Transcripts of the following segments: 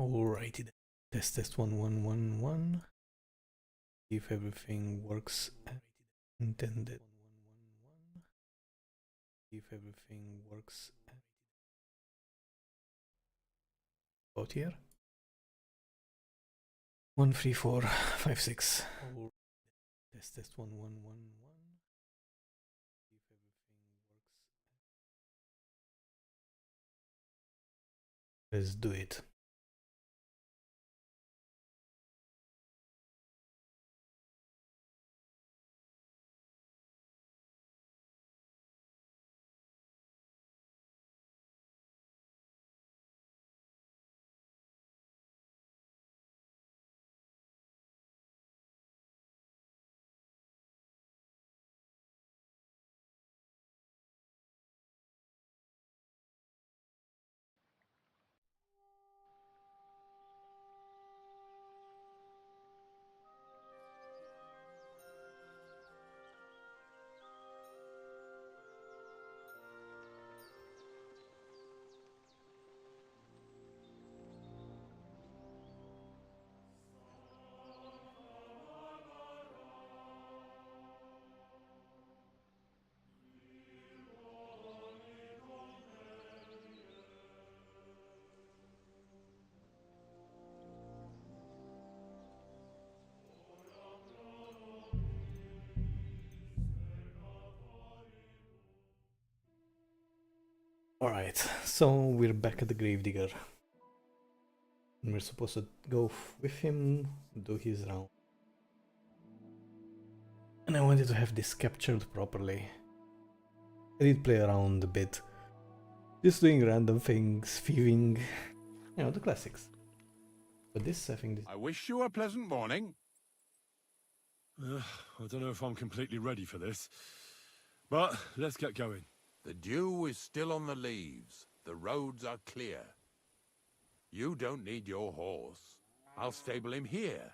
Alrighty then. Test 1111. If everything works as intended. If everything works about here. 13456. Test 1111. If everything works. Let's do it. Alright, so we're back at the Gravedigger. And we're supposed to go with him, do his round. And I wanted to have this captured properly. I did play around a bit. Just doing random things, thieving, you know, the classics. But this, I think this... I wish you a pleasant morning. I don't know if I'm completely ready for this, but let's get going. The dew is still on the leaves. The roads are clear. You don't need your horse. I'll stable him here.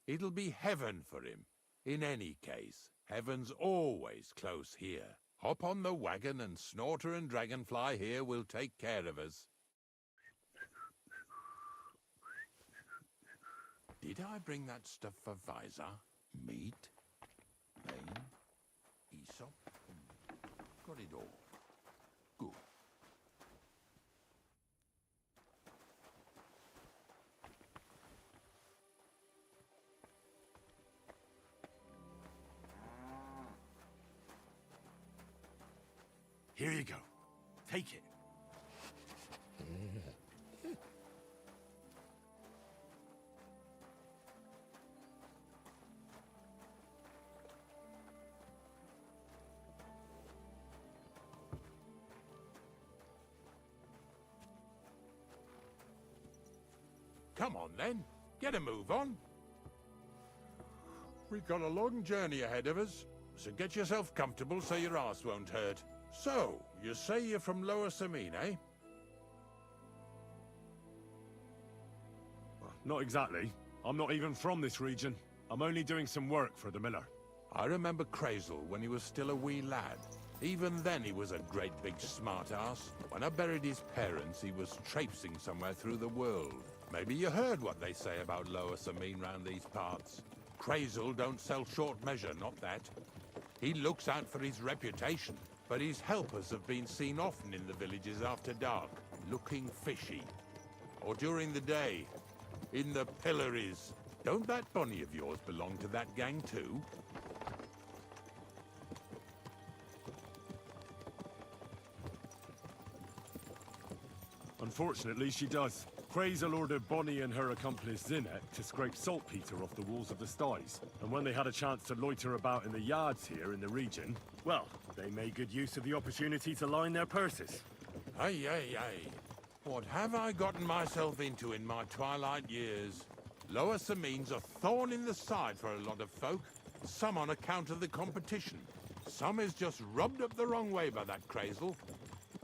It'll be heaven for him. In any case, heaven's always close here. Hop on the wagon and Snorter and Dragonfly here will take care of us. Did I bring that stuff for Visor? Meat? Bane? Aesop? Got it all. Good. Here you go. Take it. Come on then, get a move on. We've got a long journey ahead of us, so get yourself comfortable so your arse won't hurt. So, you say you're from Lower Samine, eh? Not exactly. I'm not even from this region. I'm only doing some work for the miller. I remember Crazel when he was still a wee lad. Even then he was a great big smart-ass. When I buried his parents, he was traipsing somewhere through the world. Maybe you heard what they say about Lower Samine round these parts. Crazel don't sell short measure, not that. He looks out for his reputation, but his helpers have been seen often in the villages after dark, looking fishy. Or during the day, in the pillories. Don't that bunny of yours belong to that gang too? Unfortunately, she does. Crazel ordered Bonnie and her accomplice Zinnet to scrape saltpeter off the walls of the sties. And when they had a chance to loiter about in the yards here in the region, well, they made good use of the opportunity to line their purses. Ay, ay, ay. What have I gotten myself into in my twilight years? Lower Samine's a thorn in the side for a lot of folk. Some on account of the competition. Some is just rubbed up the wrong way by that Crazel.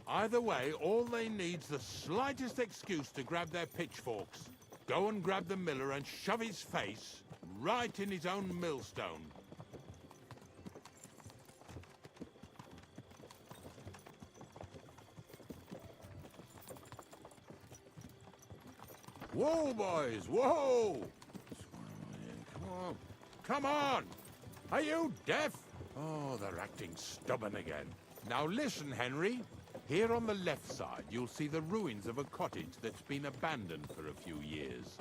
Either way, all they need's the slightest excuse to grab their pitchforks. Go and grab the miller and shove his face right in his own millstone. Whoa, boys, whoa! Come on, come on! Are you deaf? Oh, they're acting stubborn again. Now listen, Henry. Here on the left side, you'll see the ruins of a cottage that's been abandoned for a few years.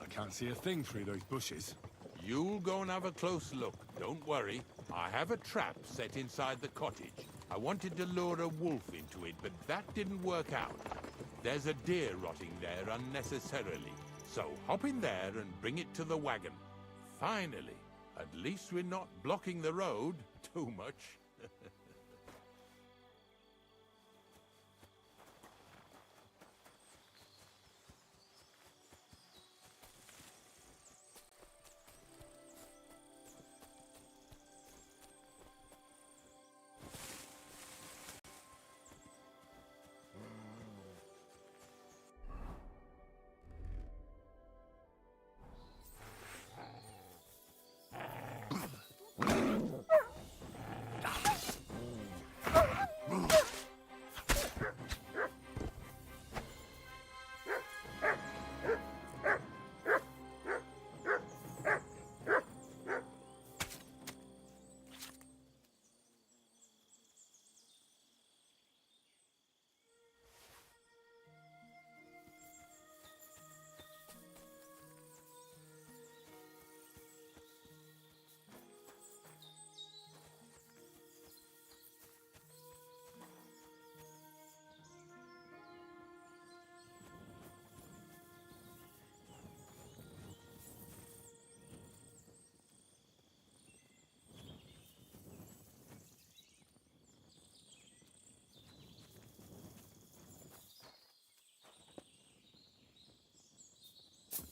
I can't see a thing through those bushes. You'll go and have a close look. Don't worry. I have a trap set inside the cottage. I wanted to lure a wolf into it, but that didn't work out. There's a deer rotting there unnecessarily. So hop in there and bring it to the wagon. Finally. At least we're not blocking the road too much.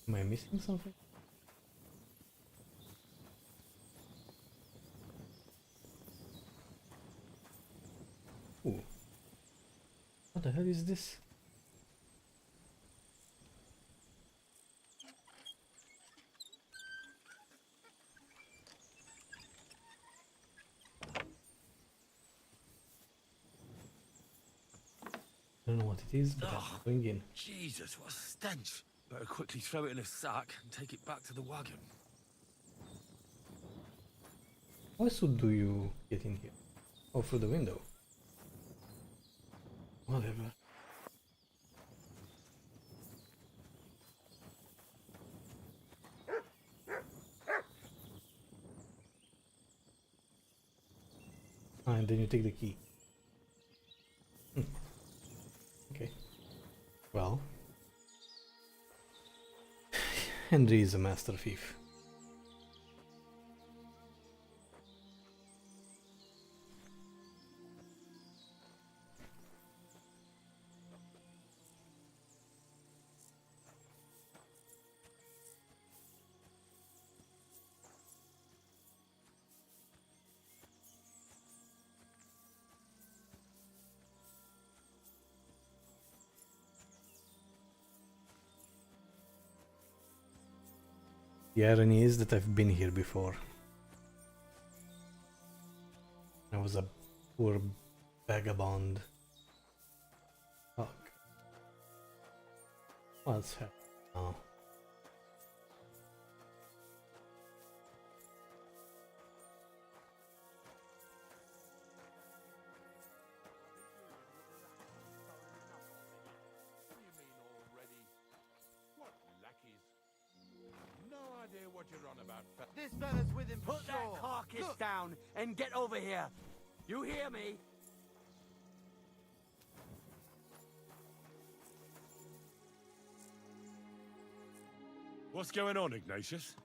Am I missing something? Ooh. What the hell is this? I don't know what it is, but I'm going in. Jesus, what a stench! Better quickly throw it in a sack and take it back to the wagon. How else do you get in here? Oh, through the window. Whatever. Ah, and then you take the key. Okay. Well. Henry is a master thief. The irony is that I've been here before. I was a poor vagabond. Fuck. What's happening now? What you're on about, This fella's with him. Put that carcass down and get over here. You hear me? What's going on, Ignatius?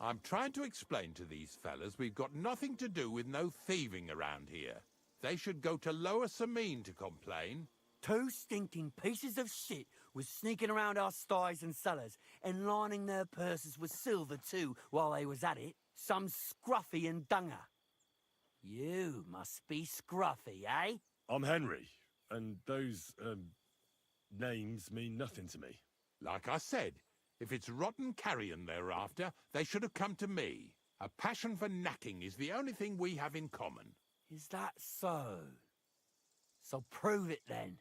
I'm trying to explain to these fellas we've got nothing to do with no thieving around here. They should go to Lower Samine to complain. Two stinking pieces of shit was sneaking around our sties and cellars and lining their purses with silver too while they was at it. Some scruffy and dunger. You must be scruffy, eh? I'm Henry, and those, names mean nothing to me. Like I said, if it's rotten carrion they're after, they should have come to me. A passion for knacking is the only thing we have in common. Is that so? So prove it then.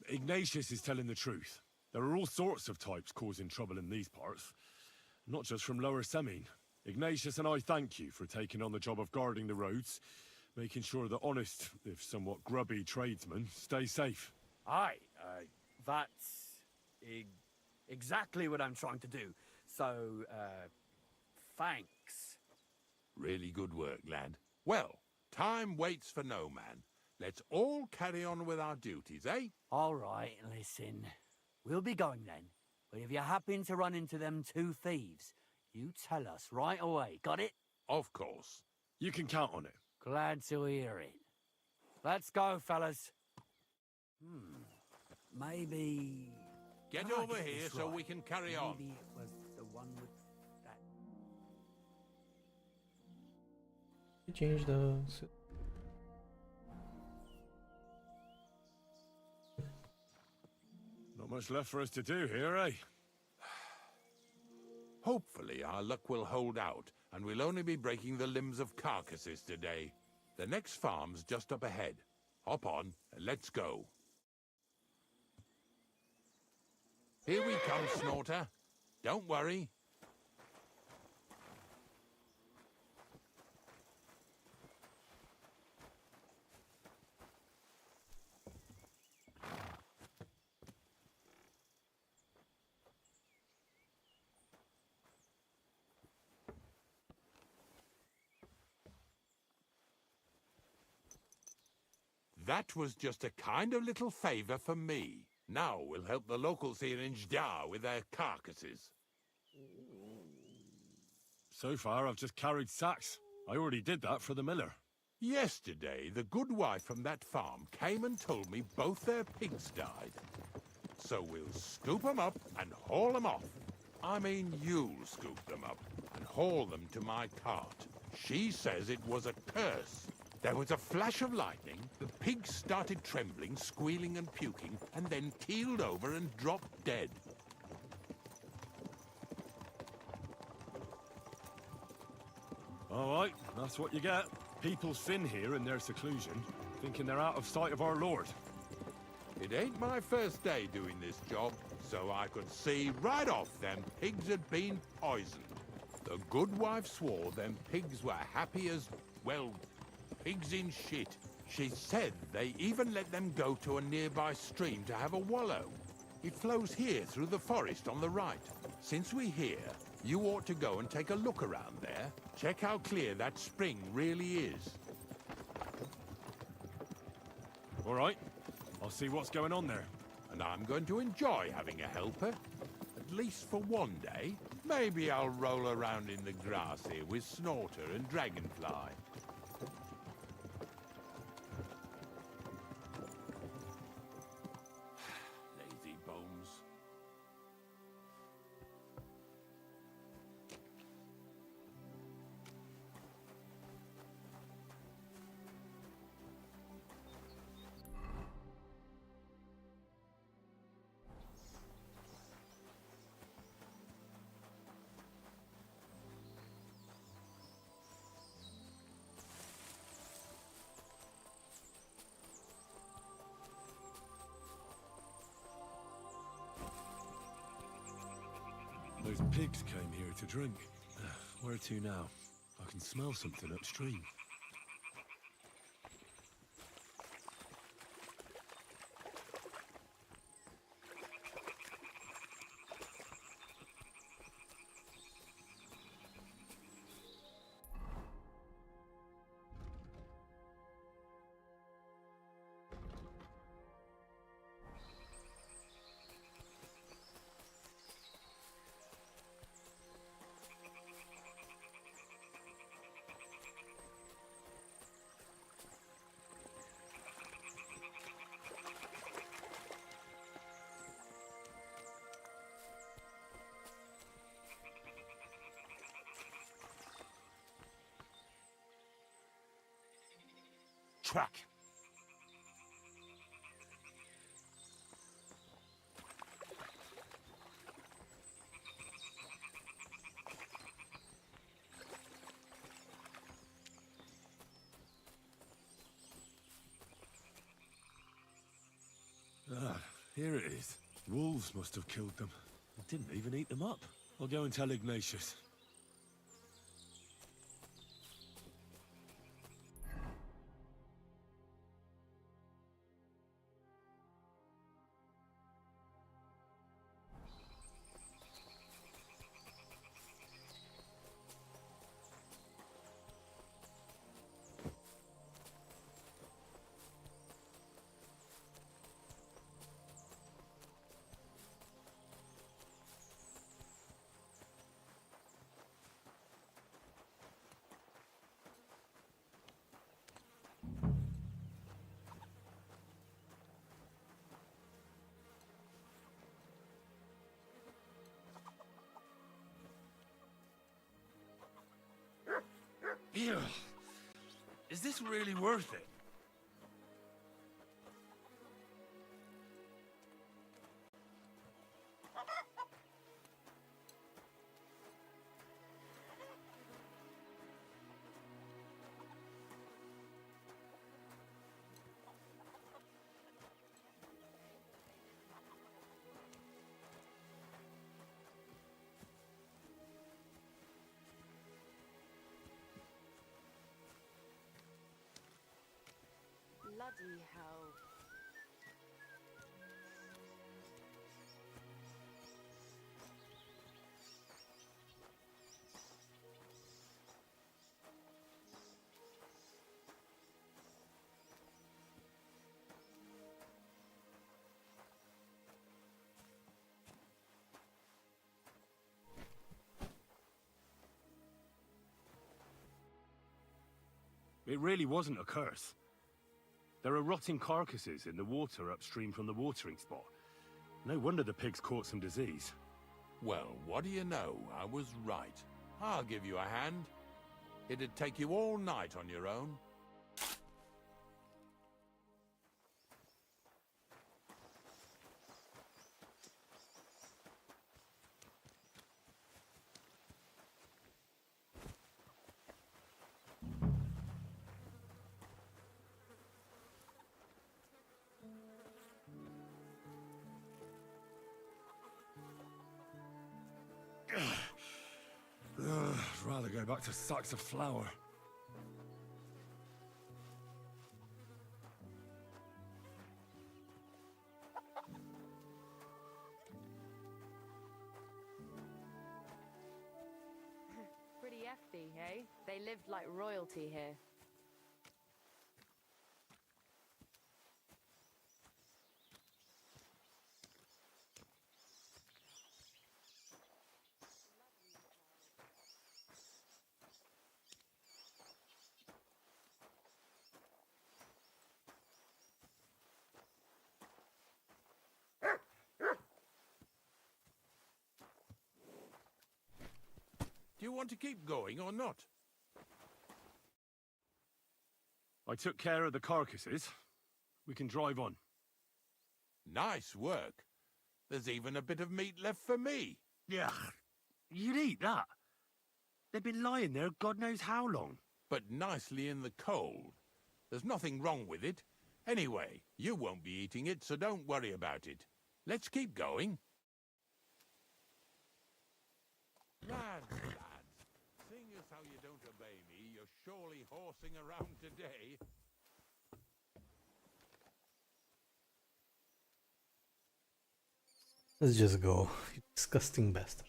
Ignatius is telling the truth. There are all sorts of types causing trouble in these parts. Not just from Lower Semine. Ignatius and I thank you for taking on the job of guarding the roads, making sure that honest, if somewhat grubby tradesmen stay safe. Aye, that's exactly what I'm trying to do. So, thanks. Really good work, lad. Well, time waits for no man. Let's all carry on with our duties, eh? All right, listen. We'll be going then. But if you happen to run into them two thieves, you tell us right away. Got it? Of course. You can count on it. Glad to hear it. Let's go, fellas. Maybe... Get Can I over get here this so right? we can carry on. Maybe it was the one with that... You change the... Not much left for us to do here, eh? Hopefully our luck will hold out, and we'll only be breaking the limbs of carcasses today. The next farm's just up ahead. Hop on, and let's go. Here we come, Snorter. Don't worry. That was just a kind of little favor for me. Now we'll help the locals here in Jdar with their carcasses. So far, I've just carried sacks. I already did that for the miller. Yesterday, the good wife from that farm came and told me both their pigs died. So we'll scoop 'em up and haul 'em off. I mean, you'll scoop them up and haul them to my cart. She says it was a curse. There was a flash of lightning, the pigs started trembling, squealing and puking, and then keeled over and dropped dead. All right, that's what you get. People sin here in their seclusion, thinking they're out of sight of our Lord. It ain't my first day doing this job, so I could see right off them pigs had been poisoned. The good wife swore them pigs were happy as, well, pigs in shit. She said they even let them go to a nearby stream to have a wallow. It flows here through the forest on the right. Since we're here, you ought to go and take a look around there. Check how clear that spring really is. All right, I'll see what's going on there. And I'm going to enjoy having a helper. At least for one day. Maybe I'll roll around in the grass here with Snorter and Dragonfly. Lazy bones. Those pigs came here to drink. Where to now? I can smell something upstream. Track. Here it is. Wolves must have killed them. Didn't even eat them up. I'll go and tell Ignatius. Ew. Is this really worth it? Bloody hell. It really wasn't a curse. There are rotting carcasses in the water upstream from the watering spot. No wonder the pigs caught some disease. Well, what do you know? I was right. I'll give you a hand. It'd take you all night on your own. I'd rather go back to sacks of flour. Pretty hefty, eh? They lived like royalty here. Do you want to keep going or not? I took care of the carcasses. We can drive on. Nice work. There's even a bit of meat left for me. Yeah, you'd eat that. They've been lying there God knows how long. But nicely in the cold. There's nothing wrong with it. Anyway, you won't be eating it, so don't worry about it. Let's keep going. Lads, seeing as how you don't obey me, you're surely horsing around today. Let's just go, you disgusting bastard.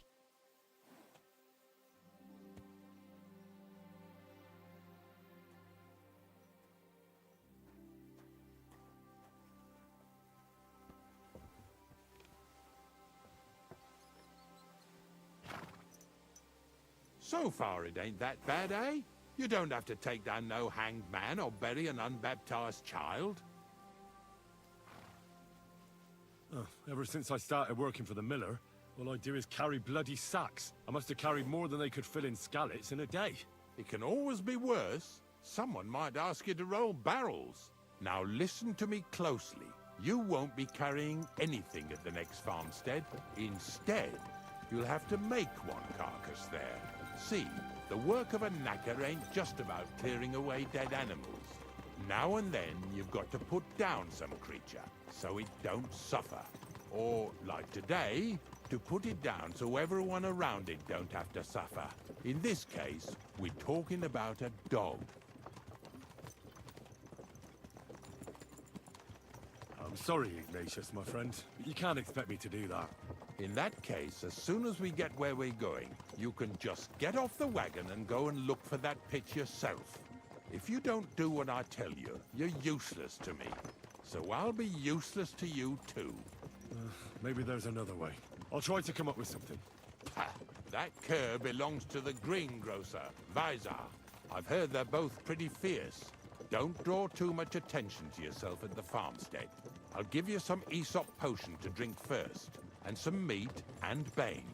So far it ain't that bad, eh? You don't have to take down no hanged man or bury an unbaptized child. Oh, ever since I started working for the miller, all I do is carry bloody sacks. I must have carried more than they could fill in skallets in a day. It can always be worse. Someone might ask you to roll barrels. Now listen to me closely. You won't be carrying anything at the next farmstead. Instead, you'll have to make one carcass there. See, the work of a knacker ain't just about clearing away dead animals. Now and then, you've got to put down some creature, so it don't suffer. Or, like today, to put it down so everyone around it don't have to suffer. In this case, we're talking about a dog. I'm sorry, Ignatius, my friend, but you can't expect me to do that. In that case, as soon as we get where we're going, you can just get off the wagon and go and look for that pit yourself. If you don't do what I tell you, you're useless to me. So I'll be useless to you too. Maybe there's another way. I'll try to come up with something. Ha! That cur belongs to the greengrocer, Vizar. I've heard they're both pretty fierce. Don't draw too much attention to yourself at the farmstead. I'll give you some Aesop potion to drink first, and some meat and bane.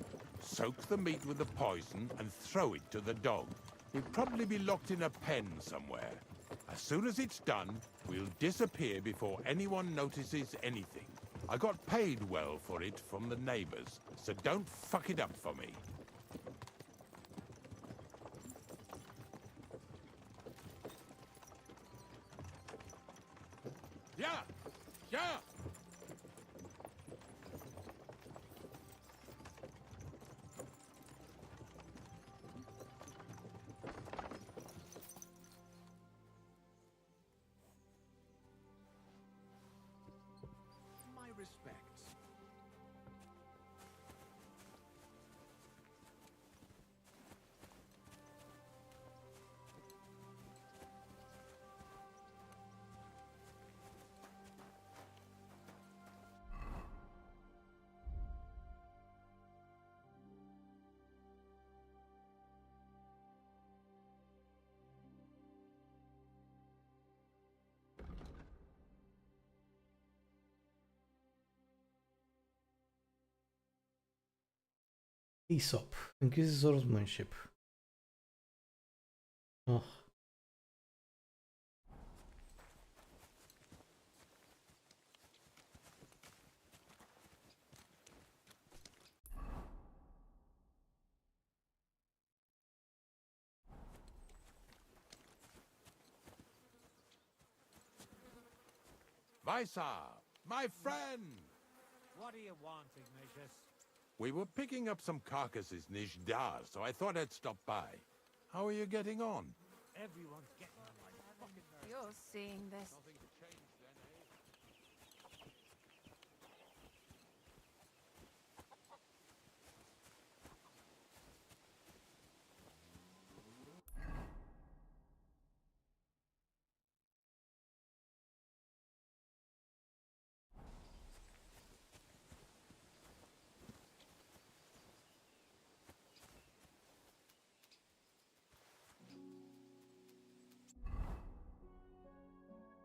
Soak the meat with the poison and throw it to the dog. He'll probably be locked in a pen somewhere. As soon as it's done, we'll disappear before anyone notices anything. I got paid well for it from the neighbors, so don't fuck it up for me. Yeah! Yeah! My respects. Aesop, Inquisitormanship. Oh. Vizar, my friend! What do you want, Ignatius? We were picking up some carcasses near Jdar, so I thought I'd stop by. How are you getting on? Everyone's getting on my fucking nerves. You're seeing this. Nothing's changed then, eh?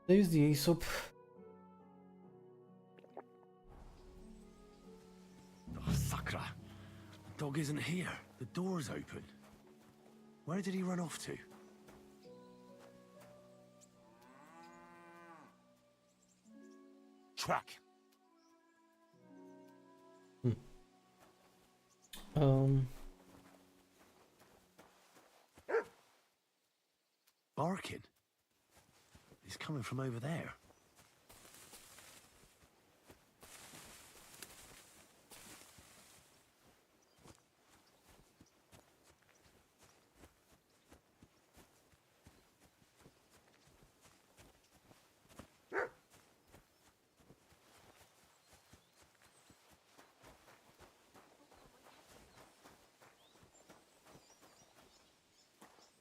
There's the Aesop. Oh, Sakra! The dog isn't here. The door's open. Where did he run off to? Track! Barking. He's coming from over there.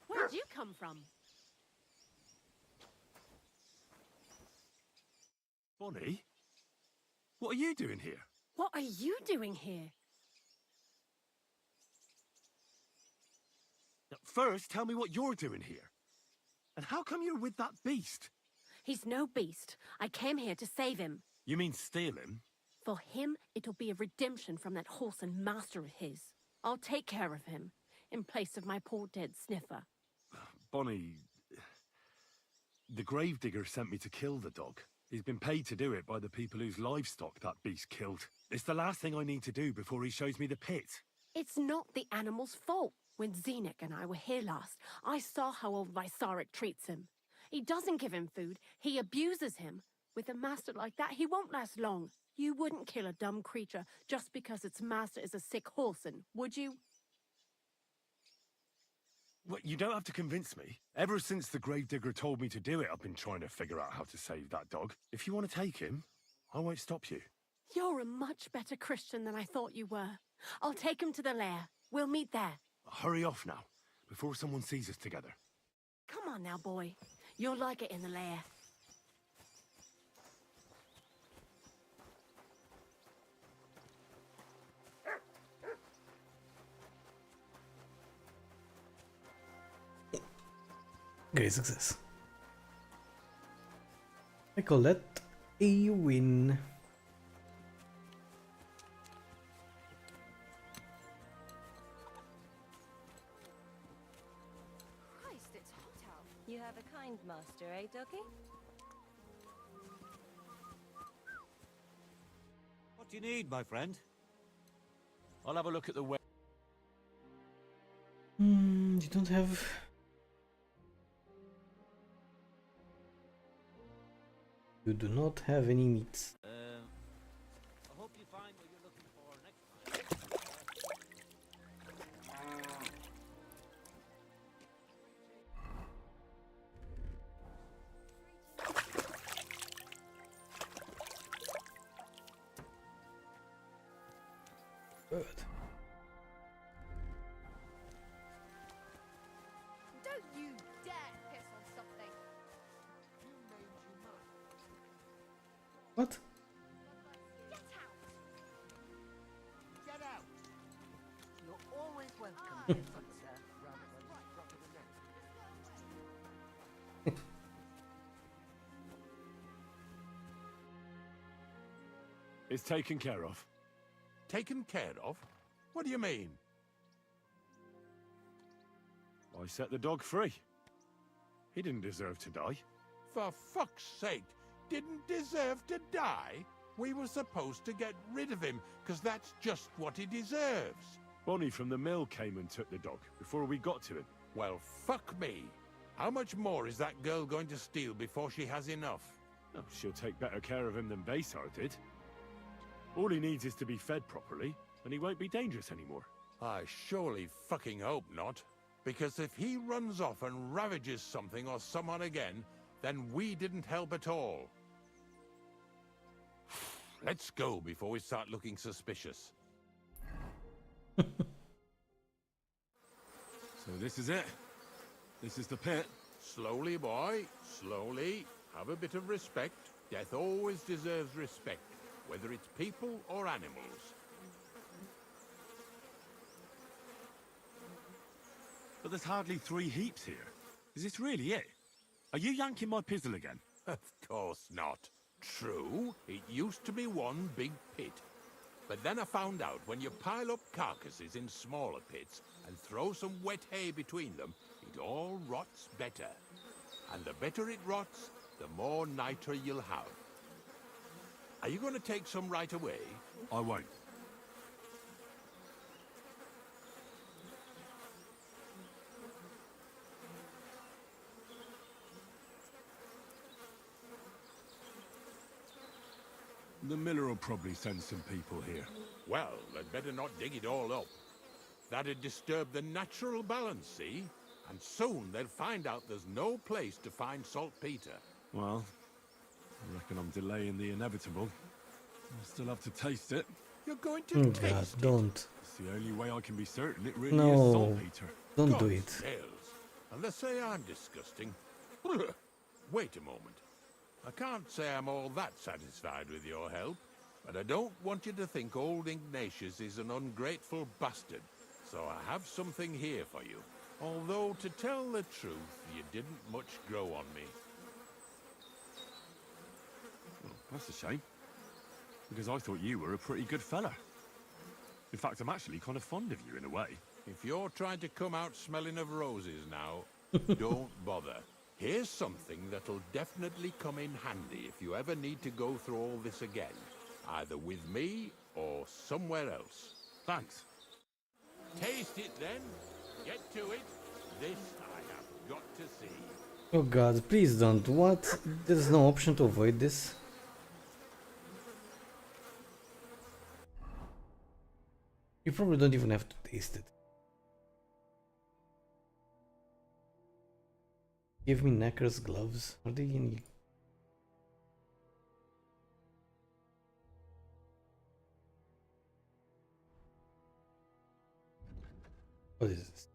Where'd you come from? Bonnie? What are you doing here? What are you doing here? First, tell me what you're doing here. And how come you're with that beast? He's no beast. I came here to save him. You mean steal him? For him, it'll be a redemption from that whoreson master of his. I'll take care of him, in place of my poor dead sniffer. Bonnie... The Gravedigger sent me to kill the dog. He's been paid to do it by the people whose livestock that beast killed. It's the last thing I need to do before he shows me the pit. It's not the animal's fault. When Zenek and I were here last, I saw how old Vysarik treats him. He doesn't give him food, he abuses him. With a master like that, he won't last long. You wouldn't kill a dumb creature just because its master is a sick horseman, would you? Well, you don't have to convince me. Ever since the Gravedigger told me to do it, I've been trying to figure out how to save that dog. If you want to take him, I won't stop you. You're a much better Christian than I thought you were. I'll take him to the lair. We'll meet there. Hurry off now, before someone sees us together. Come on now, boy. You'll like it in the lair. Great success. I call that a win. Christ, it's hot out. You have a kind master, eh, doggy? What do you need, my friend? I'll have a look at the way. You don't have. You do not have any meats. I hope you find what you're looking for next time. Good. Don't you dare piss on something. What? Get out. Get out! You're always welcome, here, good sir. It's taken care of. Taken care of? What do you mean? I set the dog free. He didn't deserve to die. For fuck's sake, didn't deserve to die? We were supposed to get rid of him, because that's just what he deserves. Bonnie from the mill came and took the dog before we got to him. Well, fuck me. How much more is that girl going to steal before she has enough? Oh, she'll take better care of him than Baysar did. All he needs is to be fed properly, and he won't be dangerous anymore. I surely fucking hope not. Because if he runs off and ravages something or someone again, then we didn't help at all. Let's go before we start looking suspicious. So this is it. This is the pit. Slowly, boy, slowly. Have a bit of respect. Death always deserves respect, whether it's people or animals. But there's hardly 3 heaps here. Is this really it? Are you yanking my pizzle again? Of course not. True, it used to be one big pit. But then I found out when you pile up carcasses in smaller pits and throw some wet hay between them, it all rots better. And the better it rots, the more niter you'll have. Are you going to take some right away? I won't. The miller will probably send some people here. Well, they'd better not dig it all up. That'd disturb the natural balance, see? And soon they'll find out there's no place to find saltpeter. Well, I reckon I'm delaying the inevitable. I'll still have to taste it. You're going to Oh God, taste it. don't. It's the only way I can be certain it really No. is saltpeter. Don't God do it. Sales. Unless say I'm disgusting. Wait a moment. I can't say I'm all that satisfied with your help, but I don't want you to think old Ignatius is an ungrateful bastard, so I have something here for you. Although, to tell the truth, you didn't much grow on me. Well, that's a shame. Because I thought you were a pretty good fella. In fact, I'm actually kind of fond of you in a way. If you're trying to come out smelling of roses now, don't bother. Here's something that'll definitely come in handy if you ever need to go through all this again, either with me or somewhere else. Thanks. Taste it then. Get to it. This I have got to see. Oh God, please don't. What? There's no option to avoid this. You probably don't even have to taste it. Give me Knacker's gloves. Are they in? What is this?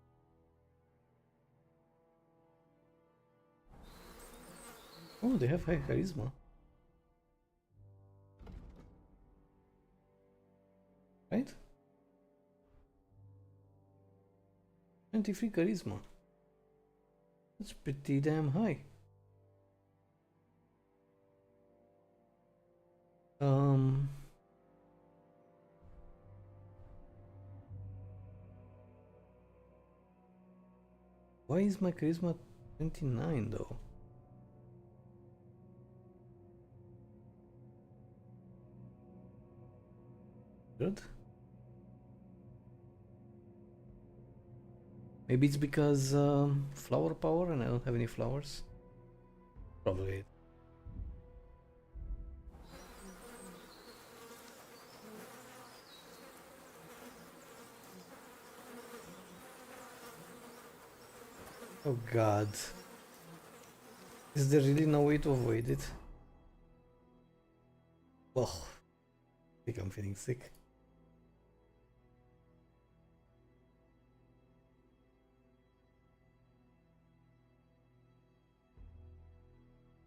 Oh, they have high charisma. Right? 23 charisma. That's pretty damn high. Why is my charisma 29 though? Good. Maybe it's because flower power and I don't have any flowers. Probably. Oh god. Is there really no way to avoid it? Well, I think I'm feeling sick.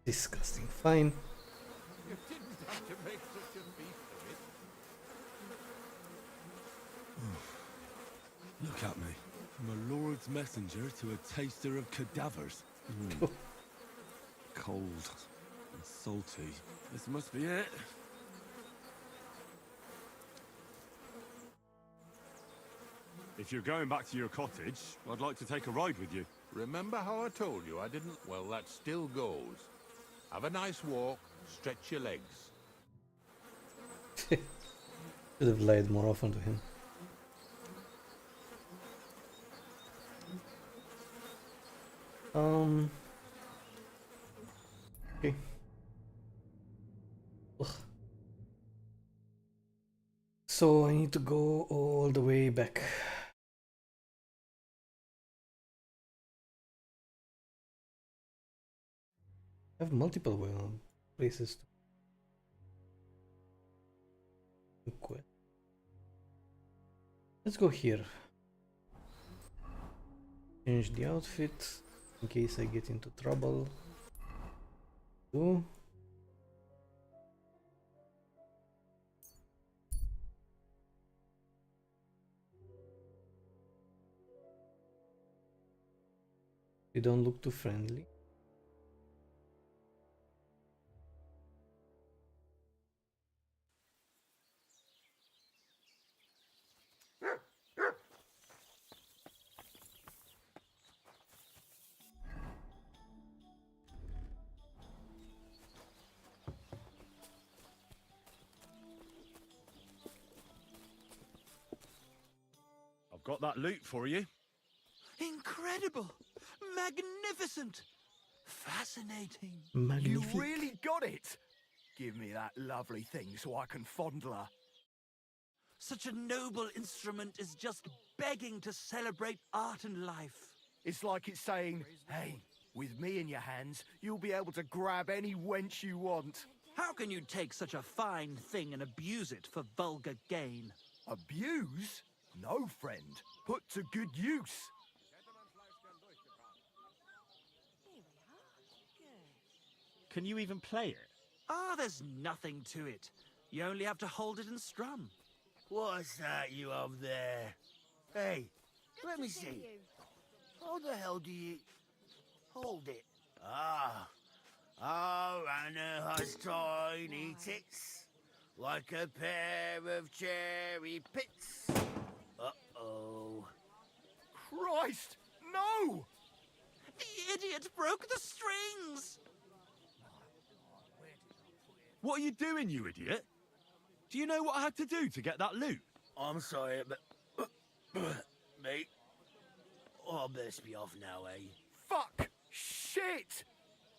Disgusting. Fine. You didn't have to make such a beast of it. Look at me. From a lord's messenger to a taster of cadavers. Cold and salty. This must be it. If you're going back to your cottage, I'd like to take a ride with you. Remember how I told you I didn't? Well, that still goes. Have a nice walk, stretch your legs. Should have lied more often to him. Okay. Ugh. So I need to go all the way back. I have multiple places to quit. Let's go here. Change the outfit in case I get into trouble. Do. They don't look too friendly. I've got that loot for you. Incredible! Magnificent! Fascinating! Magnifique. You really got it! Give me that lovely thing so I can fondle her. Such a noble instrument is just begging to celebrate art and life. It's like it's saying, hey, with me in your hands, you'll be able to grab any wench you want. How can you take such a fine thing and abuse it for vulgar gain? Abuse? No, friend. Put to good use. Can you even play it? Ah, there's nothing to it. You only have to hold it and strum. What's that you up there? Hey, let me see. How the hell do you... hold it? Ah. Oh, Anna has tiny tits, like a pair of cherry pits. Uh-oh. Christ, no! The idiot broke the strings! What are you doing, you idiot? Do you know what I had to do to get that loot? I'm sorry, but... mate. Oh, I best be off now, eh? Fuck! Shit!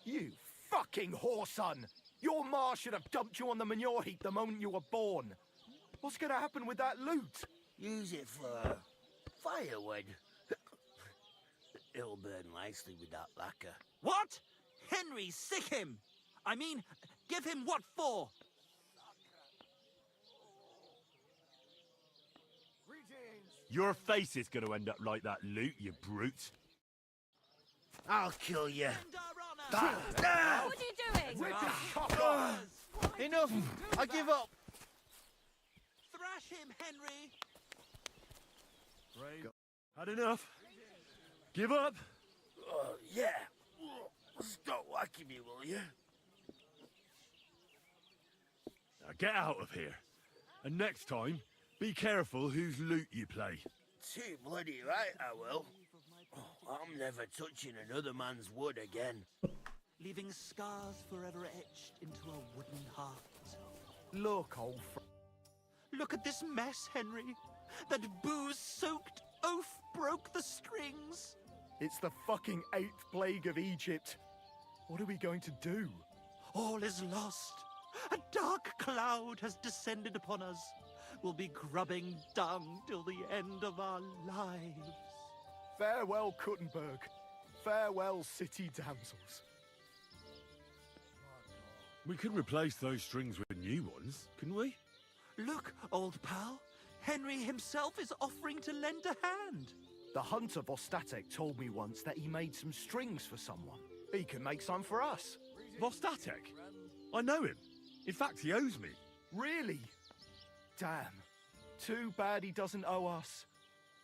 You fucking whoreson! Your ma should have dumped you on the manure heap the moment you were born. What's gonna happen with that loot? Use it for firewood. It'll burn nicely with that lacquer. What? Henry, sick him! I mean, give him what for? Your face is going to end up like that loot, you brute. I'll kill you. What are you doing? Enough! I give up! Thrash him, Henry! Had enough? Give up? Yeah. Stop whacking me, will you? Now get out of here. And next time, be careful whose loot you play. Too bloody right, I will. I'm never touching another man's wood again. Leaving scars forever etched into a wooden heart. Look, old Look at this mess, Henry. That booze-soaked oaf broke the strings. It's the fucking 8th plague of Egypt. What are we going to do? All is lost. A dark cloud has descended upon us. We'll be grubbing dung till the end of our lives. Farewell, Kuttenberg. Farewell, city damsels. We could replace those strings with new ones, couldn't we? Look, old pal. Henry himself is offering to lend a hand. The hunter Vostatek told me once that he made some strings for someone. He can make some for us. Vostatek? I know him. In fact, he owes me. Really? Damn. Too bad he doesn't owe us.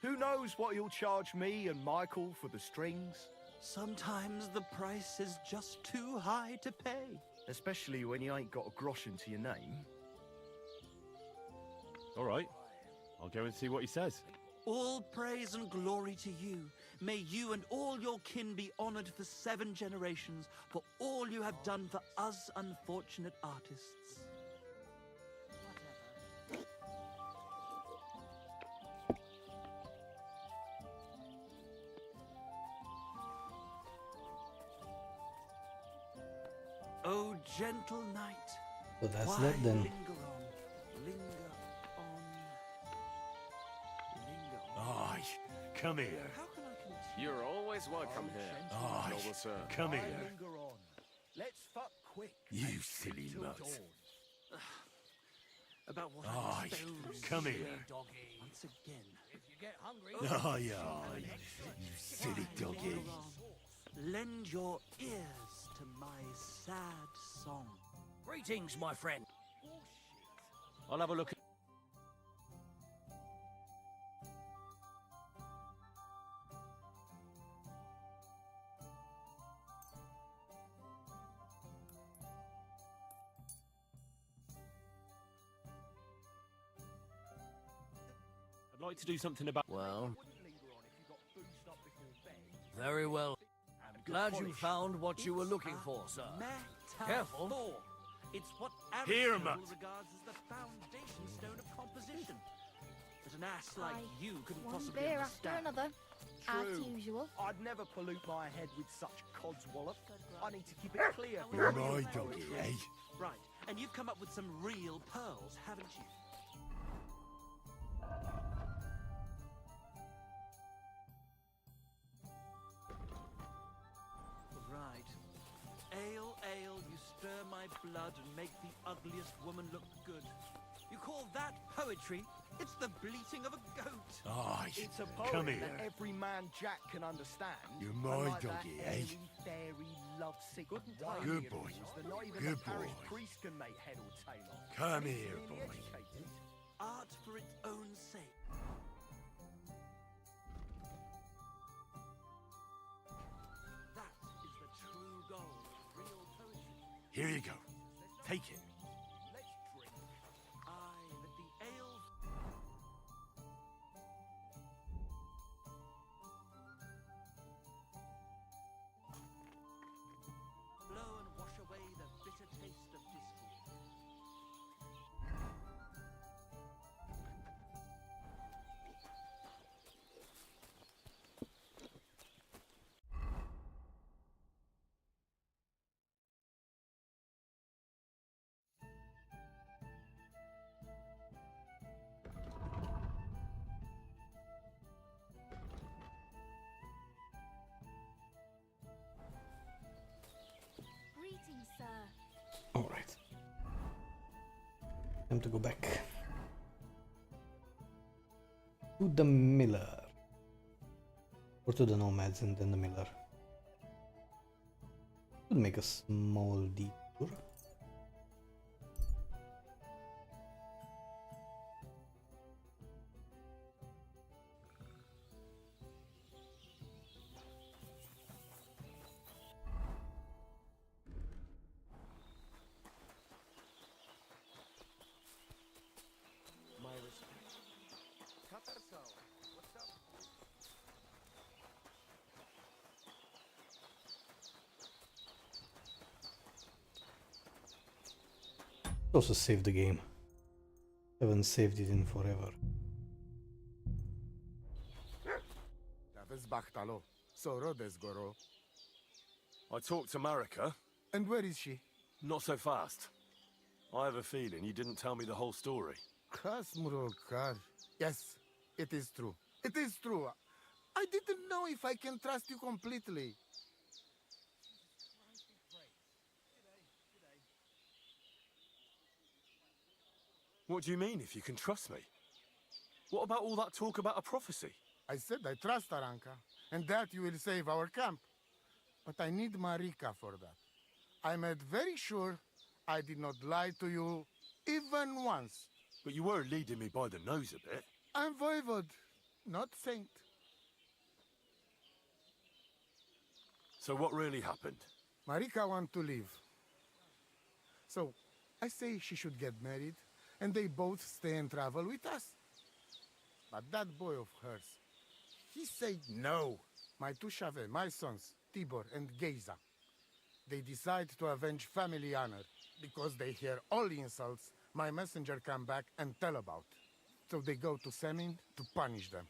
Who knows what he'll charge me and Michael for the strings? Sometimes the price is just too high to pay. Especially when you ain't got a groschen to your name. All right. I'll go and see what he says. All praise and glory to you. May you and all your kin be honored for 7 generations for all you have done for us unfortunate artists. Oh, gentle night. So that's why that then. linger on, linger on, linger on. Aye, come here. How can I continue? You're always welcome here, Aye, noble sir. come here. Linger on. Let's fuck quick. You and silly till nut. dawn. About what Aye, I suppose. come here. Once again. If you get hungry, Aye, aye, you silly doggy. Linger on. Lend your ears to my sad song. greetings, my friend. I'll have a look. I'd like to do something about... Well, very well. Glad you found what you were looking for, sir. Careful. It's what Here, Aristotle Matt. regards as the foundation stone of composition. But an ass like Aye. you couldn't One possibly beer after understand. another, as True. usual. I'd never pollute my head with such codswallop. I need to keep it clear. for You're real my poetry. doggy, eh? Right, and you've come up with some real pearls, haven't you? Right. Ale, ale, you stir my blood and make the ugliest woman look good. You call that poetry? It's the bleating of a goat. Aye, It's a come poem here. that every man Jack can understand. You're my unlike doggy, that eh? airy, fairy, lovesick, whiny Good boy. rules that not even Good the parish boy. priest can make head or tail of. Come He's here, really boy. educated. Art for its own sake. That is the true goal of real poetry. Here you go. Take it. Let's drink. Aye, but the ale... Blow and wash away the bitter taste of discord. sir. Alright. Time to go back. To the miller. Or to the nomads and then the miller. Could make a small detour. My respect. Katarso, what's up? Also save the game. Haven't saved it in forever. I talked to Marika. And where is she? Not so fast. I have a feeling you didn't tell me the whole story. Yes, it is true. It is true. I didn't know if I can trust you completely. What do you mean, if you can trust me? What about all that talk about a prophecy? I said I trust Aranka, and that you will save our camp. But I need Marika for that. I made very sure I did not lie to you even once. But you were leading me by the nose a bit. I'm voivod, not saint. So what really happened? Marika wants to leave. So I say she should get married, and they both stay and travel with us. But that boy of hers, he said no. My two Shave, my sons, Tibor and Geza, they decide to avenge family honor because they hear all the insults my messenger come back and tell about. So they go to Semin to punish them.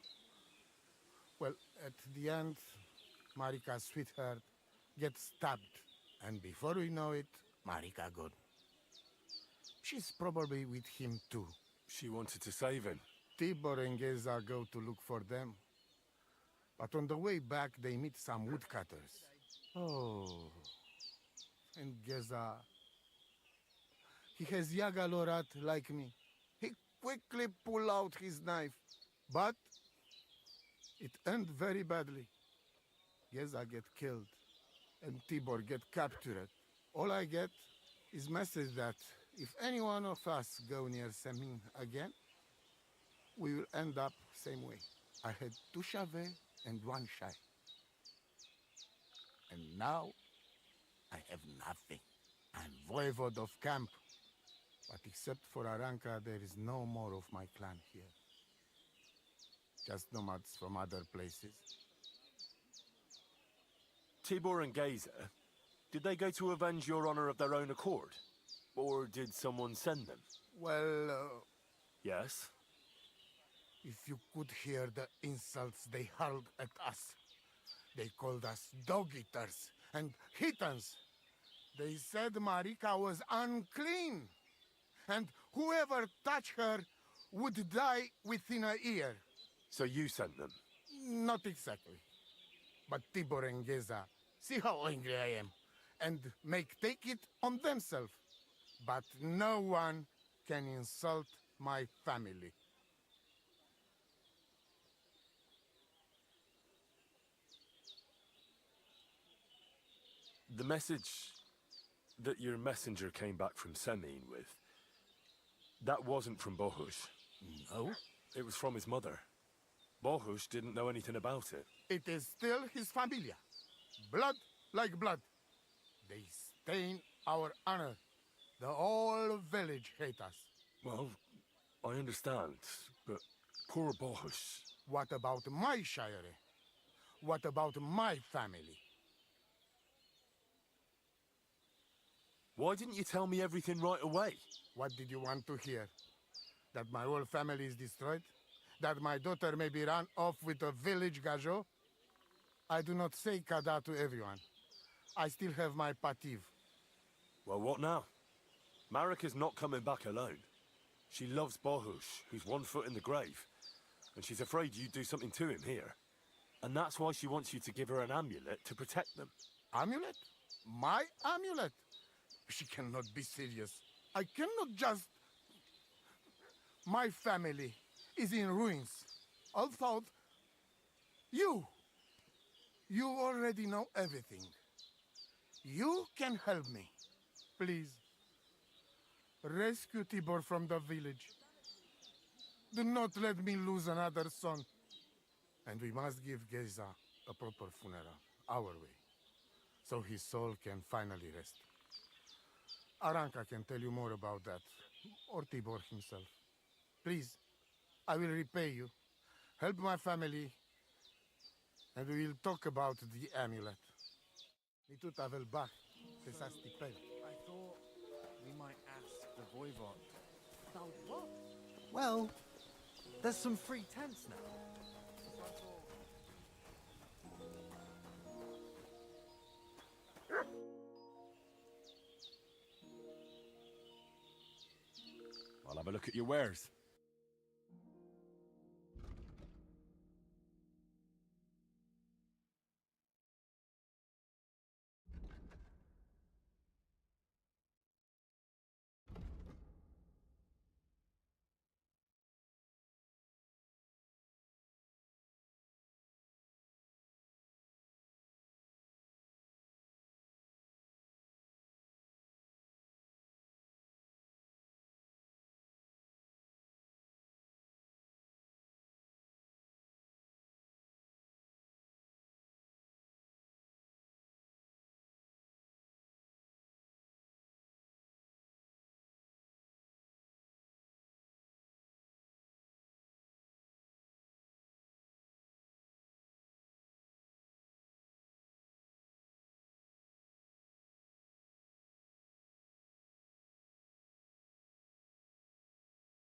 Well, at the end, Marika's sweetheart gets stabbed. And before we know it, Marika gone. She's probably with him too. She wanted to save him. Tibor and Geza go to look for them. But on the way back, they meet some woodcutters. Oh. And Geza... he has Yaga Lorat like me. He quickly pull out his knife. But... it end very badly. Geza get killed. And Tibor get captured. All I get is message that if any one of us go near Semin again, we will end up same way. I had 2 Shave and 1 Shai. And now, I have nothing. I'm voivod of camp. But except for Aranka, there is no more of my clan here. Just nomads from other places. Tibor and Geza, did they go to avenge your honor of their own accord? Or did someone send them? Well, Yes? if you could hear the insults they hurled at us. They called us dog-eaters and heathens. They said Marika was unclean. And whoever touched her would die within a year. So you sent them? Not exactly. But Tibor and Geza, see how angry I am, and take it on themselves. But no one can insult my family. The message that your messenger came back from Semin with, that wasn't from Bohush. No? It was from his mother. Bohush didn't know anything about it. It is still his familia. Blood like blood. They stain our honor. The whole village hate us. Well, I understand, but poor Bohush. What about my shire? What about my family? Why didn't you tell me everything right away? What did you want to hear? That my whole family is destroyed? That my daughter may be run off with a village gajo? I do not say kada to everyone. I still have my pativ. Well, what now? Marika's not coming back alone. She loves Bohush, who's 1 foot in the grave. And she's afraid you'd do something to him here. And that's why she wants you to give her an amulet to protect them. Amulet? My amulet? She cannot be serious. I cannot just... My family is in ruins. Although, you already know everything. You can help me. Please, rescue Tibor from the village. Do not let me lose another son. And we must give Geza a proper funeral, our way, so his soul can finally rest. Aranka can tell you more about that, or Tibor himself. Please, I will repay you. Help my family, and we will talk about the amulet. Mitut avel bach, tesasti pel. I thought we might ask the Voivod. About what? Well, there's some free tents now. So I thought... I'll have a look at your wares.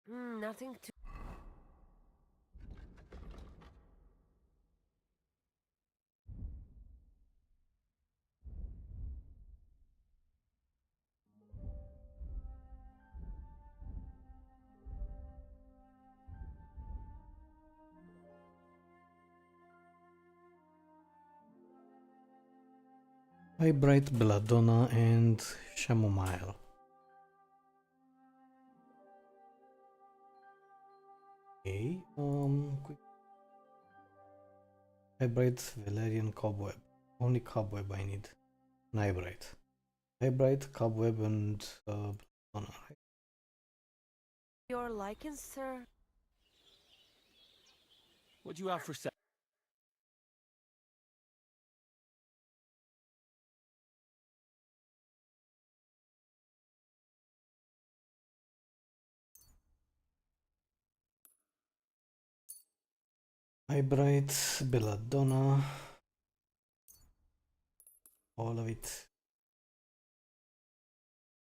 Nothing to... Eyebright, Belladonna, and Chamomile. Okay, quick. Eyebright, Valerian, Cobweb. Only Cobweb I need. An Eyebright. Eyebright, Cobweb, and Belladonna, right? Your liking, sir? What do you have for sale? Eyebright, Belladonna. All of it.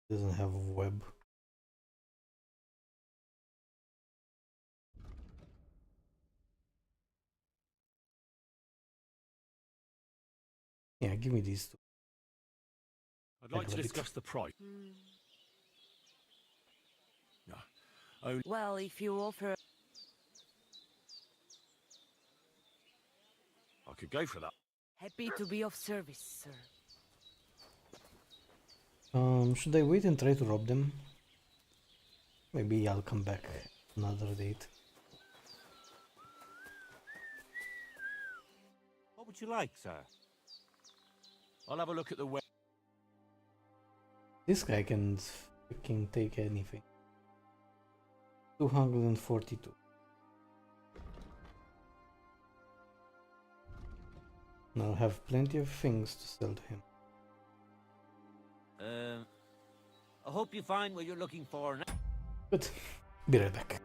Doesn't have a web. Yeah, give me these two. I'd like to discuss the price. No. Well, if you offer... I could go for that. Happy to be of service, sir. Should I wait and try to rob them? Maybe I'll come back another date. What would you like, sir? I'll have a look at the way. This guy can freaking take anything. 242. And I'll have plenty of things to sell to him. I hope you find what you're looking for. But be right back.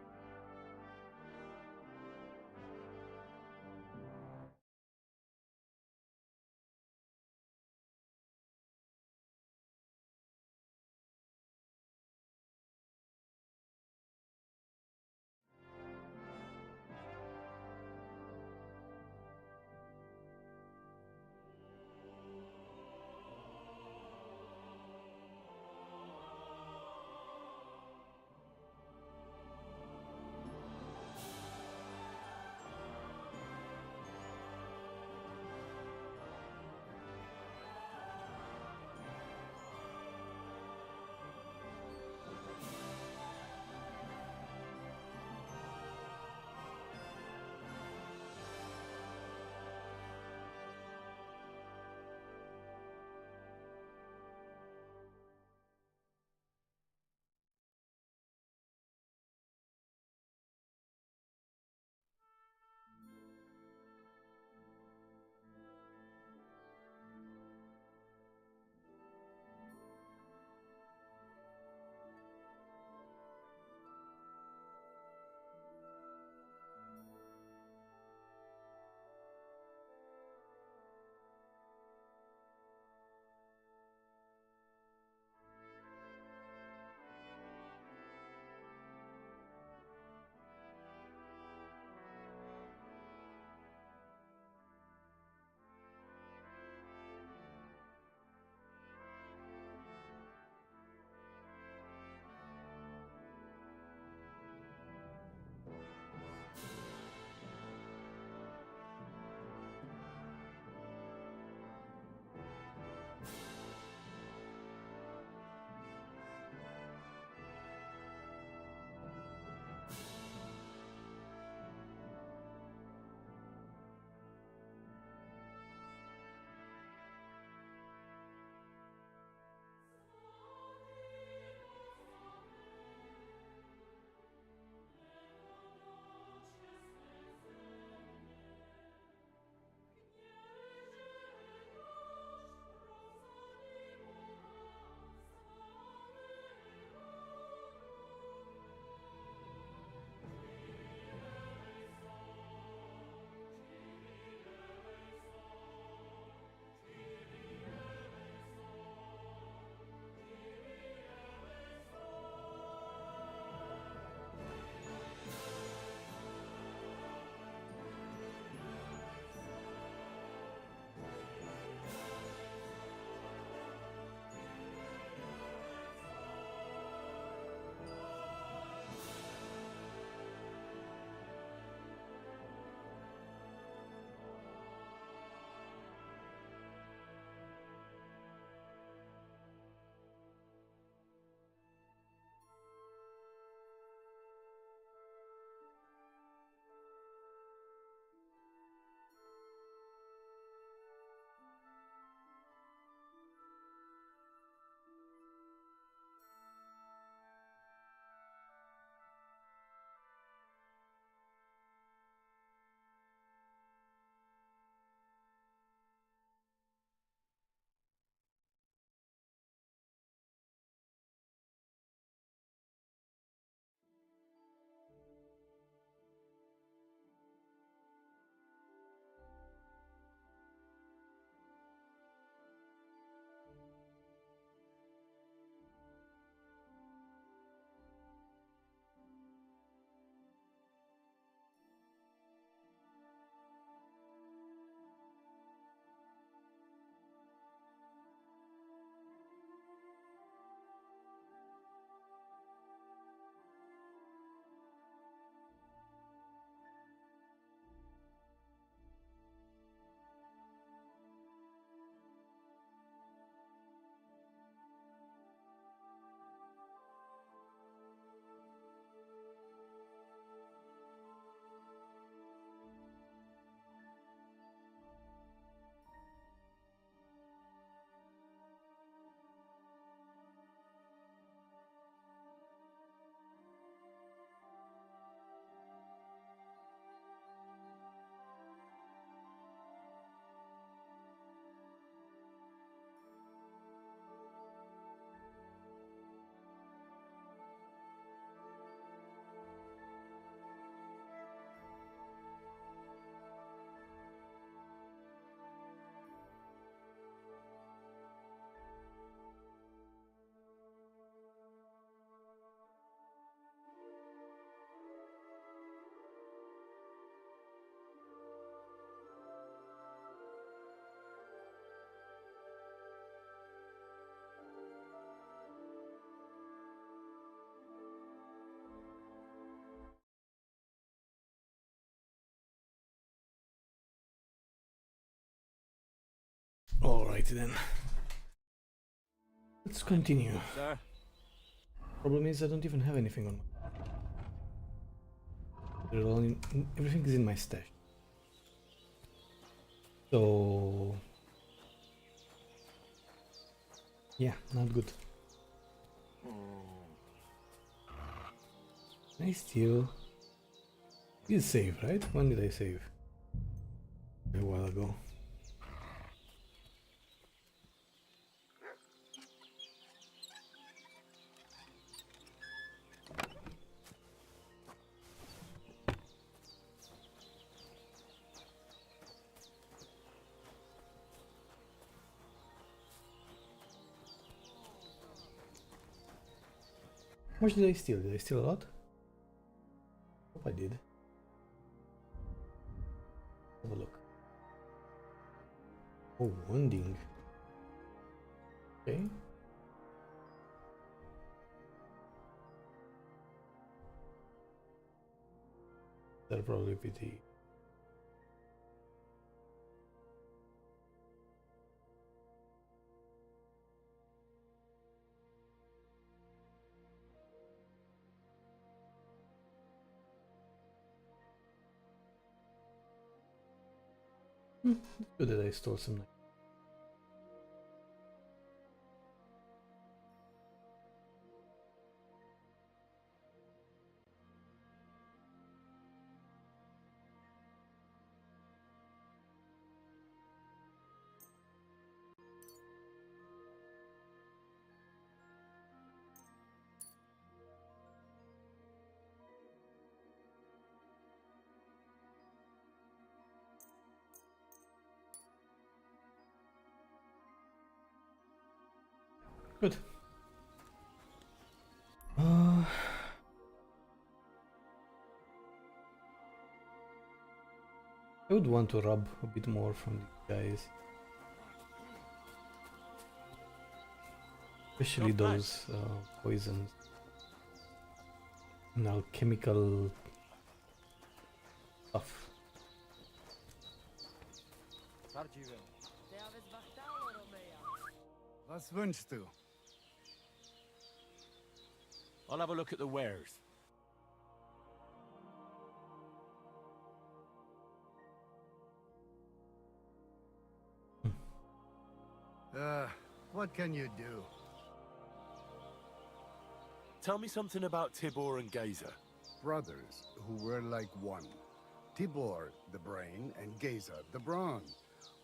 Alrighty then. Let's continue. Sir? Problem is I don't even have anything on my... Everything is in my stash. So... yeah, not good. Can I steal? Did save, right? When did I save? A while ago. How much did I steal? Did I steal a lot? Hope I did. Have a look. Oh, wounding. Okay. That'll probably be the... Good that I stole some. Good. I would want to rub a bit more from these guys. Especially those poisons and alchemical stuff. Was wünschst du? I'll have a look at the wares. What can you do? Tell me something about Tibor and Gazer. Brothers who were like one. Tibor, the brain, and Gazer, the brawn.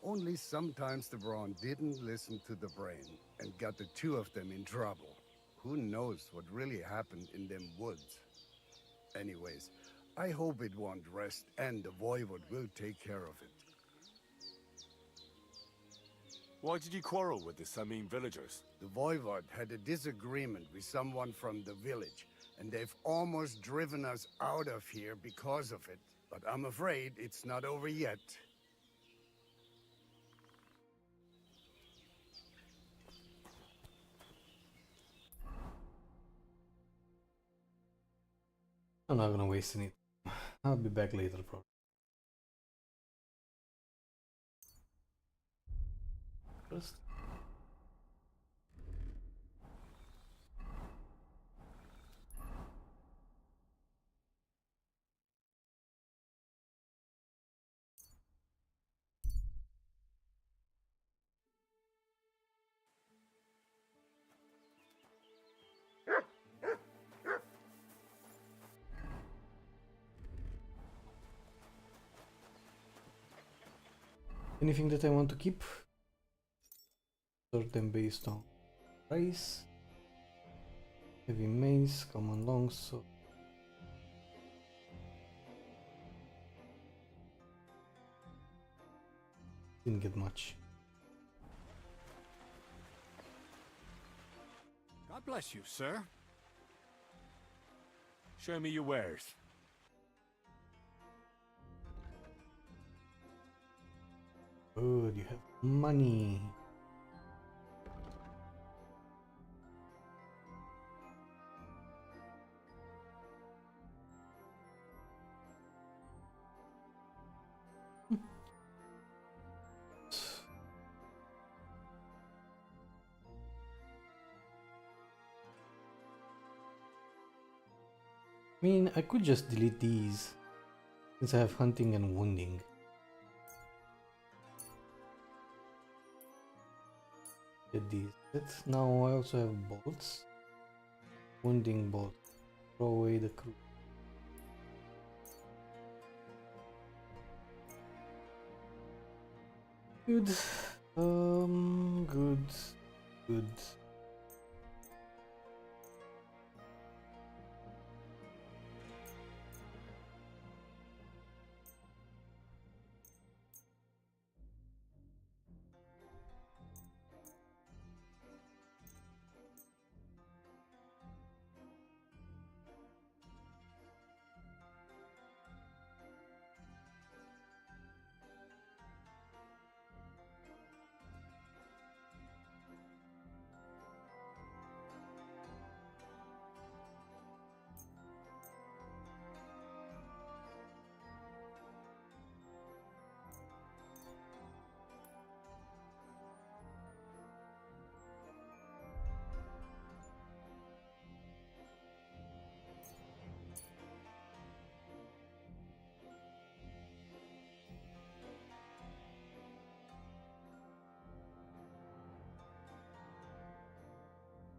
Only sometimes the brawn didn't listen to the brain and got the two of them in trouble. Who knows what really happened in them woods? Anyways, I hope it won't rest and the voivod will take care of it. Why did you quarrel with the Samin villagers? The voivod had a disagreement with someone from the village, and they've almost driven us out of here because of it. But I'm afraid it's not over yet. I'm not gonna waste any time. I'll be back later probably. First. Anything that I want to keep? Sort them based on price. Heavy mace, common longsword. Didn't get much. God bless you, sir. Show me your wares. Good, you have money. I mean, I could just delete these since I have hunting and wounding. Get these. Now I also have bolts. Wounding bolt. Throw away the crew. Good. Good. Good.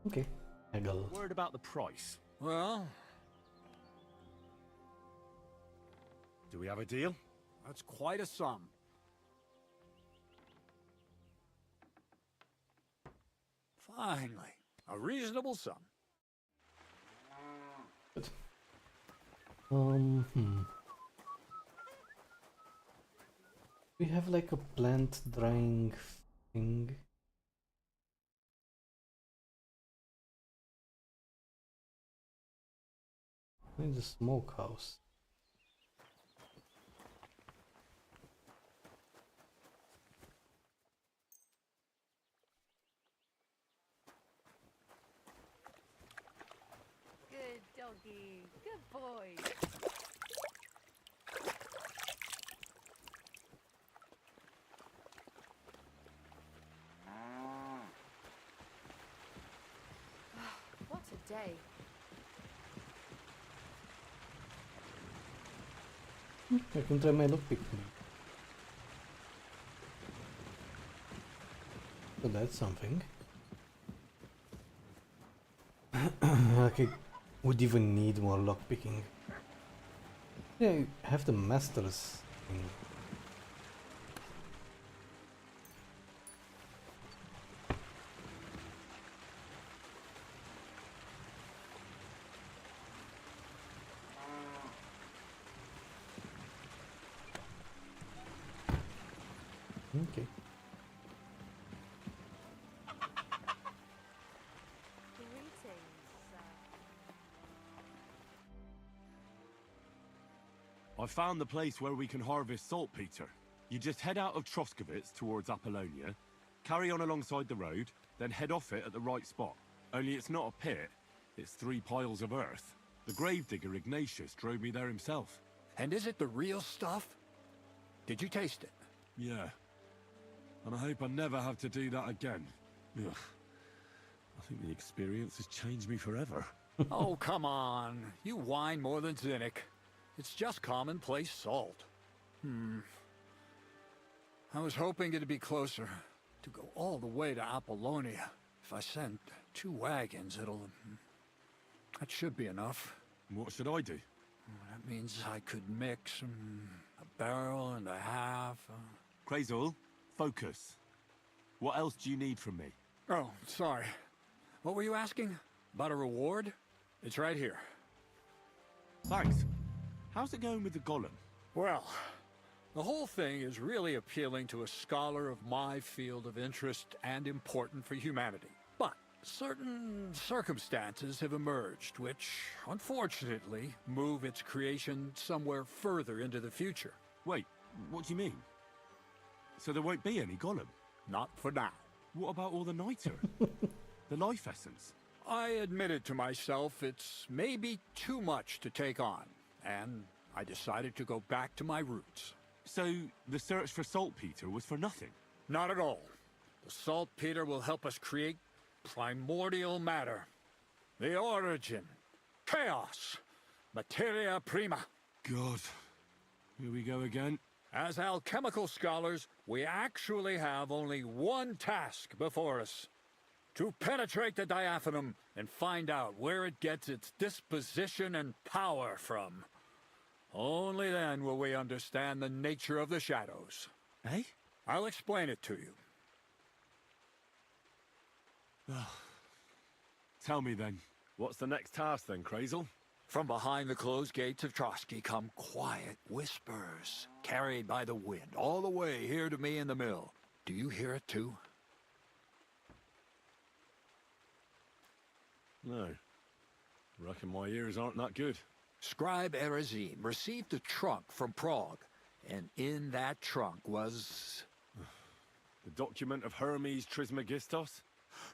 Okay, haggle. Word about the price. Well... Do we have a deal? That's quite a sum. Finally, a reasonable sum. Good. We have like a plant drying thing. In the smokehouse. Good doggy. Good boy. What a day. I can try my lockpick. So that's something. Okay, would even need more lockpicking. Yeah, I have the masters thing. Okay. I found the place where we can harvest saltpeter. You just head out of Troskovitz towards Apollonia, carry on alongside the road, then head off it at the right spot. Only it's not a pit, it's 3 piles of earth. The Gravedigger Ignatius drove me there himself. And is it the real stuff? Did you taste it? Yeah. And I hope I never have to do that again. Ugh. I think the experience has changed me forever. Oh, come on. You whine more than Zinnik. It's just commonplace salt. I was hoping it'd be closer. To go all the way to Apollonia. If I send 2 wagons, that should be enough. What should I do? That means I could mix a barrel and a half. Crazul, focus. What else do you need from me? Oh, sorry. What were you asking? About a reward? It's right here. Thanks. How's it going with the golem? Well, the whole thing is really appealing to a scholar of my field of interest and important for humanity. But certain circumstances have emerged which, unfortunately, move its creation somewhere further into the future. Wait, what do you mean? So there won't be any golem? Not for now. What about all the niter? The life essence? I admitted to myself it's maybe too much to take on, and I decided to go back to my roots. So the search for saltpeter was for nothing? Not at all. The saltpeter will help us create primordial matter. The origin. Chaos. Materia prima. God. Here we go again. As alchemical scholars, we actually have only one task before us. To penetrate the diaphanum and find out where it gets its disposition and power from. Only then will we understand the nature of the shadows. Eh? I'll explain it to you. Tell me then, what's the next task then, Crazel? From behind the closed gates of Trotsky come quiet whispers, carried by the wind, all the way here to me in the mill. Do you hear it too? No. Reckon my ears aren't that good. Scribe Erezim received a trunk from Prague, and in that trunk was... The document of Hermes Trismegistos?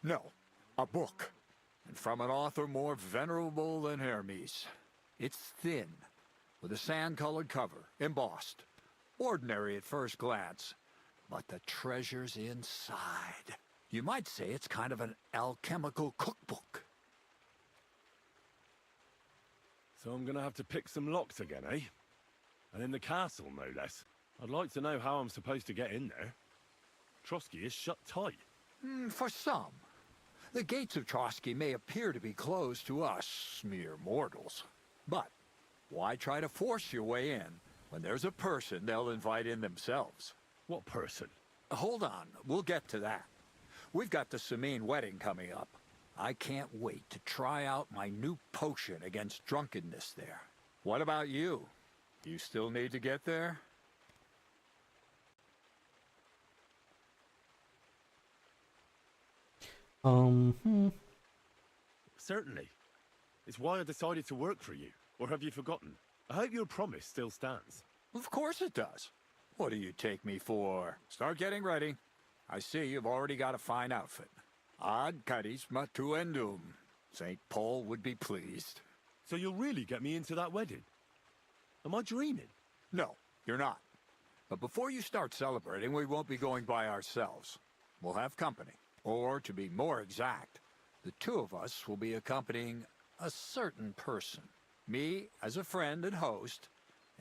No, a book. And from an author more venerable than Hermes. It's thin, with a sand-colored cover, embossed. Ordinary at first glance, but the treasure's inside. You might say it's kind of an alchemical cookbook. So I'm gonna have to pick some locks again, eh? And in the castle, no less. I'd like to know how I'm supposed to get in there. Trotsky is shut tight. For some. The gates of Trotsky may appear to be closed to us, mere mortals. But why try to force your way in when there's a person they'll invite in themselves? What person? Hold on, we'll get to that. We've got the Samine wedding coming up. I can't wait to try out my new potion against drunkenness there. What about you? You still need to get there? Certainly. It's why I decided to work for you. Or have you forgotten? I hope your promise still stands. Of course it does. What do you take me for? Start getting ready. I see you've already got a fine outfit. Ad charisma tuendum. St. Paul would be pleased. So you'll really get me into that wedding? Am I dreaming? No, you're not. But before you start celebrating, we won't be going by ourselves. We'll have company. Or, to be more exact, the two of us will be accompanying a certain person. Me as a friend and host,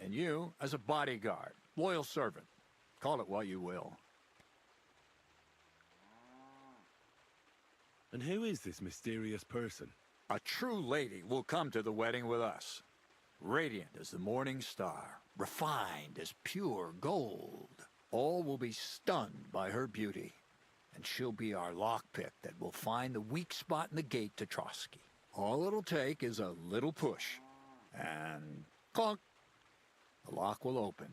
and you as a bodyguard, loyal servant. Call it what you will. And who is this mysterious person? A true lady will come to the wedding with us. Radiant as the morning star, refined as pure gold. All will be stunned by her beauty. And she'll be our lockpick that will find the weak spot in the gate to Trotsky. All it'll take is a little push. And clunk! The lock will open,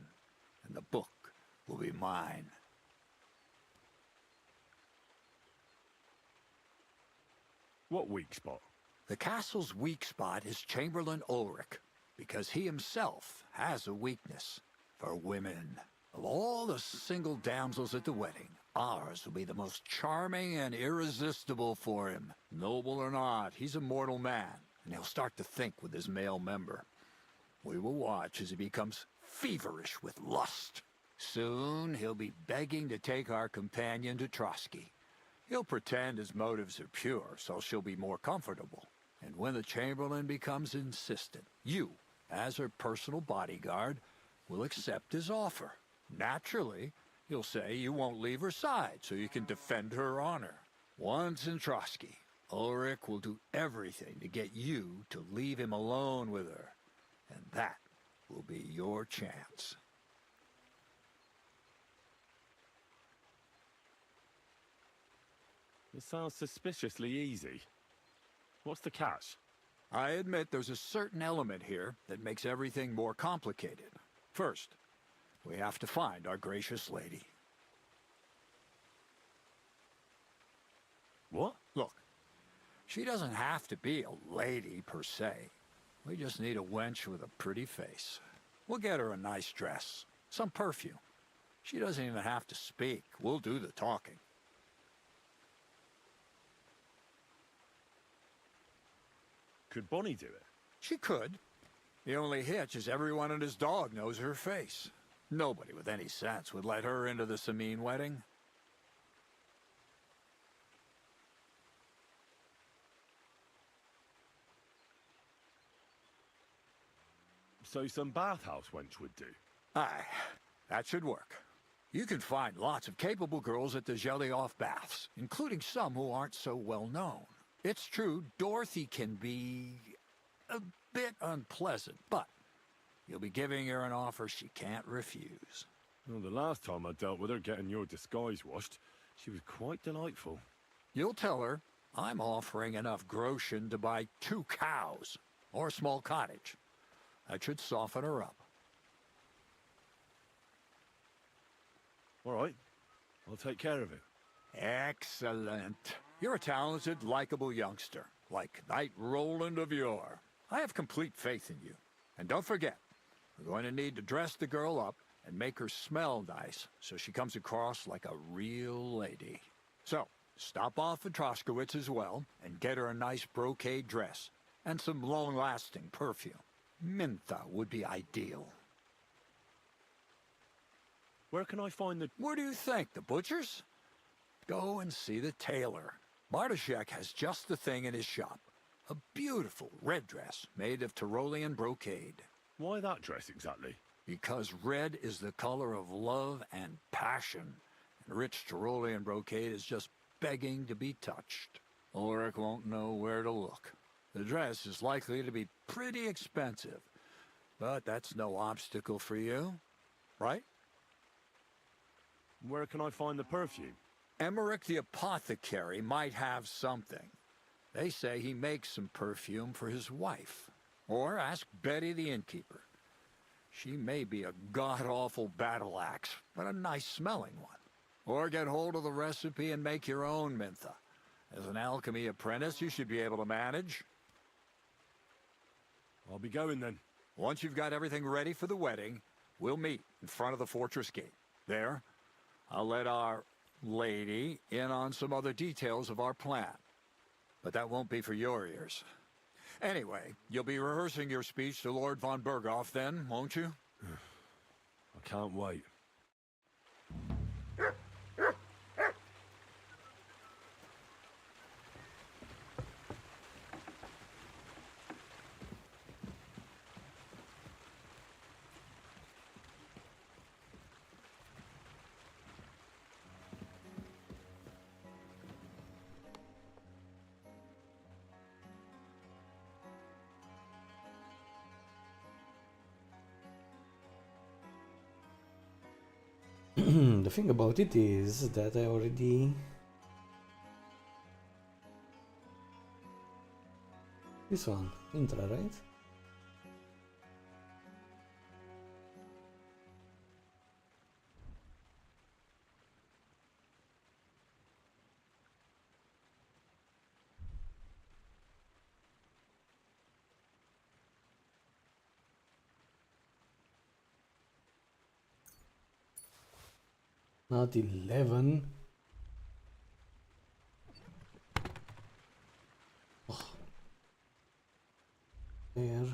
and the book will be mine. What weak spot? The castle's weak spot is Chamberlain Ulrich, because he himself has a weakness for women. Of all the single damsels at the wedding, ours will be the most charming and irresistible for him. Noble or not, he's a mortal man, and he'll start to think with his male member. We will watch as he becomes feverish with lust. Soon he'll be begging to take our companion to Trotsky. He'll pretend his motives are pure, so she'll be more comfortable. And when the Chamberlain becomes insistent, you, as her personal bodyguard, will accept his offer. Naturally, you'll say you won't leave her side so you can defend her honor. Once in Trotsky, Ulrich will do everything to get you to leave him alone with her. And that will be your chance. It sounds suspiciously easy. What's the catch? I admit there's a certain element here that makes everything more complicated. First, we have to find our gracious lady. What? Look, she doesn't have to be a lady per se. We just need a wench with a pretty face. We'll get her a nice dress, some perfume. She doesn't even have to speak. We'll do the talking. Could Bonnie do it? She could. The only hitch is everyone and his dog knows her face. Nobody with any sense would let her into the Samine wedding. so some bathhouse wench would do. Aye, that should work. You can find lots of capable girls at the Jelly Off Baths, including some who aren't so well known. It's true, Dorothy can be a bit unpleasant, but you'll be giving her an offer she can't refuse. Well, the last time I dealt with her getting your disguise washed, she was quite delightful. You'll tell her I'm offering enough groschen to buy 2 cows or a small cottage. That should soften her up. All right, I'll take care of it. Excellent. You're a talented, likable youngster, like Knight Roland of yore. I have complete faith in you. And don't forget, we're going to need to dress the girl up and make her smell nice so she comes across like a real lady. So, stop off at Troskowitz as well and get her a nice brocade dress and some long-lasting perfume. Mintha would be ideal. Where can I find the... Where do you think? The butcher's? Go and see the tailor. Bartoszek has just the thing in his shop. A beautiful red dress made of Tyrolean brocade. Why that dress exactly? Because red is the color of love and passion. And rich Tyrolean brocade is just begging to be touched. Ulrich won't know where to look. The dress is likely to be pretty expensive. But that's no obstacle for you, right? Where can I find the perfume? Emmerich the apothecary might have something. They say he makes some perfume for his wife. Or ask Betty the innkeeper. She may be a god-awful battle axe, but a nice-smelling one. Or get hold of the recipe and make your own Mintha. As an alchemy apprentice, you should be able to manage. I'll be going then. Once you've got everything ready for the wedding, we'll meet in front of the fortress gate. There, I'll let our lady in on some other details of our plan. But that won't be for your ears. Anyway, you'll be rehearsing your speech to Lord von Berghoff then, won't you? I can't wait. The thing about it is that I already... This one, Intra, right? Not 11. Oh. There.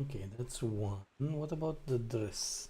Okay, that's one. What about the dress?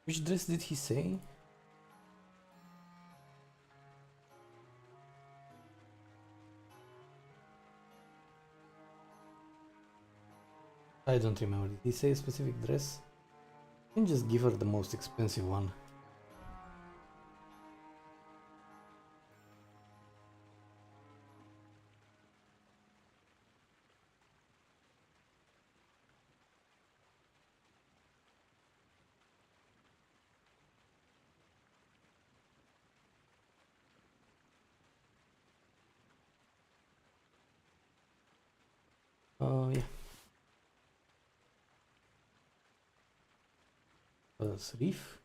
Which dress did he say? I don't remember. Did he say a specific dress? I can just give her the most expensive one. Yeah. Reef.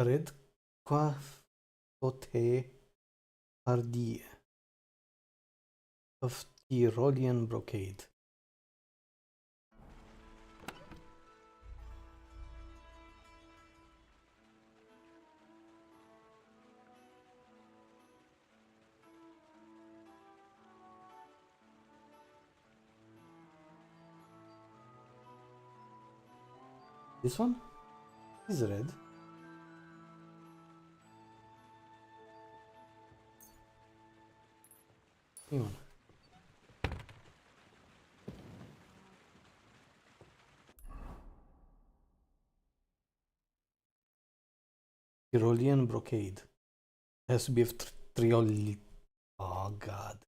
Red coiffote hardie of Tyrolean brocade. This one is red. Hang on. Tyrolean brocade. Has to be of Trioli. Oh god.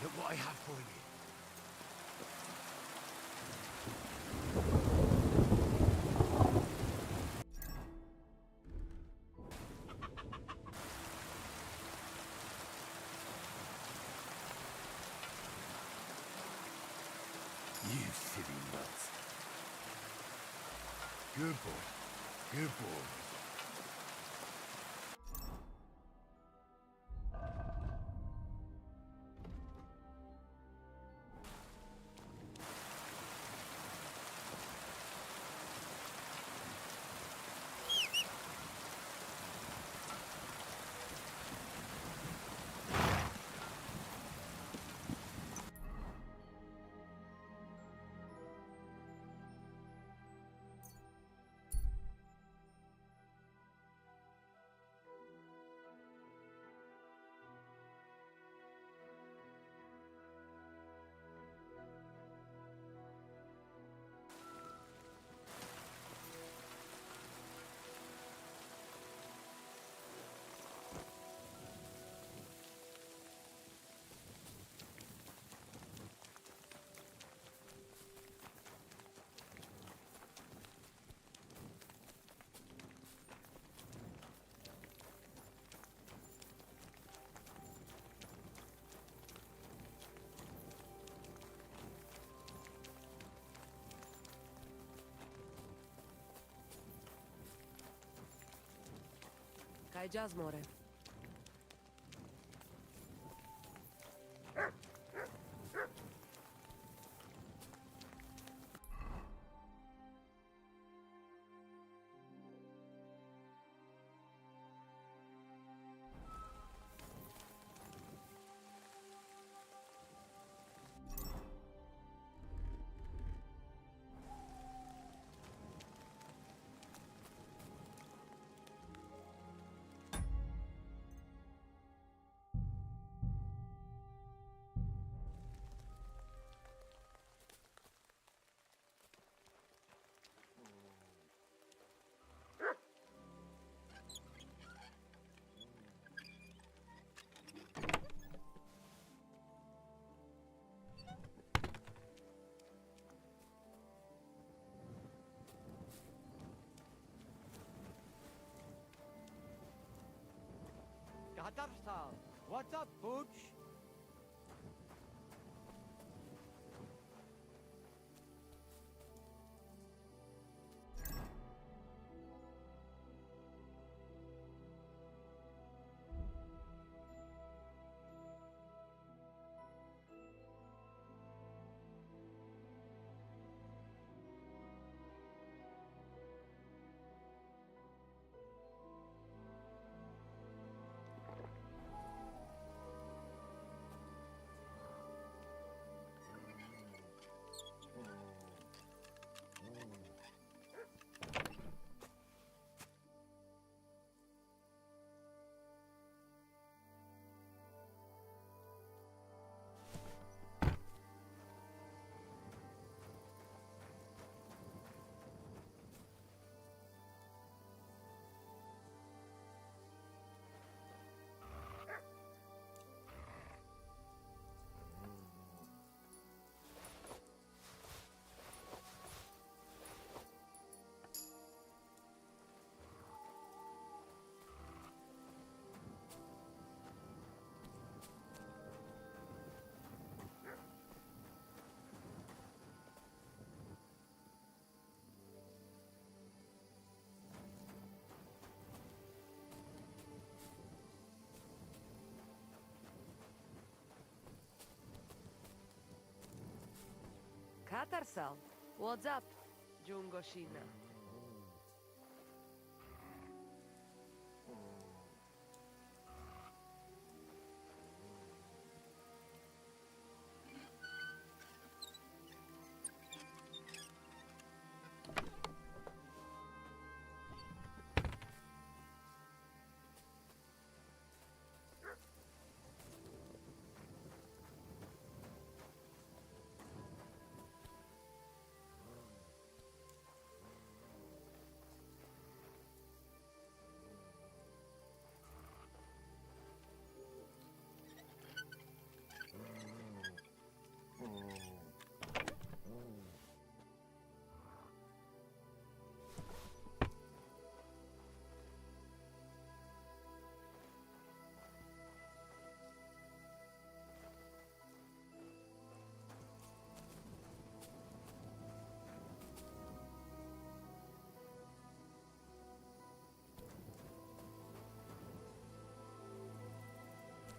Look what I have for you. You silly nuts. Good boy. Good boy. Kaj jazz more. Katarsal. What's up, Pooch? Katarsal. What's up, Jungoshina?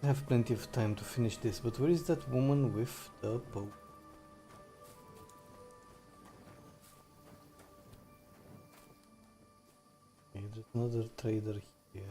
I have plenty of time to finish this, but where is that woman with the bow? Okay, there's another trader here.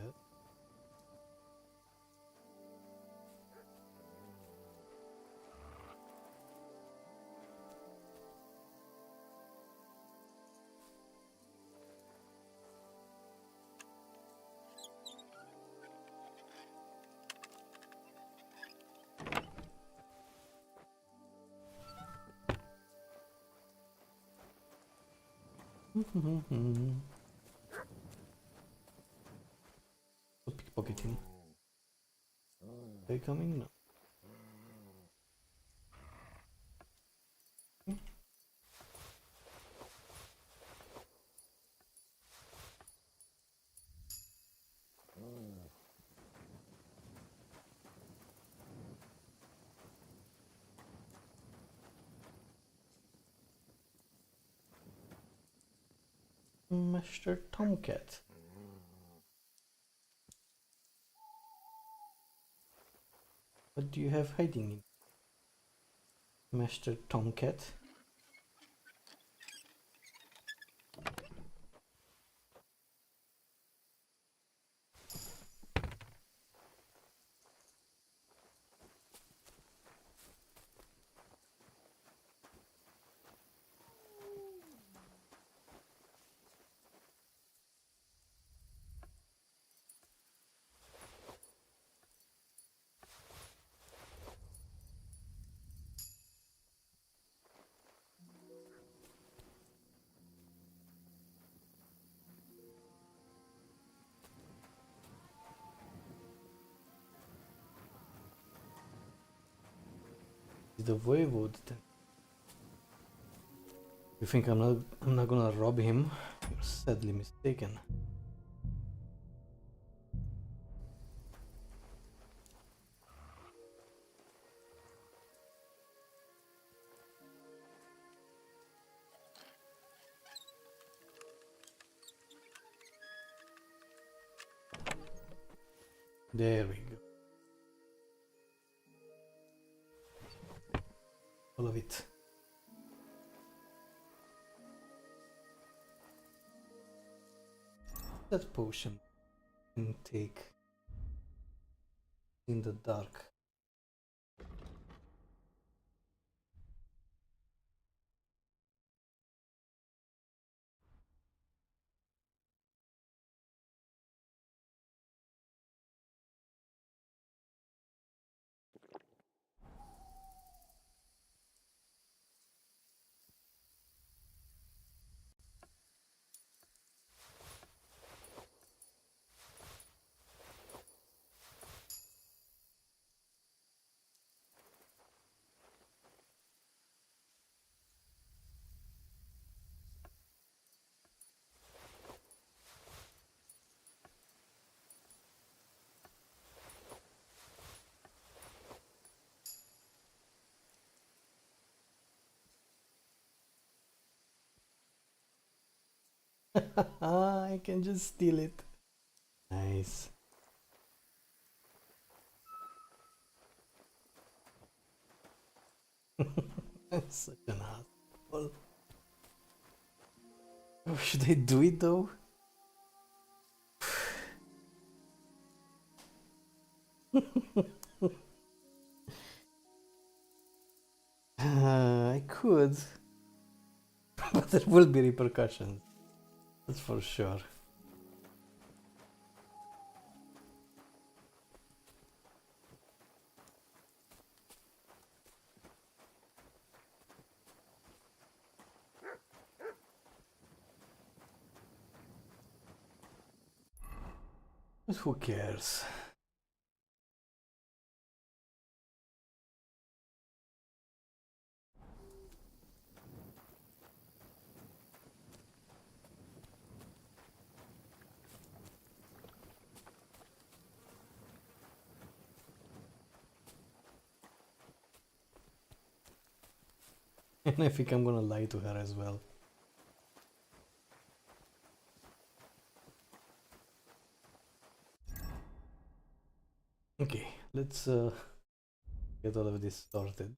So pickpocketing. They coming? No. Master Tomcat. What do you have hiding in Master Tomcat? The voivode then. You think I'm not gonna rob him? You're sadly mistaken. There we go. All of it. That potion can take in the dark. I can just steal it. Nice. That's such an asshole. Oh, should I do it though? I could, but there will be repercussions. That's for sure. But who cares? And I think I'm gonna lie to her as well. Okay, let's get all of this sorted.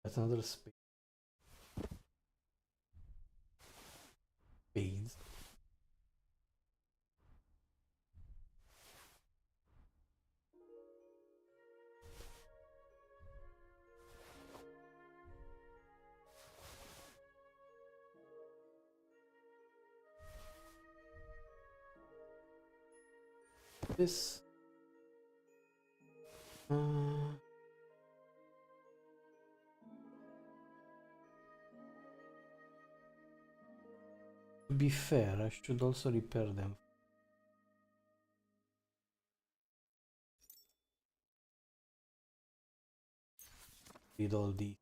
That's another spade. Spades. This. To be fair, I should also repair them. Read all these.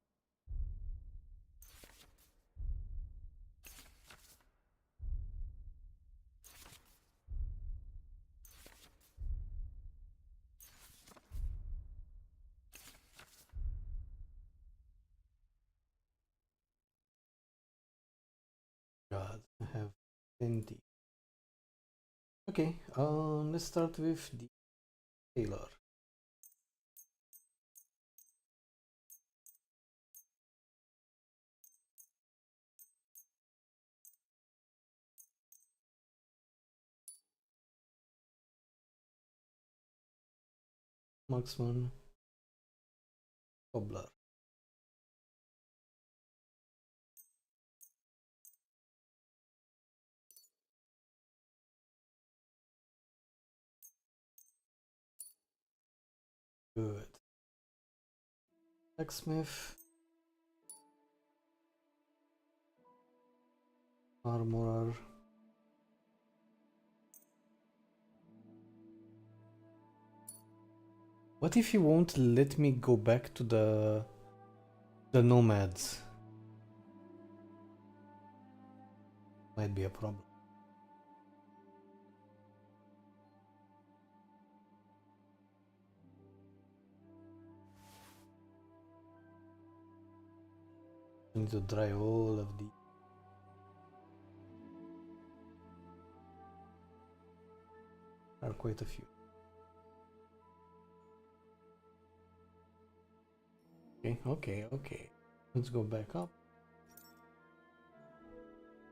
God, I have plenty. Okay, let's start with the tailor. Marksman, cobbler. Good. Blacksmith. Armorer. What if he won't let me go back to the nomads? Might be a problem. I need to dry all of the. There are quite a few. Okay. Let's go back up.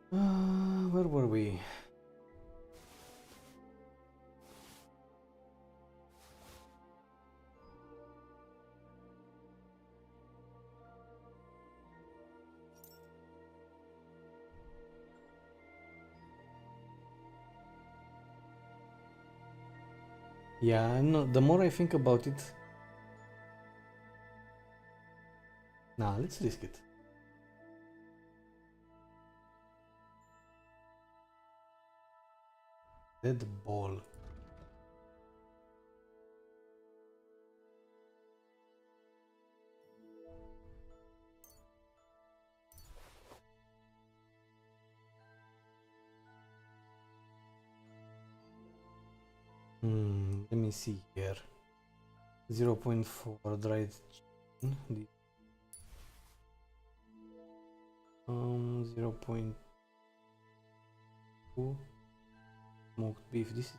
Where were we? Yeah, no, the more I think about it... Nah, let's risk it. Dead ball. Let me see here. 0.4 dried chicken. 0.2 smoked beef. This is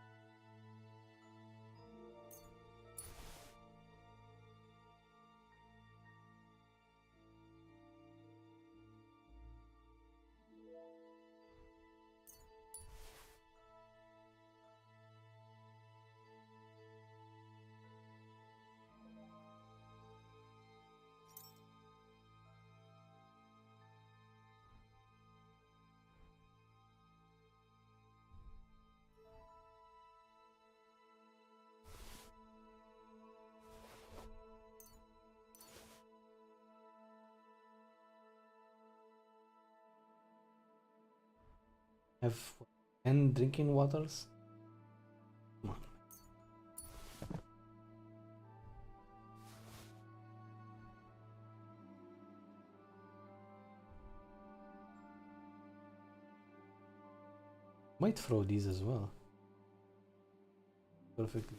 have 10 drinking waters. Come on. Might throw these as well. Perfectly.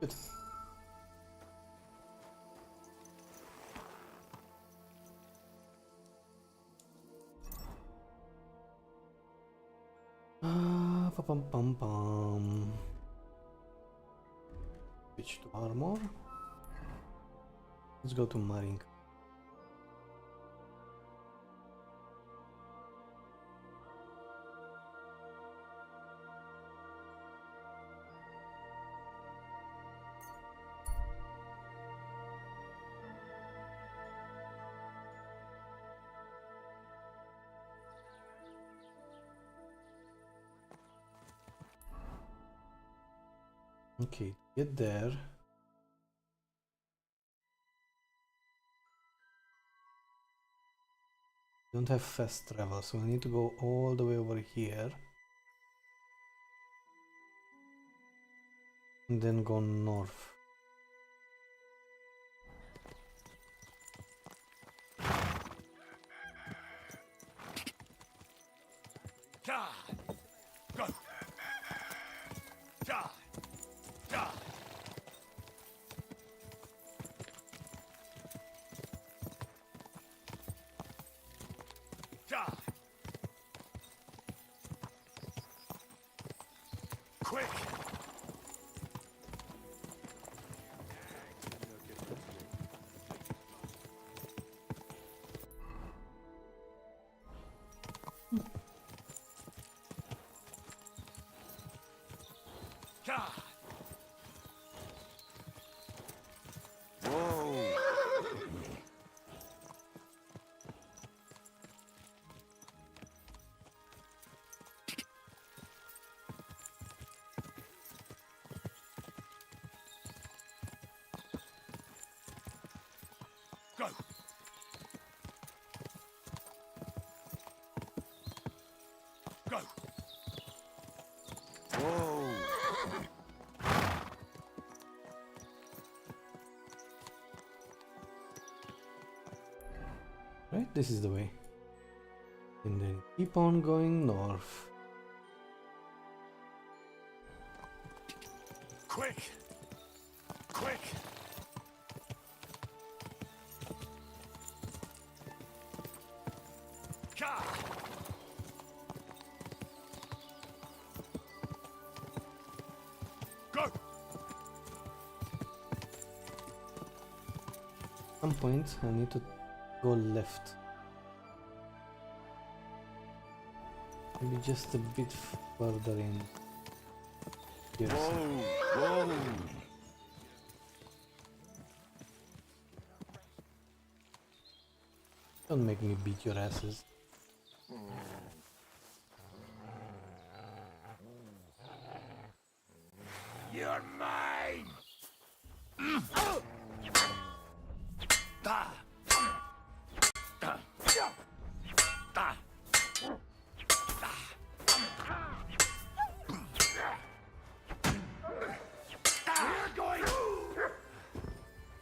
Good. Pum pum pum. Switch to armor. Let's go to Marink. Okay, get there. Don't have fast travel, so I need to go all the way over here. And then go north. Go! Die! Die! Die! Quick! Go! Go! Whoa! Right, this is the way. And then keep on going north. Quick! Quick! Go! At some point I need to go left. Maybe just a bit further in. Yes. Whoa! Don't make me beat your asses. You're mine!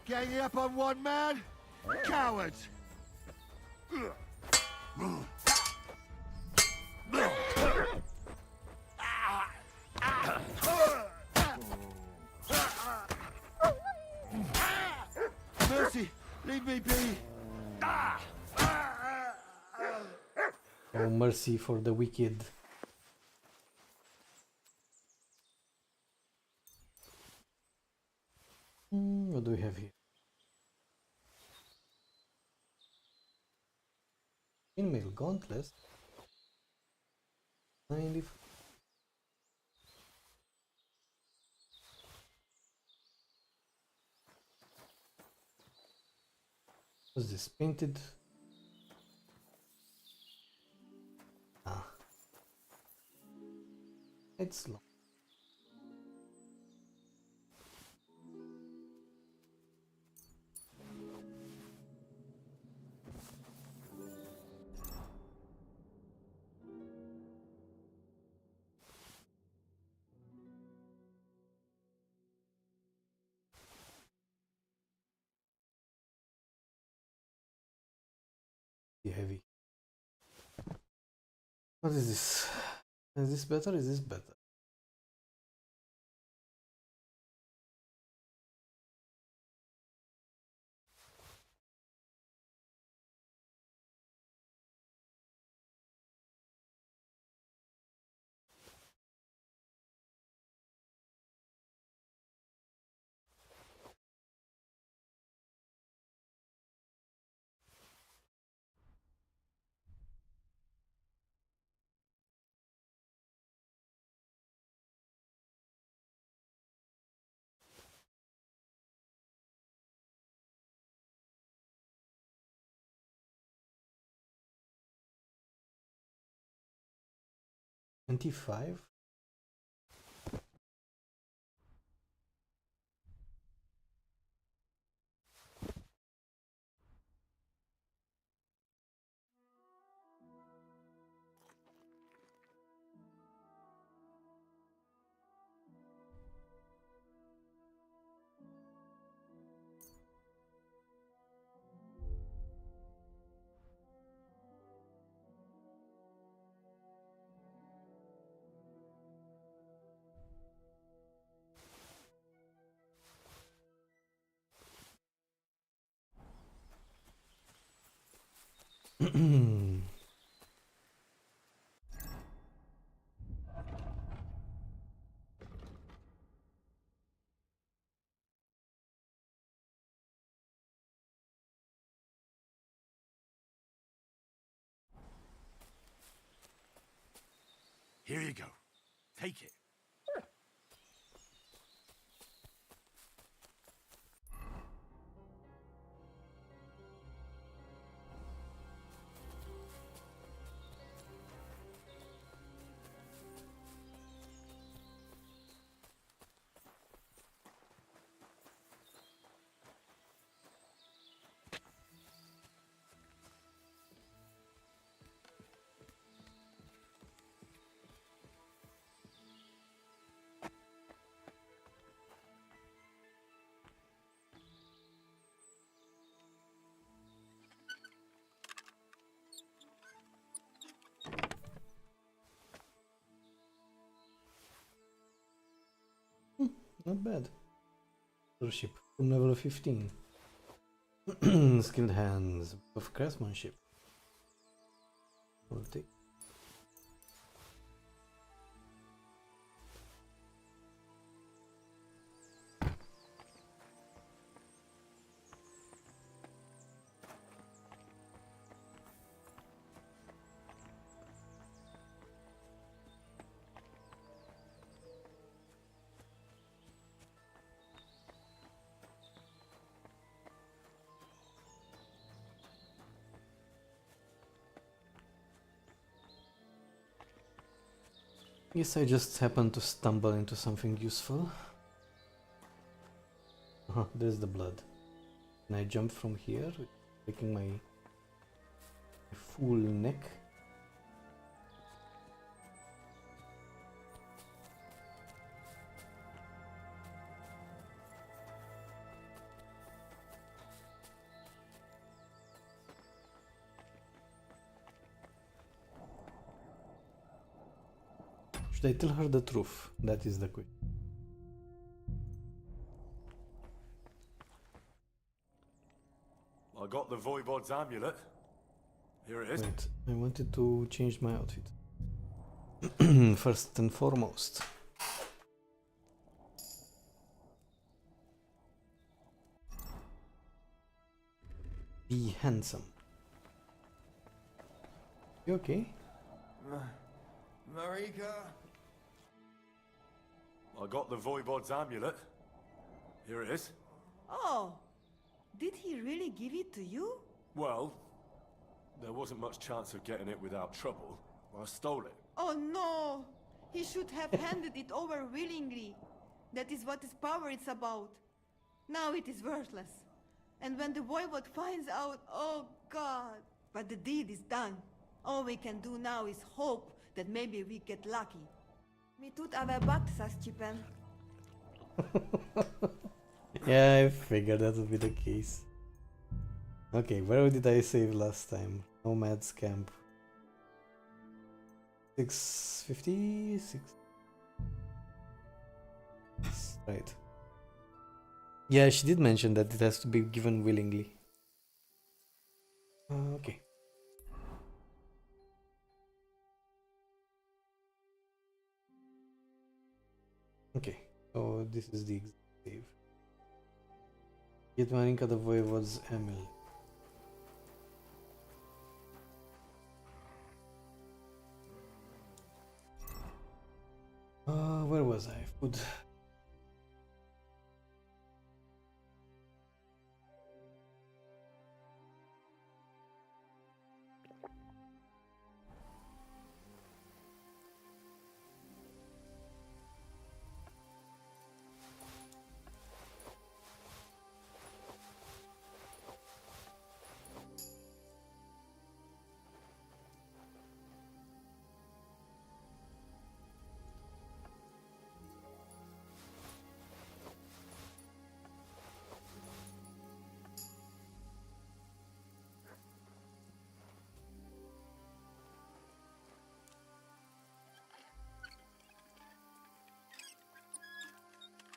Ganging up on one man? Cowards! Mercy, leave me be! Oh, mercy for the wicked. What do we have here? Chainmail gauntlets. 90. Was this painted? Ah, it's long. Heavy. What is this? Is this better? Is this better? $25? Here you go. Take it. Not bad. Leadership from level 15. Skilled hands of craftsmanship. We'll take. Yes, I just happened to stumble into something useful. There's the blood. And I jump from here, taking my full neck. Should I tell her the truth? That is the question. I got the Voivod's amulet. Here it is. Wait, I wanted to change my outfit. First and foremost. Be handsome. You okay? Marika? I got the Voivod's amulet. Here it is. Oh, did he really give it to you? Well, there wasn't much chance of getting it without trouble. I stole it. Oh no! He should have handed it over willingly. That is what his power is about. Now it is worthless. And when the voivode finds out, oh God! But the deed is done. All we can do now is hope that maybe we get lucky. Mi tut avea bat să scipem. Yeah, I figured that would be the case. Okay, where did I save last time? Nomad's camp. 650? 6. Right. Yeah, she did mention that it has to be given willingly. Okay. Okay, so this is the exact save. Get Marinka the Voivode's amulet. Where was I? Food.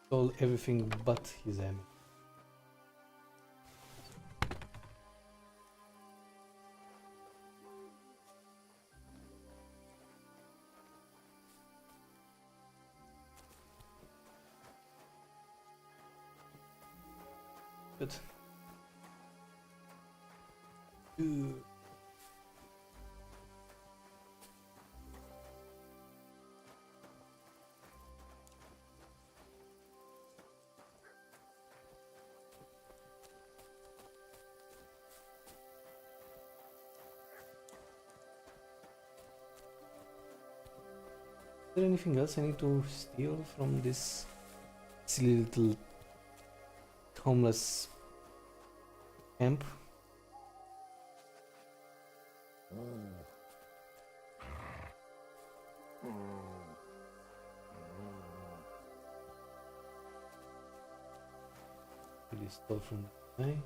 Stole everything but his amulet. Good. Is there anything else I need to steal from this silly little homeless camp? Really stole from the guy.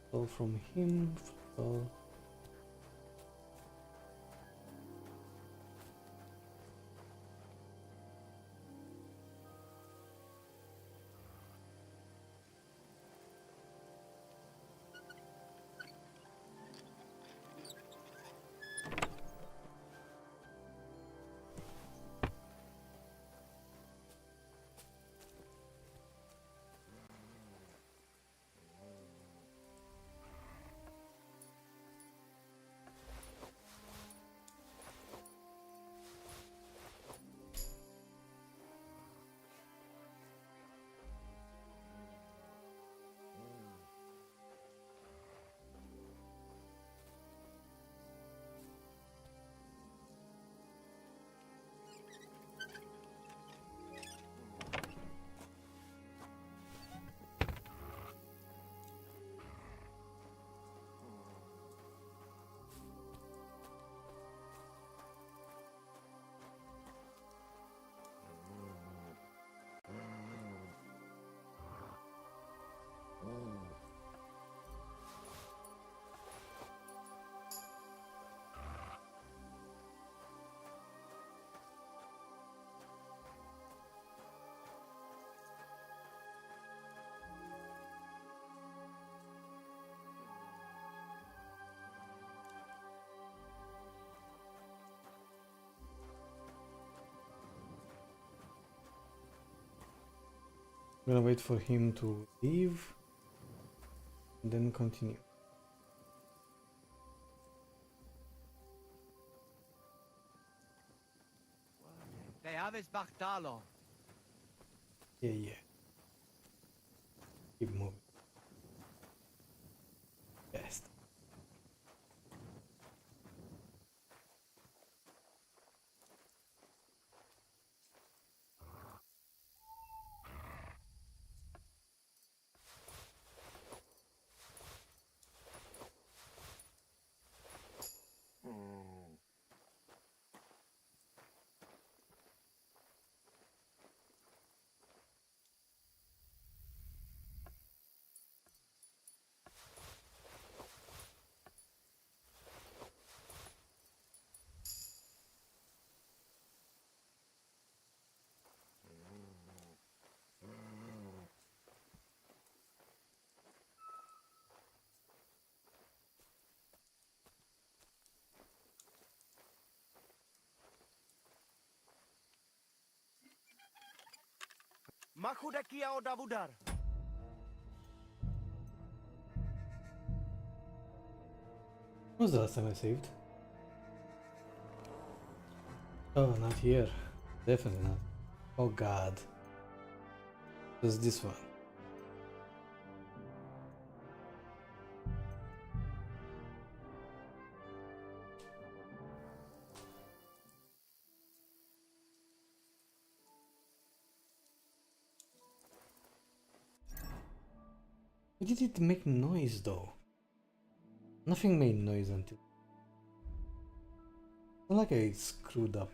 Stole from him. Stole. I'm gonna wait for him to leave and then continue. They have his Bachdalo. Yeah. Keep moving. Best. Makudekia o Davudar. When was the last time I saved? Oh, not here. Definitely not. Oh god. It was this one. Why did it make noise though? Nothing made noise until... Not like I screwed up.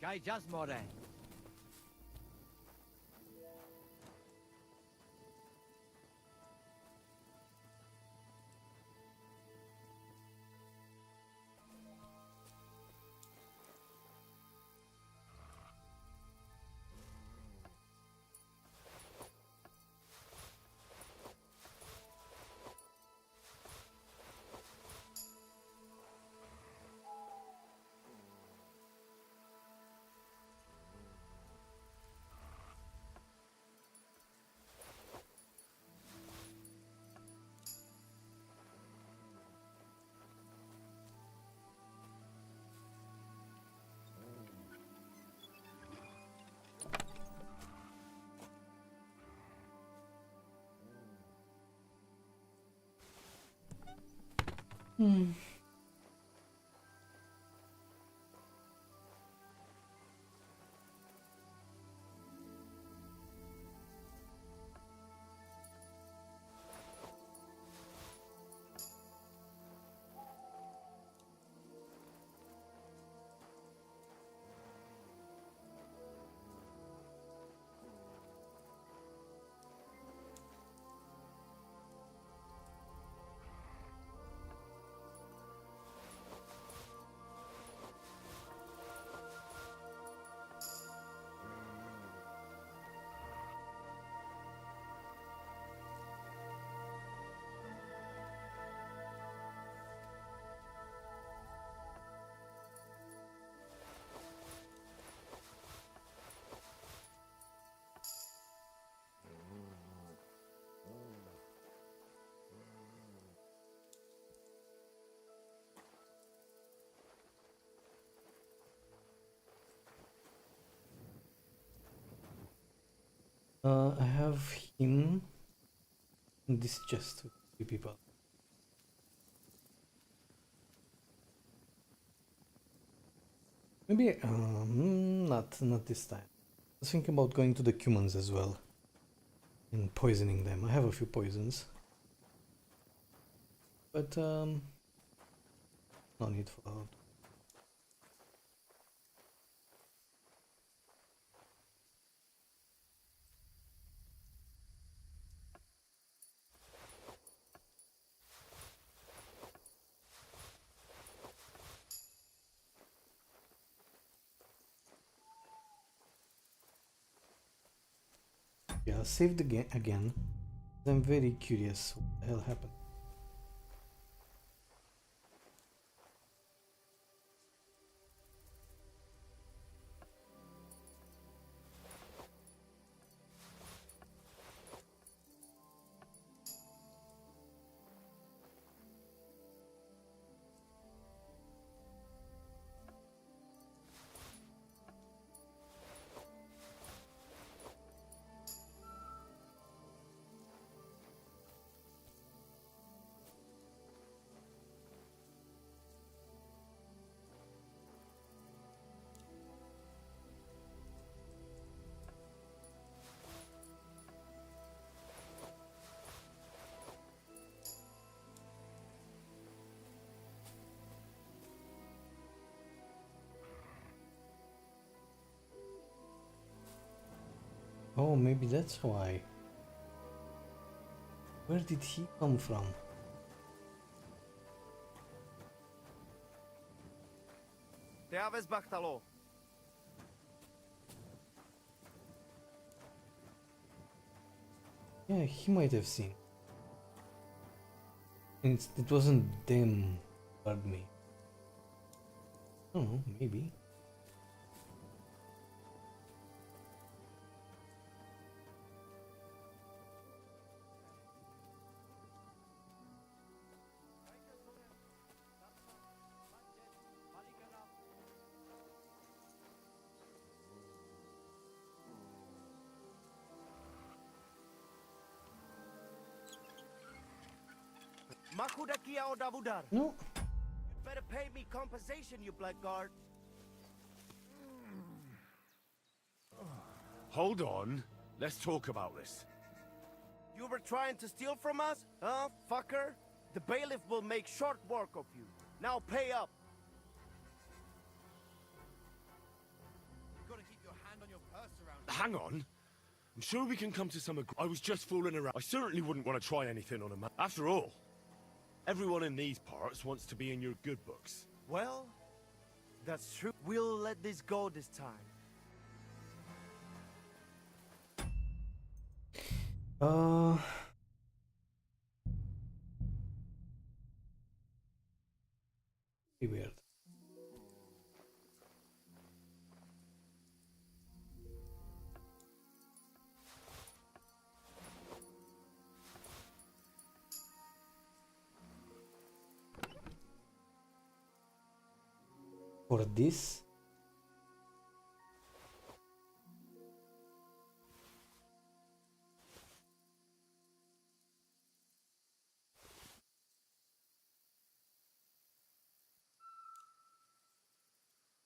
Gai Jasmore. I have him in this chest with 3 people. Maybe not this time. I was thinking about going to the humans as well and poisoning them. I have a few poisons, but no need for that. Yeah, save the game again. I'm very curious what the hell happened. Oh, maybe that's why. Where did he come from? Yeah, he might have seen. And it wasn't them who heard me. I don't know, maybe. No. You better pay me compensation, you blackguard. Hold on. Let's talk about this. You were trying to steal from us? Huh, fucker? The bailiff will make short work of you. Now pay up. You gotta keep your hand on your purse around. Hang on. I'm sure we can come to some I was just fooling around. I certainly wouldn't want to try anything on a map. After all, everyone in these parts wants to be in your good books. Well, that's true. We'll let this go this time. Weird. For this,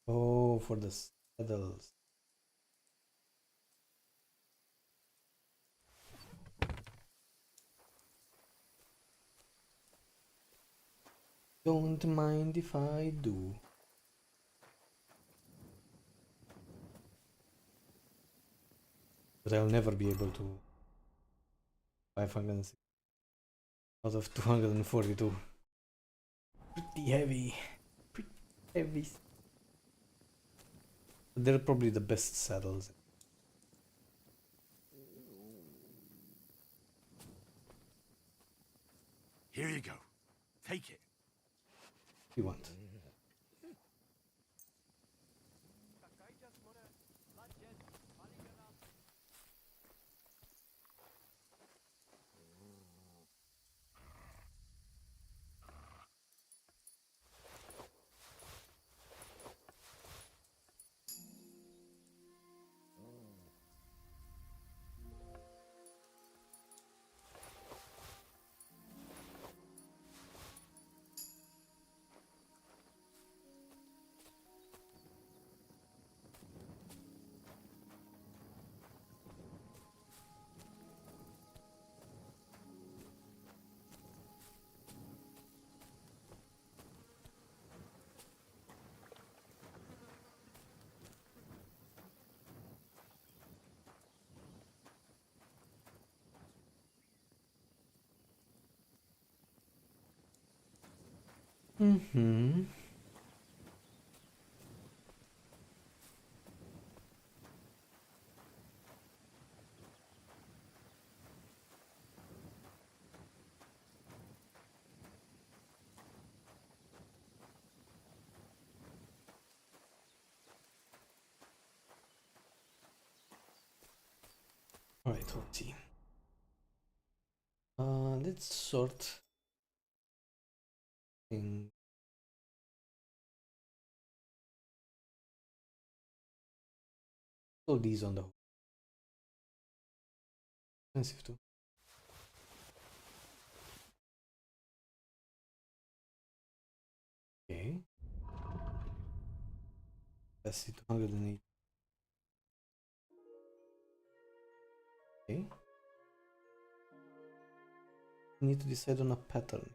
oh, for the saddles. Don't mind if I do. But I'll never be able to 506 out of 242. Pretty heavy. Pretty heavy. They're probably the best saddles. Here you go. Take it. You want. Mm-hmm. All right, let's see. Let's sort things. All these on the expensive too. Okay. Let's see, 208. Okay. Need to decide on a pattern.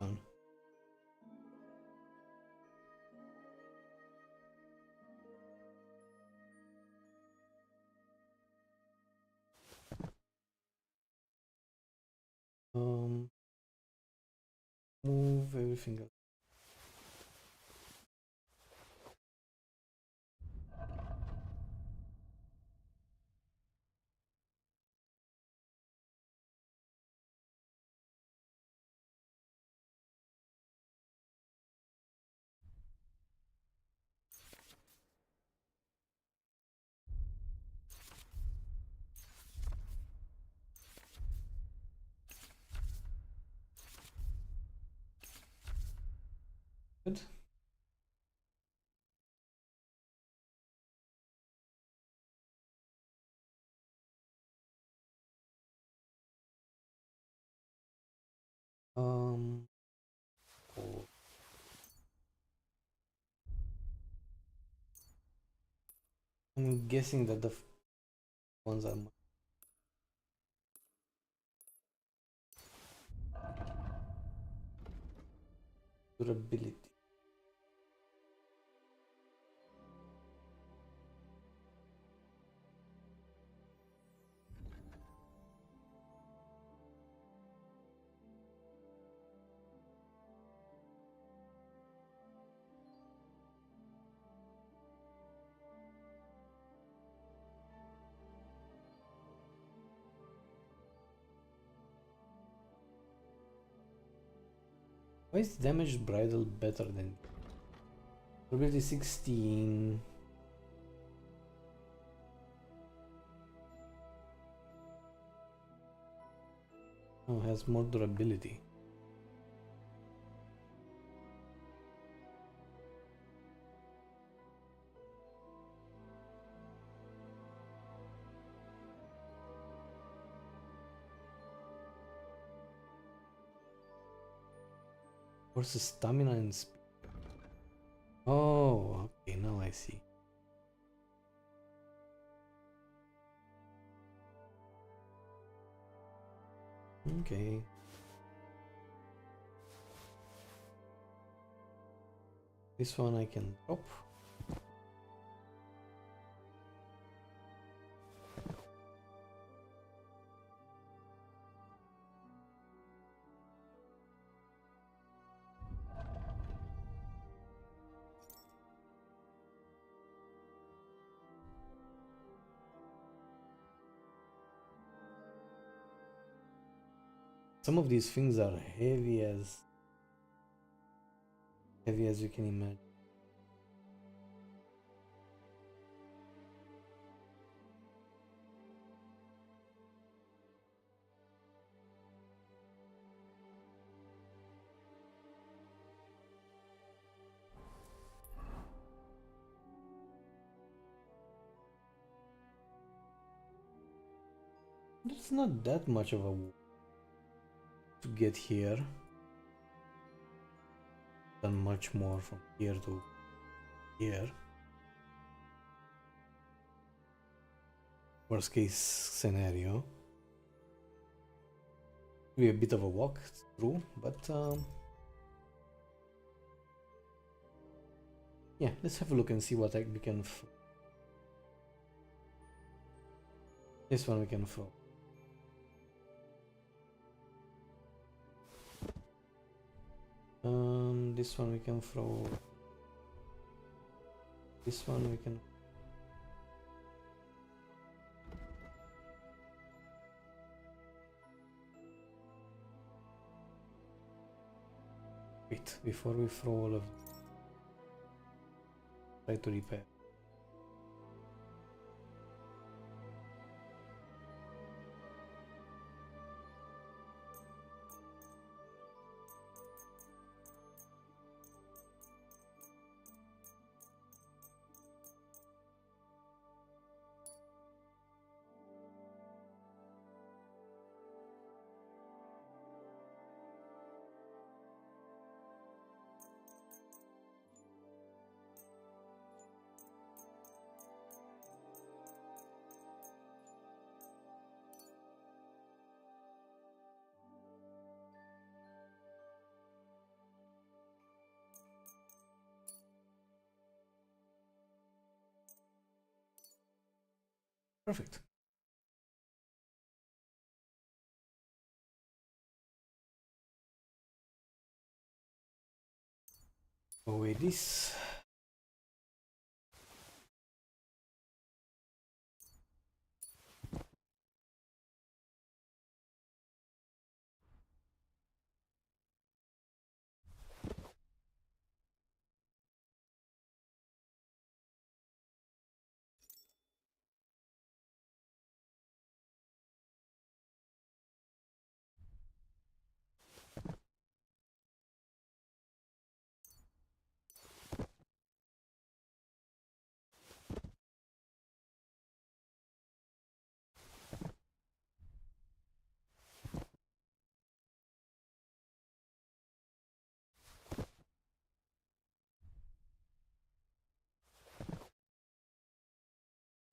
Done. Move everything else. Good. Oh. I'm guessing that the ones are durability. Why is damaged bridle better than durability 16? Oh, has more durability. Versus stamina and speed. Oh, okay, now I see. Okay. This one I can drop. Some of these things are heavy as you can imagine. It's not that much of a walk to get here. Done much more from here to here. Worst case scenario. Be a bit of a walk through, but yeah, let's have a look and see what we can This one we can throw. This one we can throw. This one we can. Wait, before we throw all of them, try to repair. Perfect. Away this.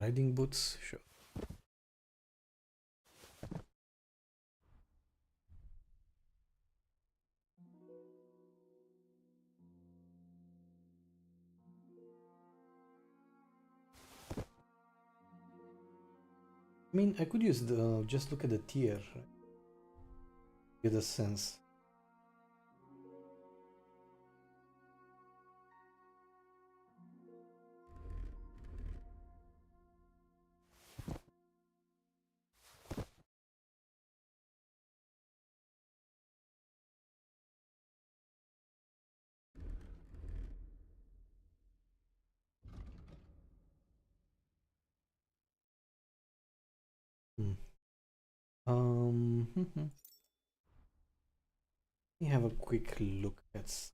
Riding boots, sure. I mean, I could use the just look at the tier, right? Get a sense. Let me have a quick look at.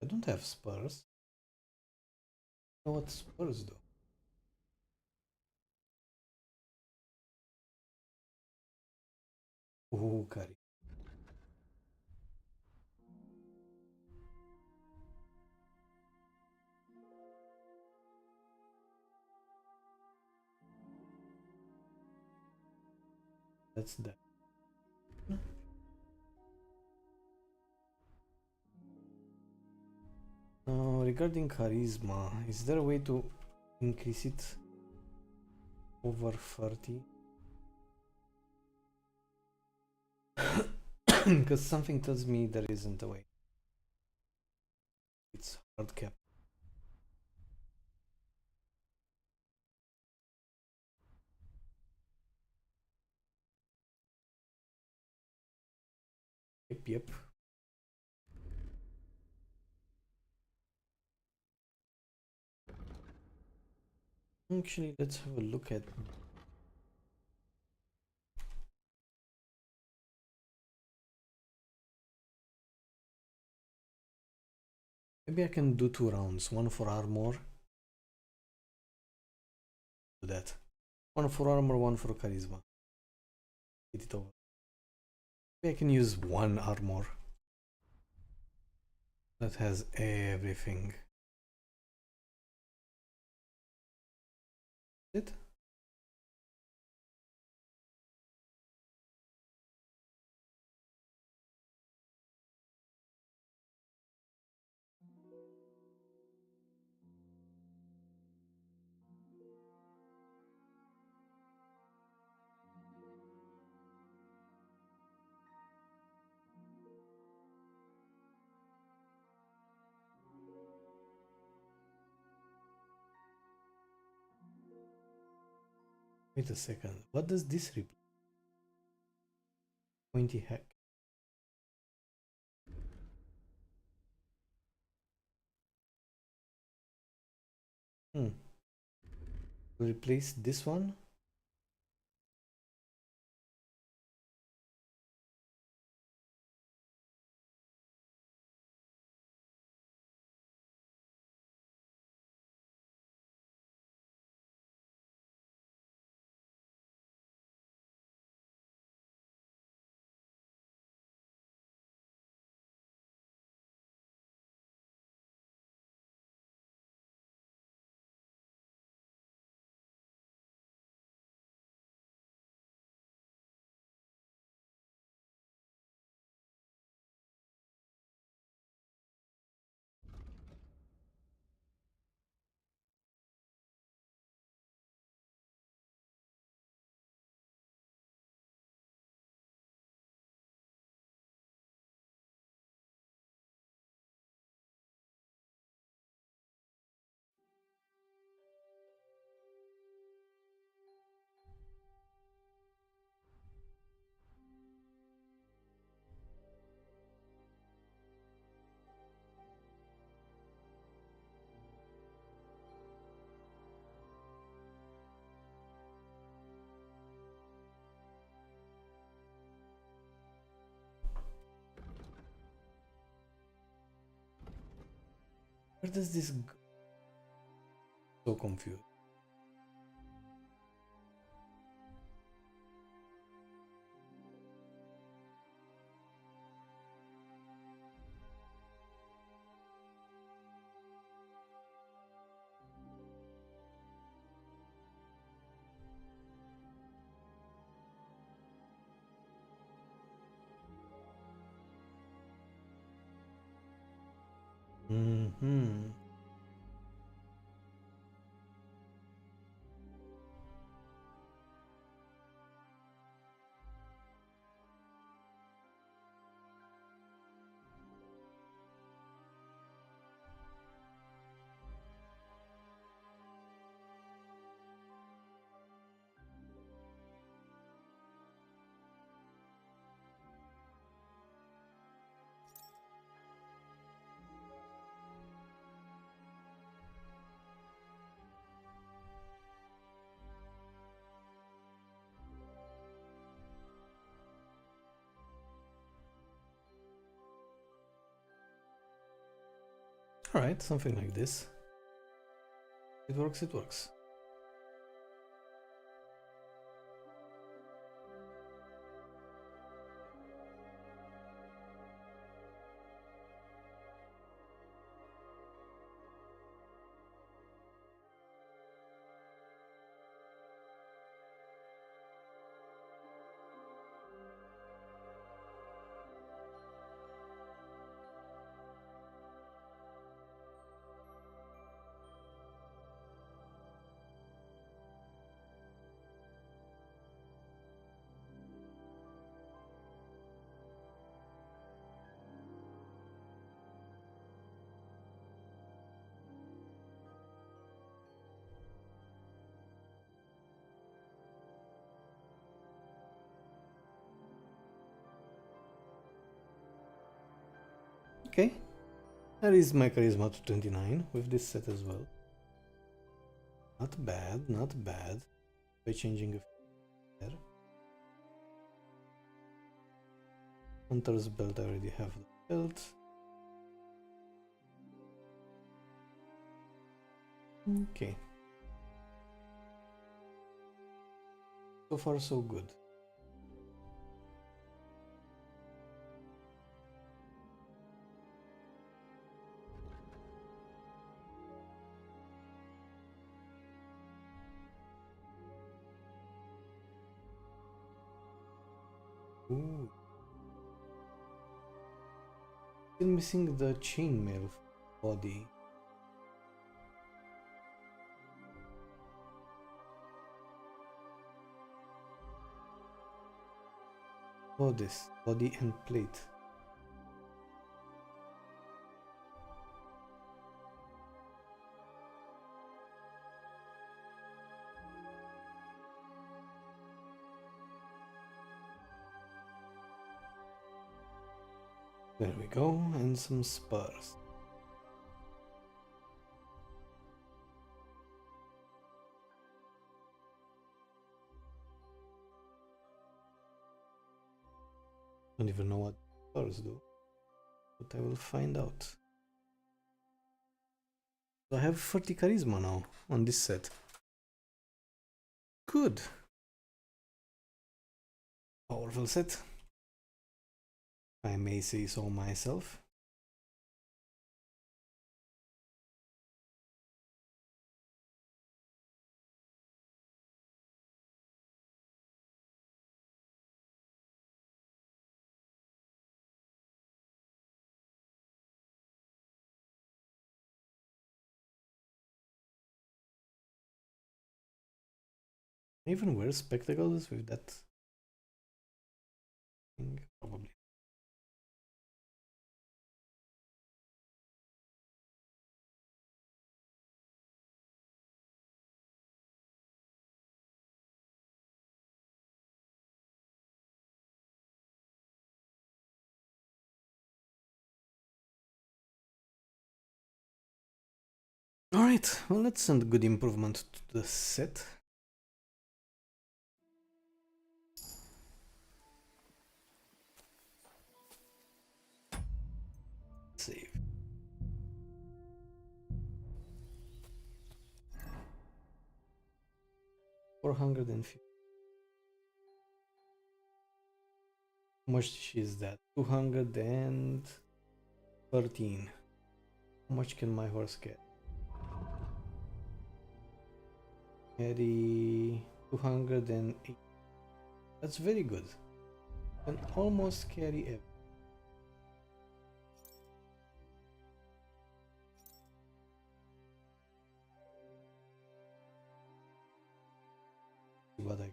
I don't have spurs. I know what spurs do. Ooh, curry. That's that. Regarding charisma, is there a way to increase it over 30? Because something tells me there isn't a way. It's hard cap. Yep. Actually, let's have a look at. Maybe I can do 2 rounds, one for armor do that. One for armor, one for charisma. Get it over. Maybe I can use one armor that has everything. It? Wait a second, what does this replace? Pointy hack. Replace this one? Where does this go? So confused. Alright, something like this. It works, it works. Okay, that is my charisma to 29 with this set as well. Not bad, not bad. By changing a few there. Hunter's belt, I already have the belt. Okay. So far, so good. Ooh. Still missing the chainmail body. Oh, this body and plate. There we go, and some spurs. Don't even know what spurs do, but I will find out. So I have 40 charisma now on this set. Good. Powerful set. I may say so myself. I even wear spectacles with that thing, probably. Alright, well, that's a good improvement to the set. Save. $450. How much is that? 213. How much can my horse get? Carry 208. That's very good. Can almost carry everything. What I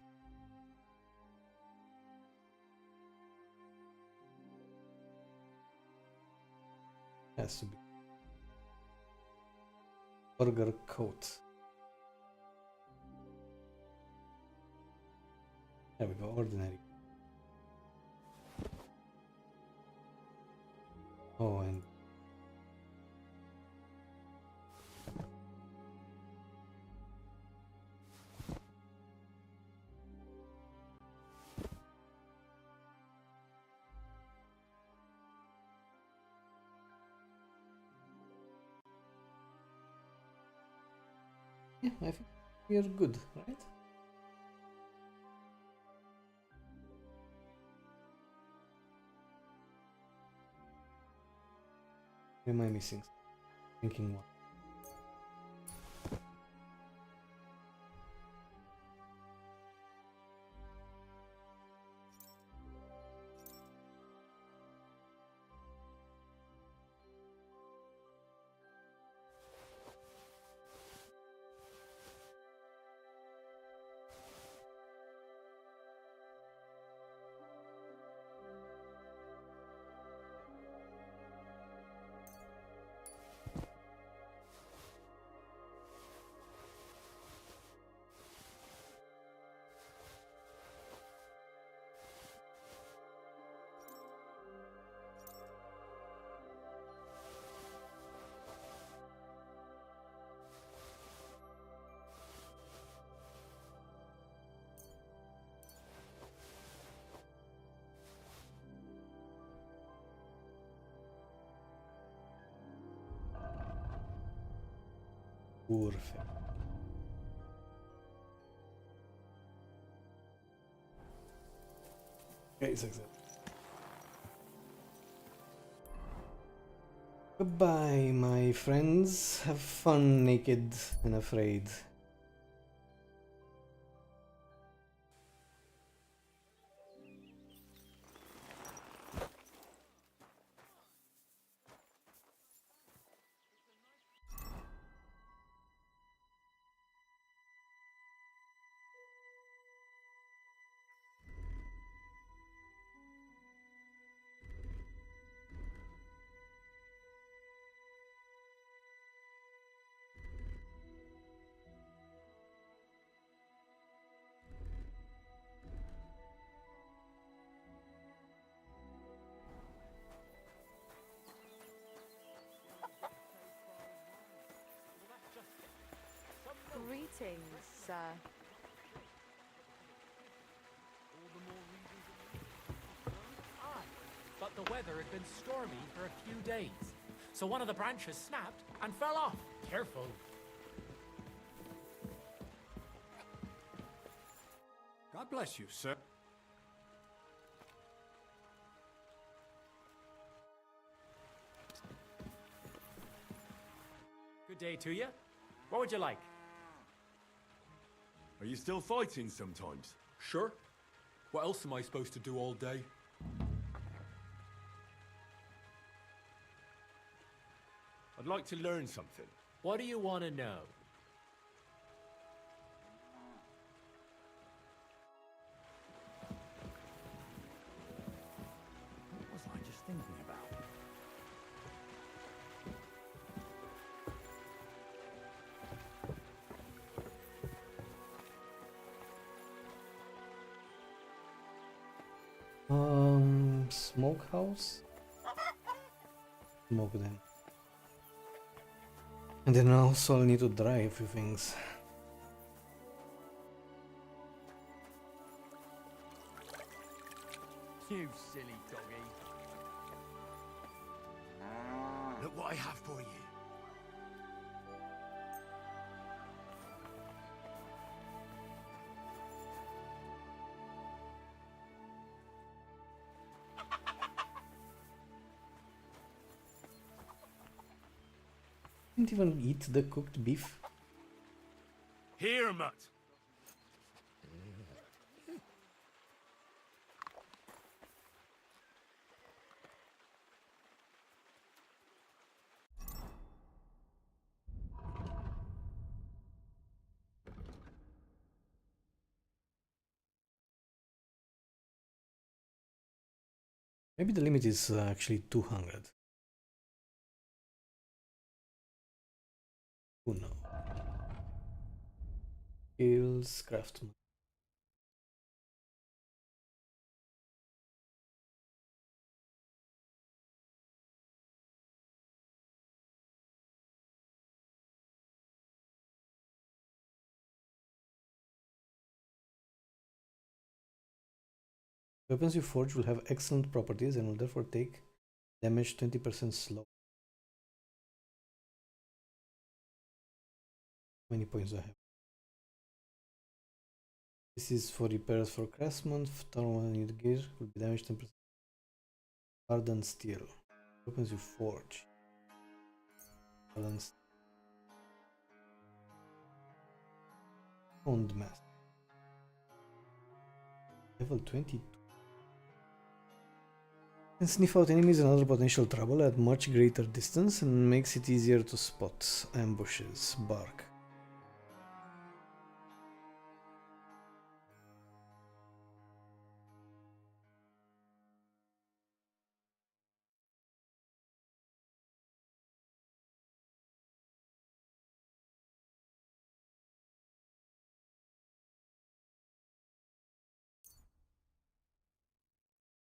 has to be burger coat. There we go, ordinary. Oh, and yeah, I think we are good, right? What am I missing? Thinking what? Perfect. Okay, success. Goodbye, my friends. Have fun naked and afraid. Greetings, sir. But the weather had been stormy for a few days, so one of the branches snapped and fell off. Careful. God bless you, sir. Good day to you. What would you like? Are you still fighting sometimes? Sure. What else am I supposed to do all day? I'd like to learn something. What do you want to know? What was I just thinking about? Smokehouse? Smoke them. And then also I'll need to dry a few things. You silly doggy. Look what I have for you. Didn't even eat the cooked beef. Here, Mutt. Maybe the limit is actually 200. Who knows? Skills, craftsman. Weapons you forge will have excellent properties and will therefore take damage 20% slow. How many points do I have? This is for repairs for craftsmen. Thermal need gear will be damaged 10%. Hardened steel. Weapons you forge. Hardened steel. Owned mask. Level 22. Can sniff out enemies and other potential trouble at much greater distance and makes it easier to spot ambushes. Bark.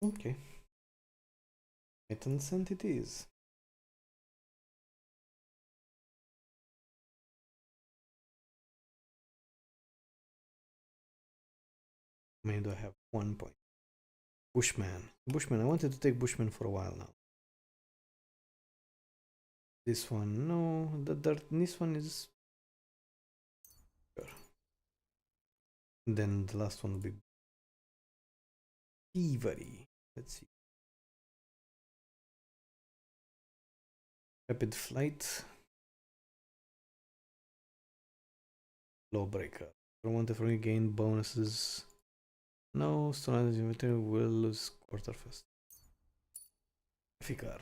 Okay. Scent it is. How many do I have? 1 point. Bushman. Bushman. I wanted to take Bushman for a while now. This one, no. This one is. Sure. Then the last one will be thievery. Let's see. Rapid flight. Lawbreaker. Wanted for gain bonuses. No, stone inventory will lose quarterfest. Fikar.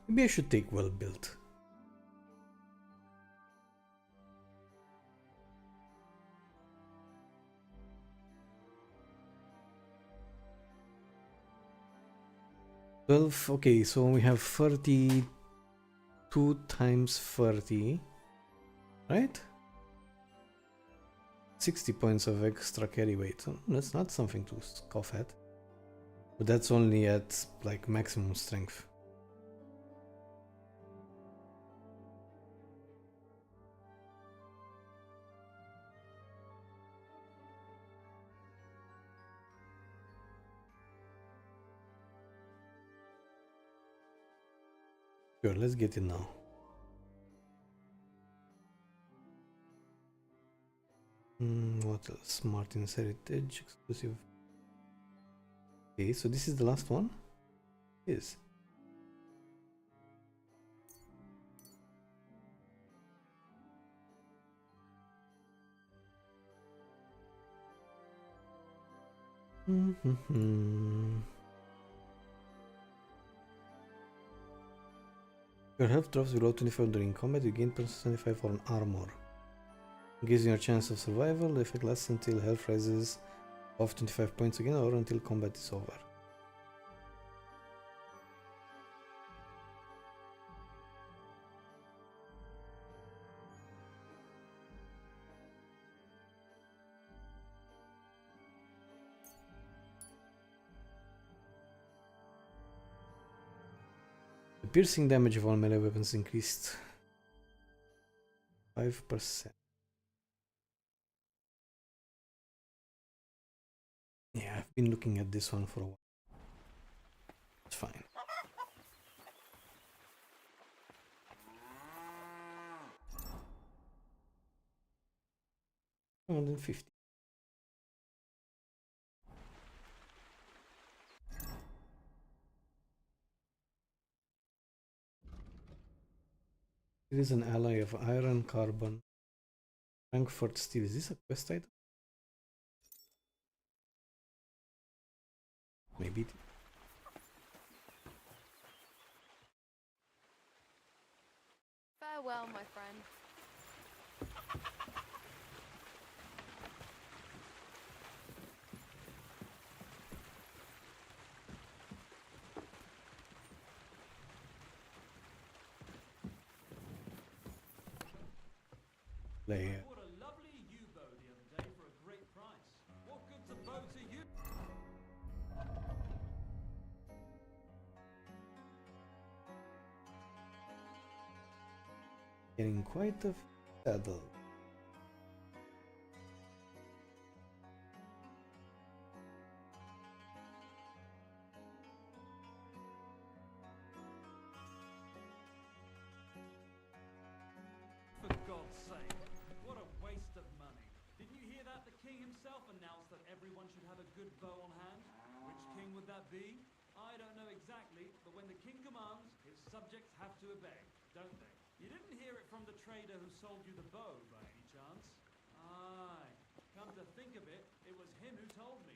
Maybe I should take well built. Okay, so we have 32 times 30, right? 60 points of extra carry weight. So that's not something to scoff at. But that's only at like maximum strength. Sure, let's get it now. What else? Martin's Heritage, exclusive. Okay, so this is the last one? Yes. Your health drops below 24 during combat, you gain plus 25 for an armor. Increasing your chance of survival, the effect lasts until health rises of 25 points again or until combat is over. The piercing damage of all melee weapons increased 5%. Yeah, I've been looking at this one for a while. It's fine. More than 50. It is an ally of iron, carbon, Frankfurt steel. Is this a quest item? Maybe it. Farewell, my friend. Layer. Bought a lovely U-bow the other day for a great price. What good's a bow to you? Getting quite a saddle. For God's sake, what a waste of money. Didn't you hear that? The king himself announced that everyone should have a good bow on hand. Which king would that be? I don't know exactly, but when the king commands, his subjects have to obey, don't they? You didn't hear it from the trader who sold you the bow, by any chance? Aye. Come to think of it, it was him who told me.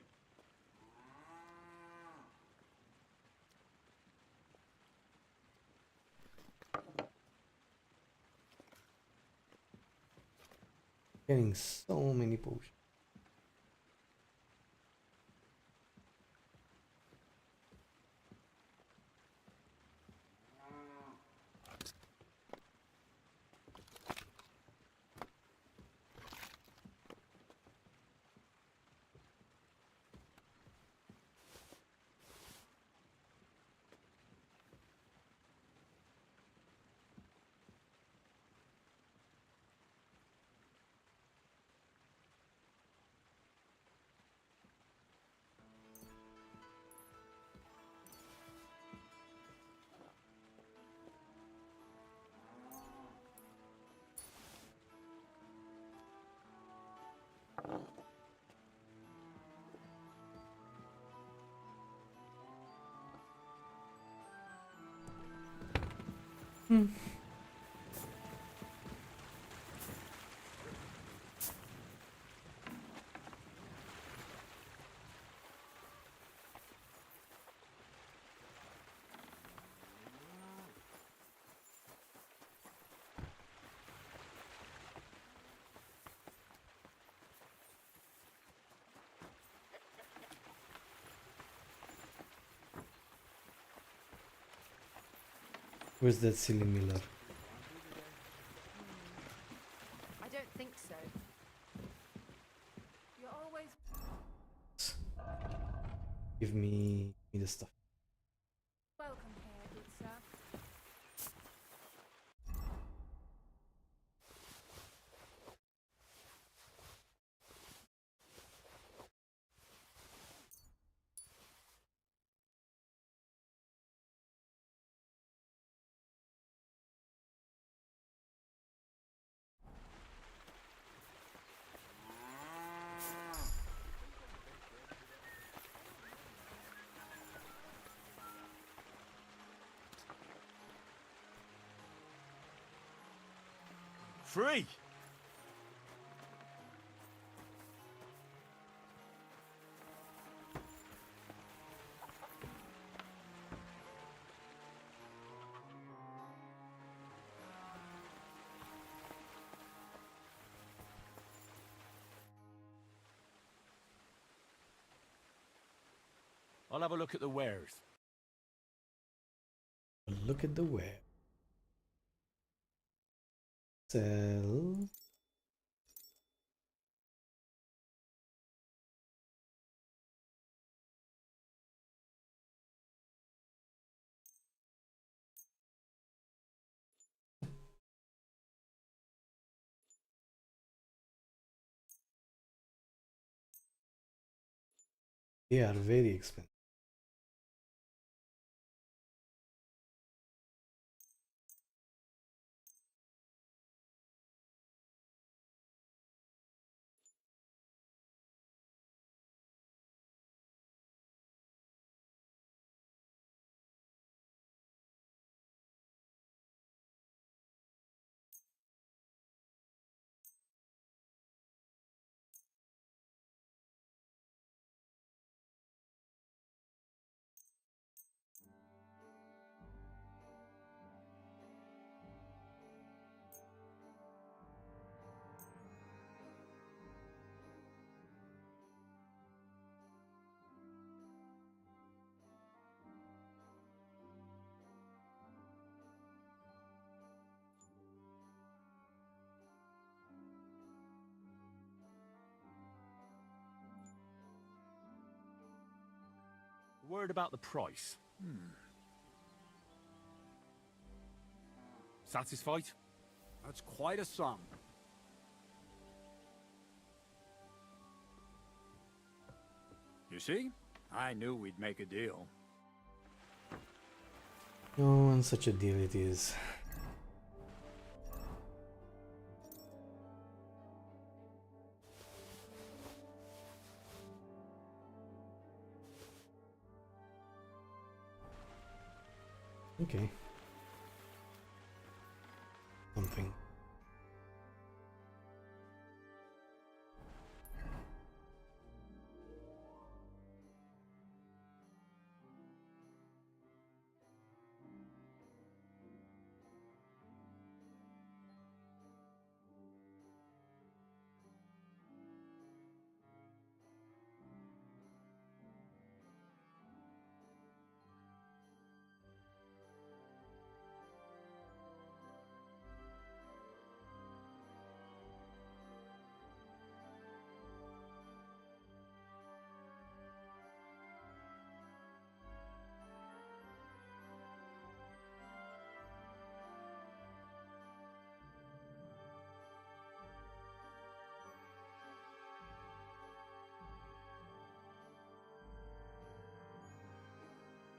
Getting so many potions. Where's that silly miller? I don't think so. You're always Give me the stuff. welcome here, good sir. Free! I'll have a look at the wares. Look at the web. Sell. They are very expensive. Word about the price. Satisfied? That's quite a sum. You see? I knew we'd make a deal. Oh, and such a deal it is. Okay. Something.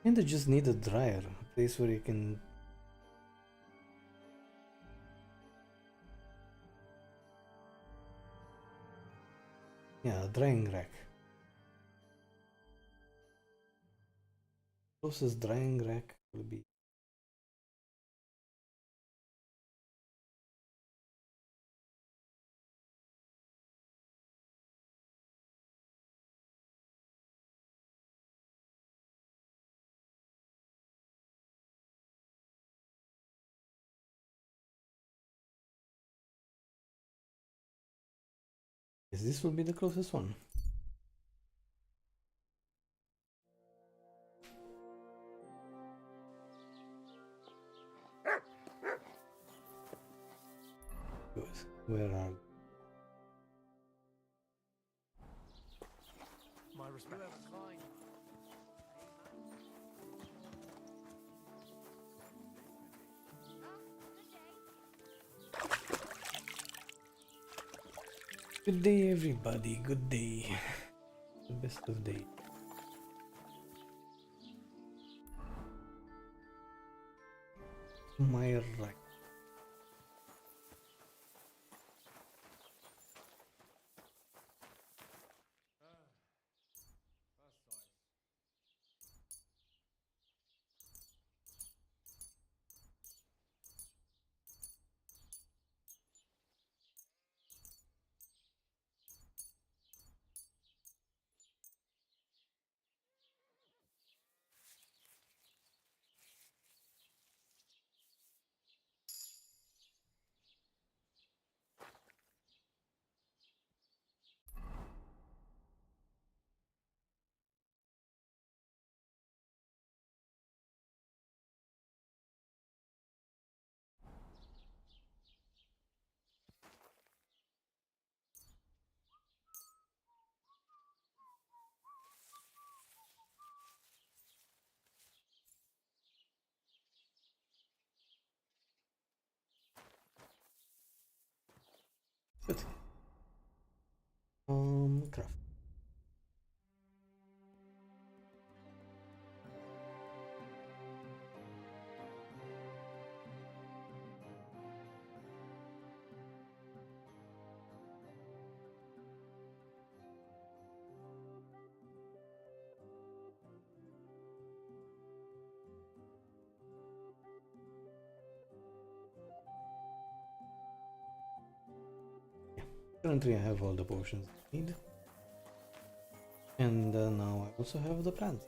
And I just need a dryer, a place where you can. Yeah, a drying rack. Closest drying rack will be Yes, this will be the closest one. Good. Where are My respect. Good day, everybody. Good day. The best of day. To my right. Good. Craft. Currently I have all the potions I need. And now I also have the plants.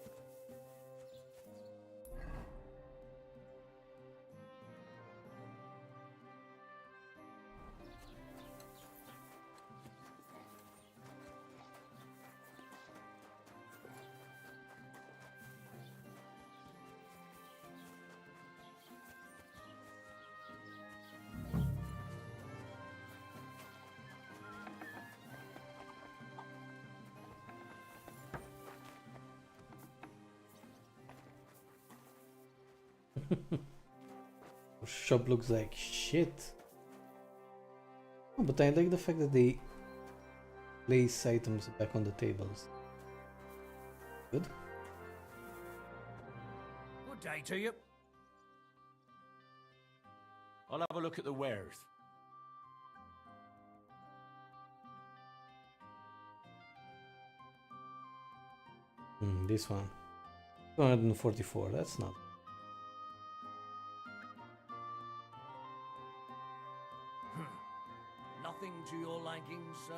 Shop looks like shit. Oh, but I like the fact that they place items back on the tables. Good. Good day to you. I'll have a look at the wares. This one. 244, that's not. Nothing to your liking, sir?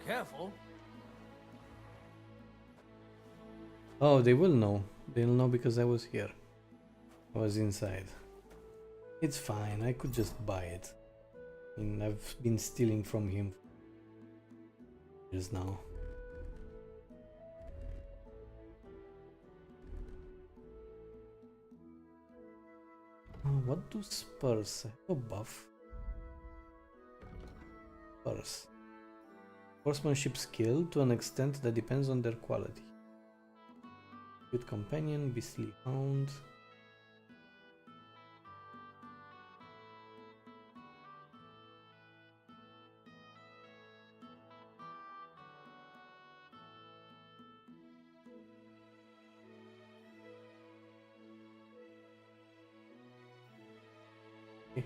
Careful. Oh, they will know. They'll know because I was here. I was inside. It's fine, I could just buy it. I mean, I've been stealing from him just now. What do spurs? I have a buff. Spurs. Horsemanship skill to an extent that depends on their quality. Good companion, beastly hound. Okay.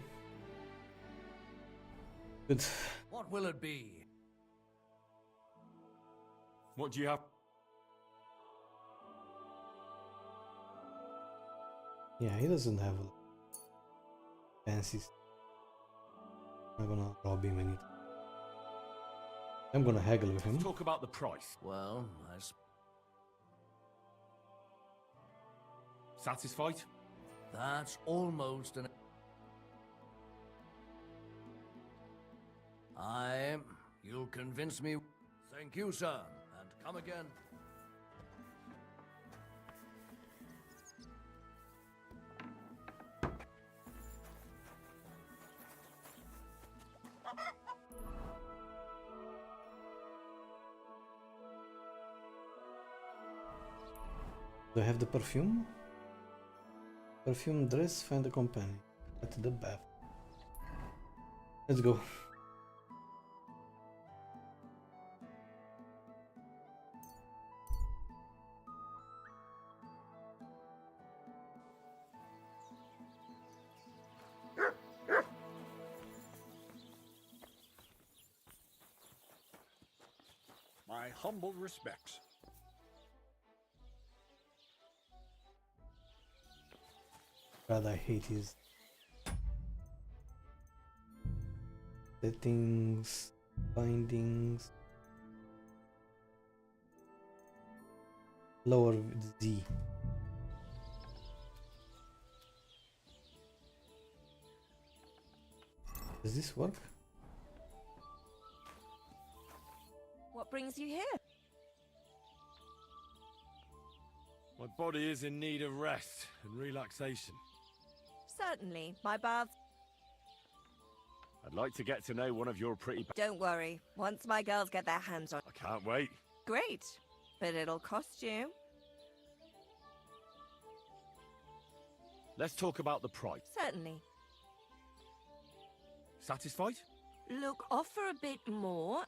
Good. What will it be? What do you have? Yeah, he doesn't have a fancy. I'm gonna rob him anytime. I'm gonna haggle with him. Talk about the price. Well, that's... Satisfied? That's almost an... You'll convince me. Thank you, sir, and come again. Do I have the perfume? Perfume dress, find a companion. At the bath. Let's go. My humble respects. God, I hate his settings, bindings, lower Z. Does this work? What brings you here? My body is in need of rest and relaxation. Certainly, my baths... I'd like to get to know one of your pretty... Don't worry, once my girls get their hands on... I can't wait. Great, but it'll cost you. Let's talk about the price. Certainly. Satisfied? Look, offer a bit more.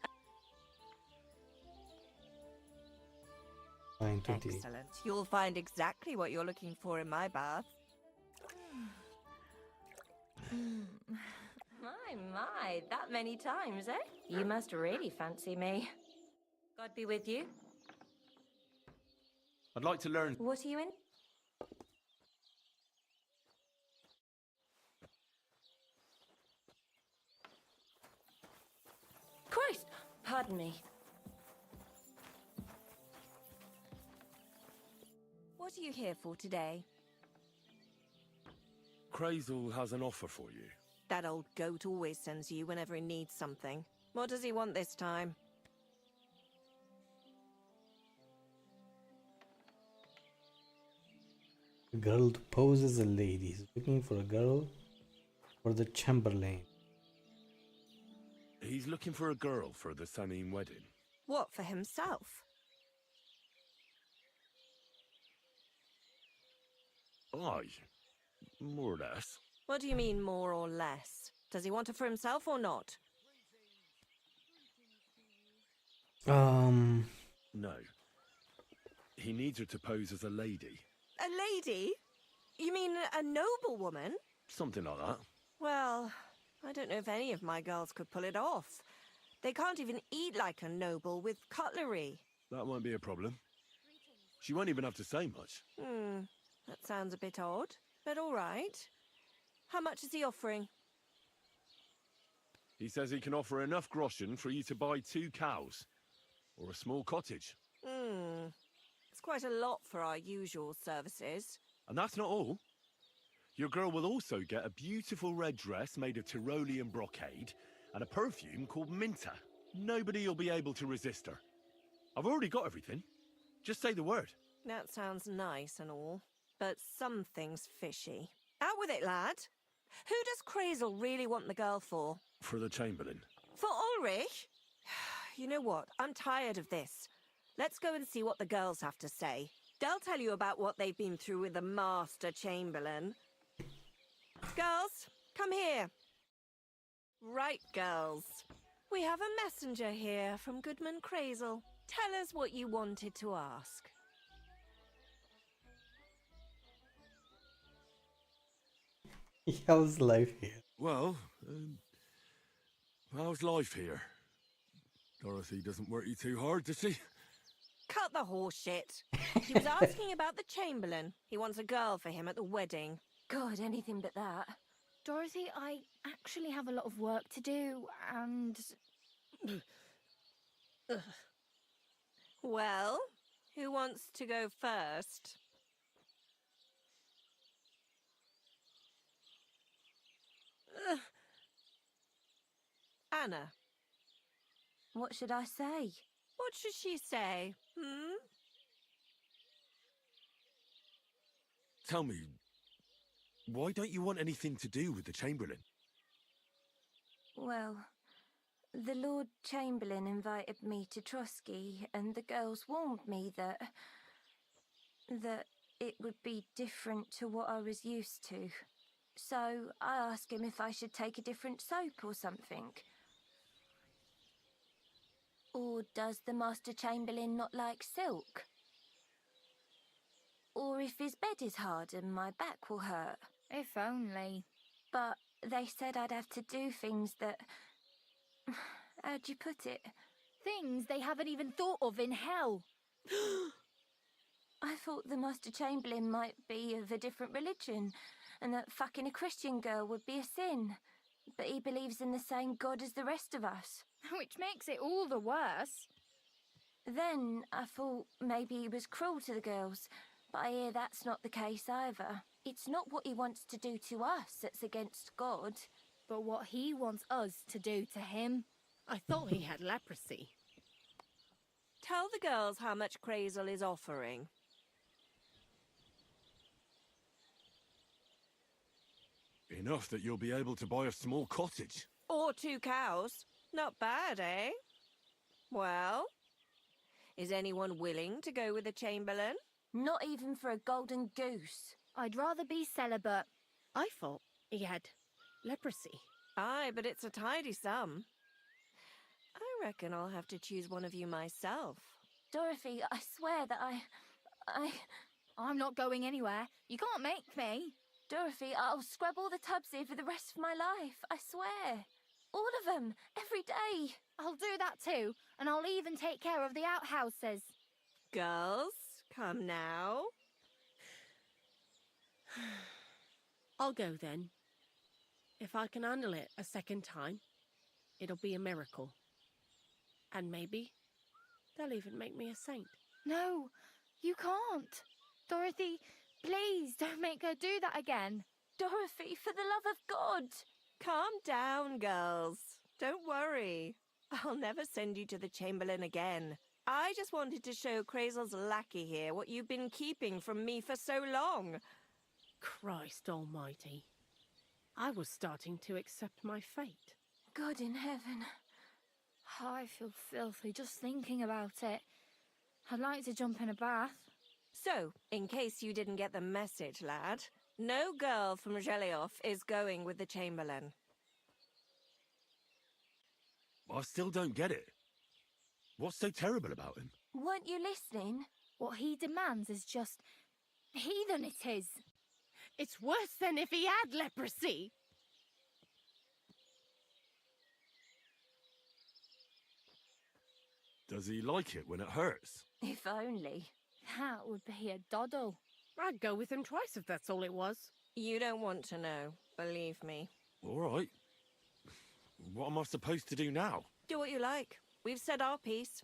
920. Excellent. You'll find exactly what you're looking for in my bath. My, that many times, eh? You must really fancy me. God be with you. I'd like to learn... What are you in? Christ! Pardon me. What are you here for today? Crazel has an offer for you. That old goat always sends you whenever he needs something. What does he want this time? A girl to pose as a lady. He's looking for a girl for the Chamberlain. He's looking for a girl for the Sanin wedding. What, for himself? Aye, more or less. What do you mean, more or less? Does he want it for himself or not? No. He needs her to pose as a lady. A lady? You mean a noblewoman? Something like that. Well, I don't know if any of my girls could pull it off. They can't even eat like a noble with cutlery. That won't be a problem. She won't even have to say much. That sounds a bit odd, but all right. How much is he offering? He says he can offer enough groschen for you to buy 2 cows. Or a small cottage. It's quite a lot for our usual services. And that's not all. Your girl will also get a beautiful red dress made of Tyrolean brocade and a perfume called Minta. Nobody will be able to resist her. I've already got everything. Just say the word. That sounds nice and all, but something's fishy. Out with it, lad. Who does Crazel really want the girl for? For the Chamberlain. For Ulrich? You know what? I'm tired of this. Let's go and see what the girls have to say. They'll tell you about what they've been through with the Master Chamberlain. Girls, come here. Right, girls. We have a messenger here from Goodman Crazel. Tell us what you wanted to ask. How's life here? Well, how's life here? Dorothy doesn't work you too hard, does she? Cut the horse shit. He was asking about the Chamberlain. He wants a girl for him at the wedding. God, anything but that. Dorothy, I actually have a lot of work to do, and... Well, who wants to go first? Anna. What should I say? What should she say? Tell me, why don't you want anything to do with the Chamberlain? Well, the Lord Chamberlain invited me to Trotsky, and the girls warned me that it would be different to what I was used to. So I asked him if I should take a different soap or something. Or does the Master Chamberlain not like silk? Or if his bed is hard and my back will hurt. If only. But they said I'd have to do things that... How'd you put it? Things they haven't even thought of in hell. I thought the Master Chamberlain might be of a different religion, and that fucking a Christian girl would be a sin. But he believes in the same God as the rest of us. Which makes it all the worse. Then I thought maybe he was cruel to the girls, but I hear that's not the case either. It's not what he wants to do to us that's against God. But what he wants us to do to him. I thought he had leprosy. Tell the girls how much Crazel is offering. Enough that you'll be able to buy a small cottage. Or 2 cows. Not bad, eh? Well, is anyone willing to go with the Chamberlain? Not even for a golden goose. I'd rather be celibate. I thought he had leprosy. Aye, but it's a tidy sum. I reckon I'll have to choose one of you myself. Dorothy, I swear that I'm not going anywhere. You can't make me. Dorothy, I'll scrub all the tubs here for the rest of my life. I swear. All of them. Every day. I'll do that too. And I'll even take care of the outhouses. Girls, come now. I'll go then. If I can handle it a second time, it'll be a miracle. And maybe they'll even make me a saint. No, you can't. Dorothy, please don't make her do that again. Dorothy, for the love of God. Calm down, girls. Don't worry. I'll never send you to the Chamberlain again. I just wanted to show Crazel's lackey here what you've been keeping from me for so long. Christ almighty. I was starting to accept my fate. God in heaven. Oh, I feel filthy just thinking about it. I'd like to jump in a bath. So, in case you didn't get the message, lad, no girl from Zhelioff is going with the Chamberlain. I still don't get it. What's so terrible about him? Weren't you listening? What he demands is just heathen it is. It's worse than if he had leprosy. Does he like it when it hurts? If only. That would be a doddle. I'd go with him twice if that's all it was. You don't want to know, believe me. All right. What am I supposed to do now? Do what you like. We've said our piece.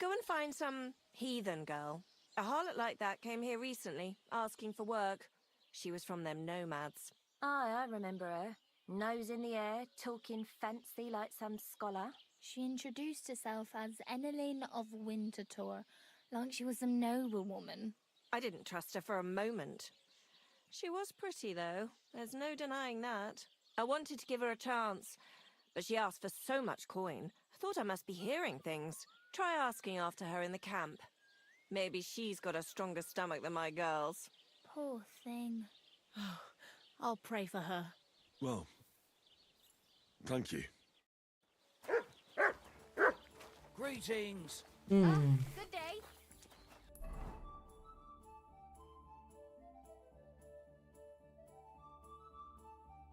Go and find some heathen girl. A harlot like that came here recently, asking for work. She was from them nomads. Aye, I remember her. Nose in the air, talking fancy like some scholar. She introduced herself as Enelin of Winterthur, like she was a noblewoman. I didn't trust her for a moment. She was pretty, though. There's no denying that. I wanted to give her a chance, but she asked for so much coin. I thought I must be hearing things. Try asking after her in the camp. Maybe she's got a stronger stomach than my girls. Poor thing. I'll pray for her. Well, thank you. Greetings. Good day.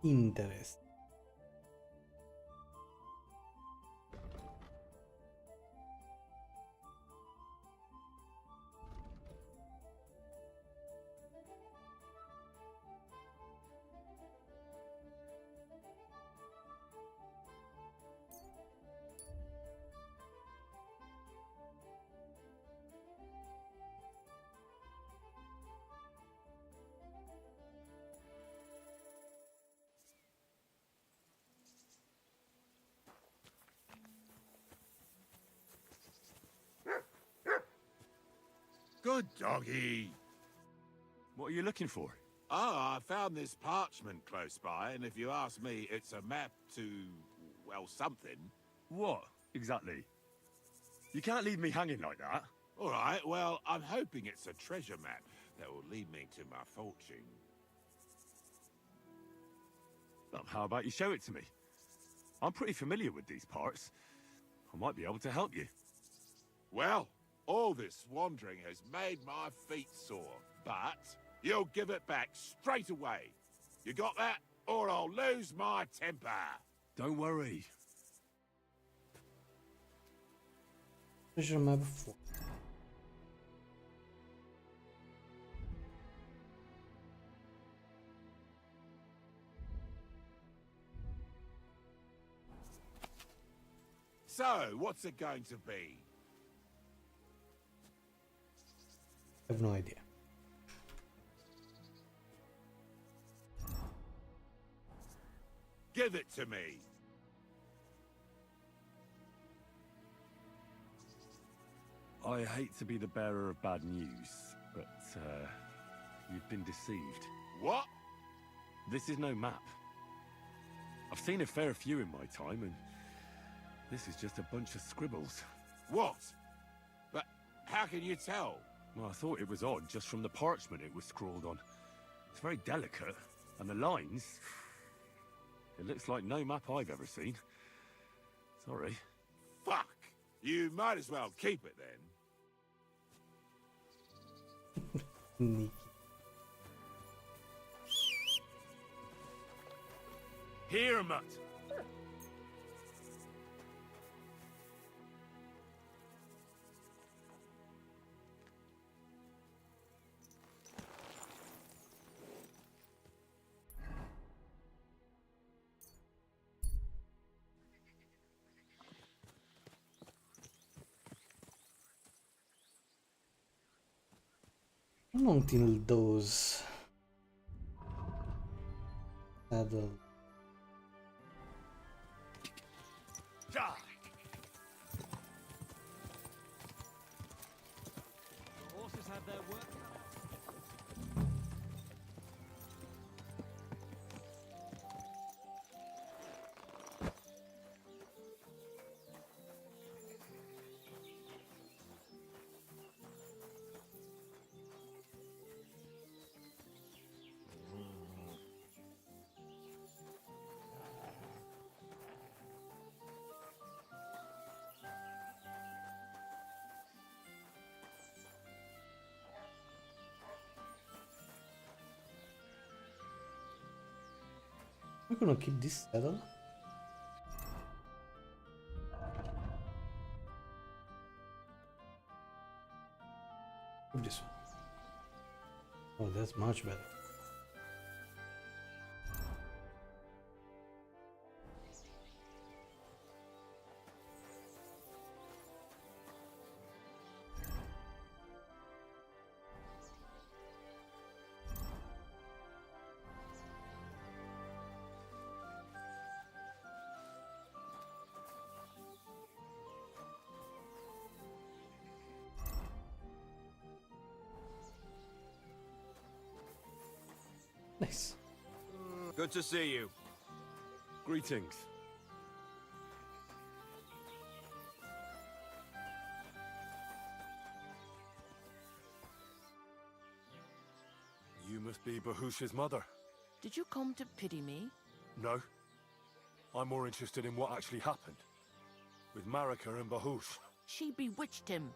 Interest. Good doggy. What are you looking for? Oh, I found this parchment close by, and if you ask me, it's a map to, well, something. What, exactly? You can't leave me hanging like that. All right, well, I'm hoping it's a treasure map that will lead me to my fortune. Well, how about you show it to me? I'm pretty familiar with these parts. I might be able to help you. Well, all this wandering has made my feet sore, but you'll give it back straight away. You got that? Or I'll lose my temper. Don't worry. Treasure map 4. So, what's it going to be? I have no idea. Give it to me. I hate to be the bearer of bad news, but, you've been deceived. What? This is no map. I've seen a fair few in my time, and this is just a bunch of scribbles. What? But how can you tell? Well, I thought it was odd just from the parchment it was scrawled on. It's very delicate, and the lines... It looks like no map I've ever seen. Sorry. Fuck! You might as well keep it then. Sneaky. Here, Mutt! How long till those saddle? The horses have their work. We're gonna keep this saddle. Keep this one. Oh, that's much better. Nice. Good to see you. Greetings. You must be Bahush's mother. Did you come to pity me? No. I'm more interested in what actually happened. With Marika and Bahush. She bewitched him.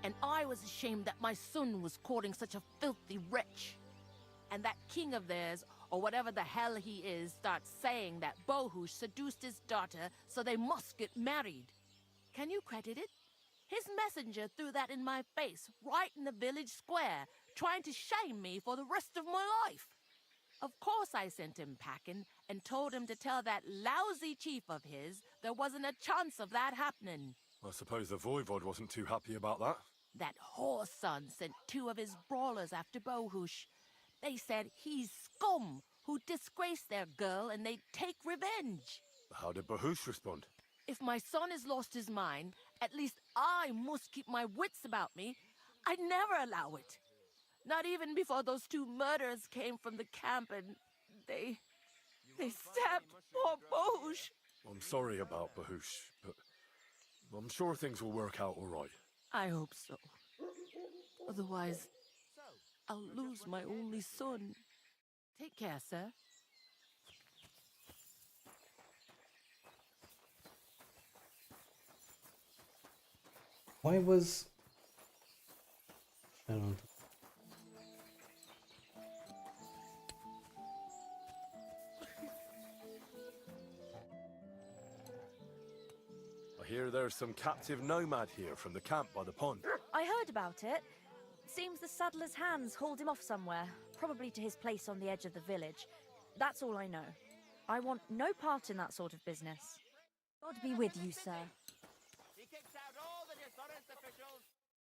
And I was ashamed that my son was courting such a filthy wretch. And that king of theirs, or whatever the hell he is, starts saying that Bahush seduced his daughter, so they must get married. Can you credit it? His messenger threw that in my face, right in the village square, trying to shame me for the rest of my life. Of course I sent him packing and told him to tell that lousy chief of his there wasn't a chance of that happening. I suppose the Voivod wasn't too happy about that. That whore's son sent 2 of his brawlers after Bahush. They said he's scum who disgraced their girl and they'd take revenge. How did Bahush respond? If my son has lost his mind, at least I must keep my wits about me. I'd never allow it. Not even before those two murderers came from the camp and they stabbed poor Bohush. I'm sorry about Bahush, but I'm sure things will work out all right. I hope so. Otherwise, I'll lose my only son. Take care, sir. Why was... I don't... I hear there's some captive nomad here from the camp by the pond. I heard about it. Seems the saddler's hands hauled him off somewhere, probably to his place on the edge of the village. That's all I know. I want no part in that sort of business. God be with you, sir. He kicks out all the dishonest officials.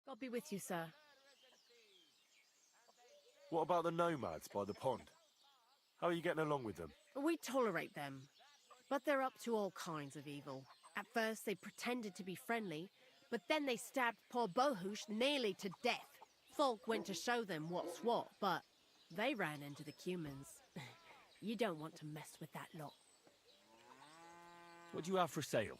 God be with you, sir. What about the nomads by the pond? How are you getting along with them? We tolerate them, but they're up to all kinds of evil. At first, they pretended to be friendly, but then they stabbed poor Bohush nearly to death. Folk went to show them what's what, but they ran into the humans. You don't want to mess with that lot. What do you have for sale?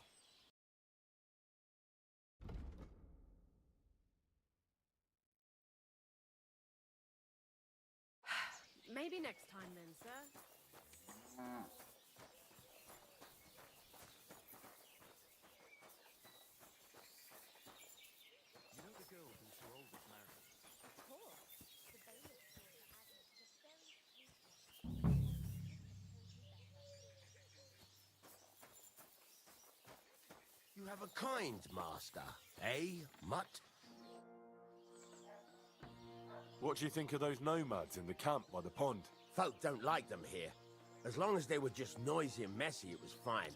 Maybe next time then, sir. You know the girl who Sir Old was married? Of course. The bailiff told her as just very You have a kind master, eh, mutt? What do you think of those nomads in the camp by the pond? Folk don't like them here. As long as they were just noisy and messy, it was fine.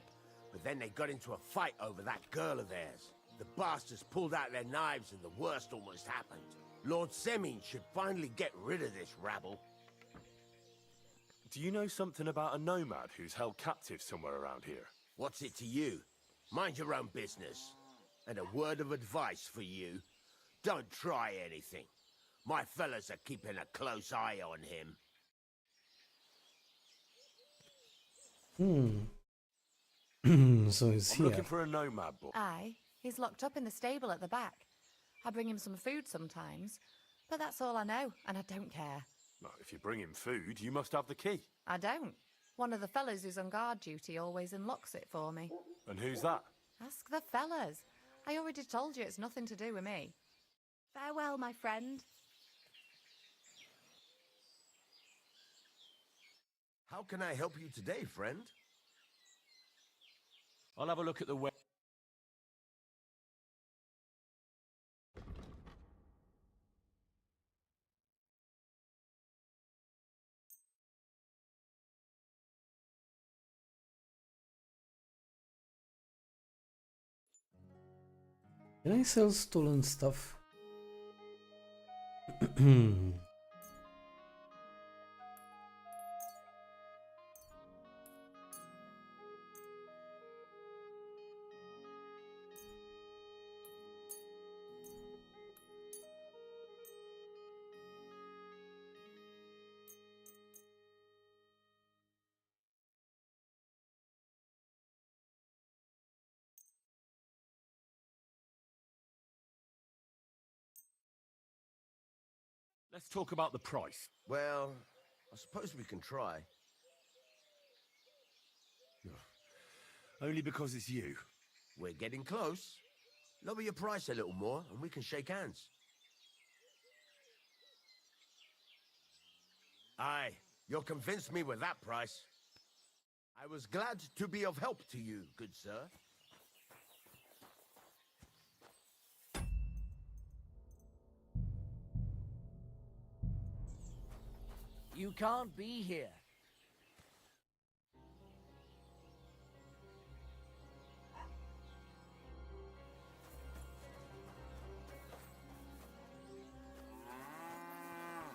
But then they got into a fight over that girl of theirs. The bastards pulled out their knives and the worst almost happened. Lord Semin should finally get rid of this rabble. Do you know something about a nomad who's held captive somewhere around here? What's it to you? Mind your own business. And a word of advice for you. Don't try anything. My fellas are keeping a close eye on him. So he's I'm here. looking for a nomad boy. Aye, he's locked up in the stable at the back. I bring him some food sometimes, but that's all I know, and I don't care. Well, if you bring him food, you must have the key. I don't. One of the fellas who's on guard duty always unlocks it for me. And who's that? Ask the fellas. I already told you it's nothing to do with me. Farewell, my friend. How can I help you today, friend? I'll have a look at the web. Can I sell stolen stuff? Let's talk about the price. Well, I suppose we can try. Only because it's you. We're getting close. Lower your price a little more and we can shake hands. Aye, you'll convince me with that price. I was glad to be of help to you, good sir. You can't be here.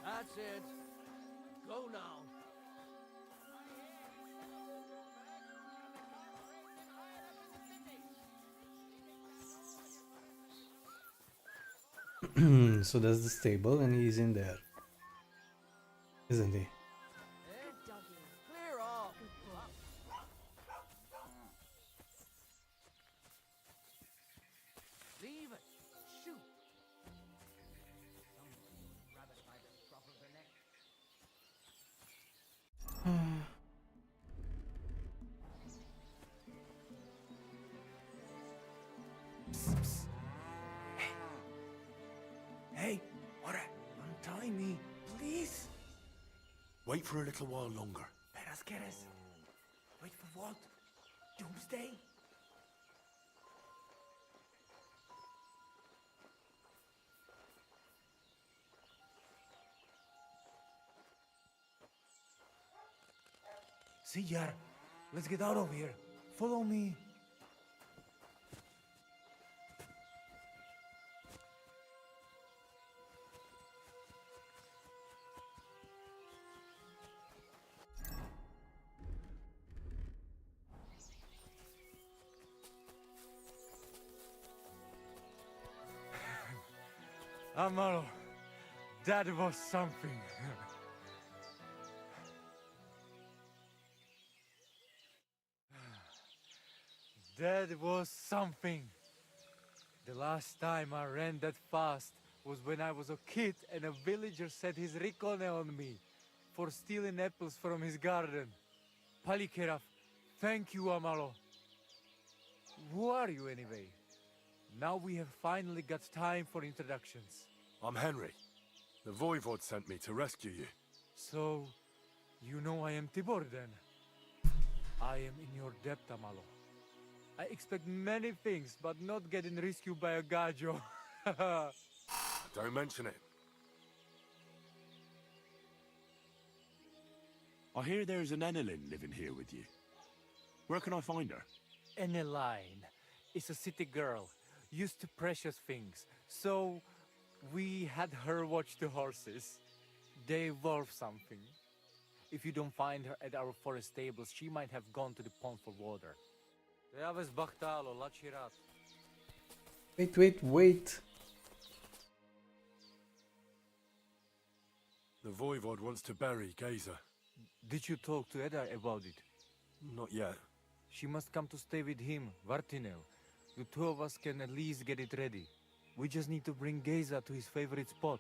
That's it. Go now. So that's the stable, and he's in there, isn't he? Clear off. Leave it. Shoot. Grab it by the scruff of the neck. Hey, what? Untie me, please. Wait for a little while longer. Peras quieres? Wait for what? Doomsday? See, Yar. Let's get out of here. Follow me. Amaro, that was something. That was something. The last time I ran that fast was when I was a kid and a villager set his ricone on me for stealing apples from his garden. Palikeraf, thank you, Amaro. Who are you anyway? Now we have finally got time for introductions. I'm Henry. The Voivod sent me to rescue you. So, you know I am Tibor then? I am in your debt, Amalo. I expect many things, but not getting rescued by a gajo. Don't mention it. I hear there's an Enelin living here with you. Where can I find her? Eneline is a city girl, used to precious things. So, we had her watch the horses. They evolve something. If you don't find her at our forest stables, she might have gone to the pond for water. Wait. The Voivod wants to bury Geza. Did you talk to Edda about it? Not yet. She must come to stay with him, Vartinel. The two of us can at least get it ready. We just need to bring Geza to his favorite spot.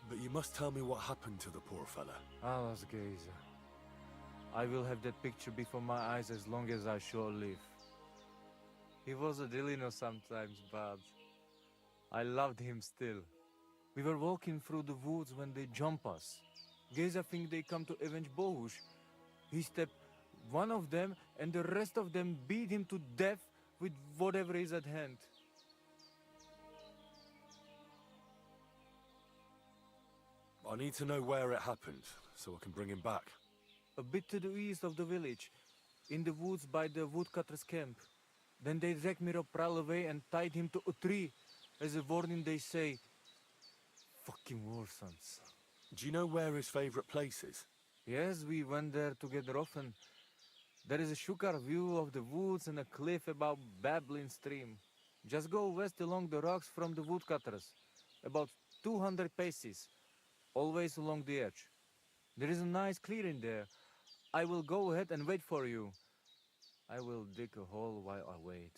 But you must tell me what happened to the poor fella. Alas, Geza. I will have that picture before my eyes as long as I shall live. He was a Delino sometimes, but I loved him still. We were walking through the woods when they jump us. Geza think they come to avenge Bohush. He stepped one of them, and the rest of them beat him to death with whatever is at hand. I need to know where it happened, so I can bring him back. A bit to the east of the village, in the woods by the woodcutter's camp. Then they dragged Miropral away and tied him to a tree. As a warning, they say, fucking war sons. Do you know where his favorite place is? Yes, we went there together often. There is a shukar view of the woods and a cliff above babbling stream. Just go west along the rocks from the woodcutters. About 200 paces. Always along the edge. There is a nice clearing there. I will go ahead and wait for you. I will dig a hole while I wait.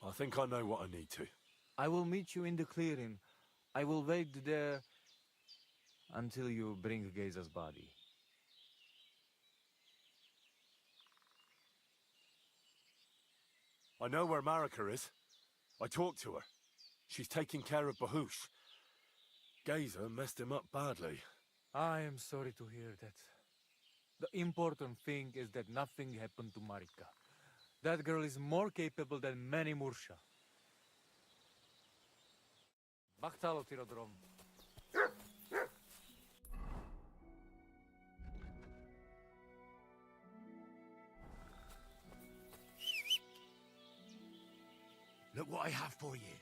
I think I know what I need to. I will meet you in the clearing. I will wait there until you bring Geza's body. I know where Marika is. I talked to her. She's taking care of Bahush. Geza messed him up badly. I am sorry to hear that. The important thing is that nothing happened to Marika. That girl is more capable than many Mursha. Bachtalo Tirodrom. Look what I have for you.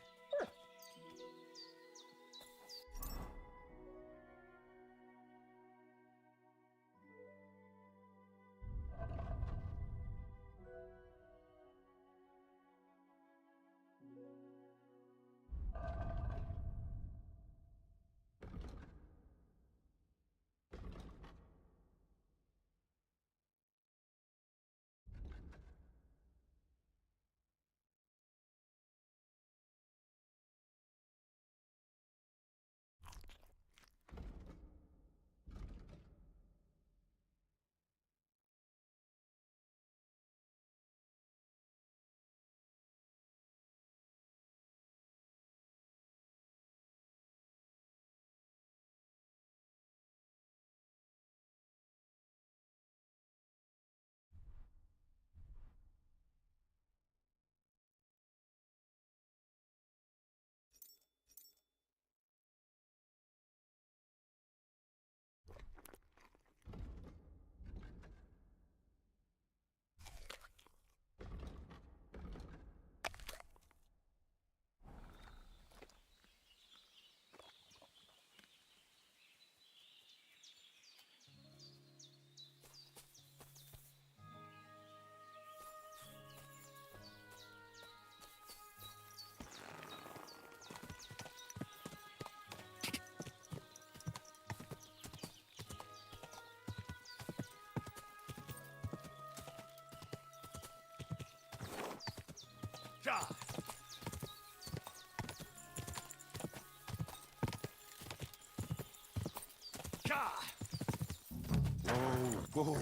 Whoa, whoa.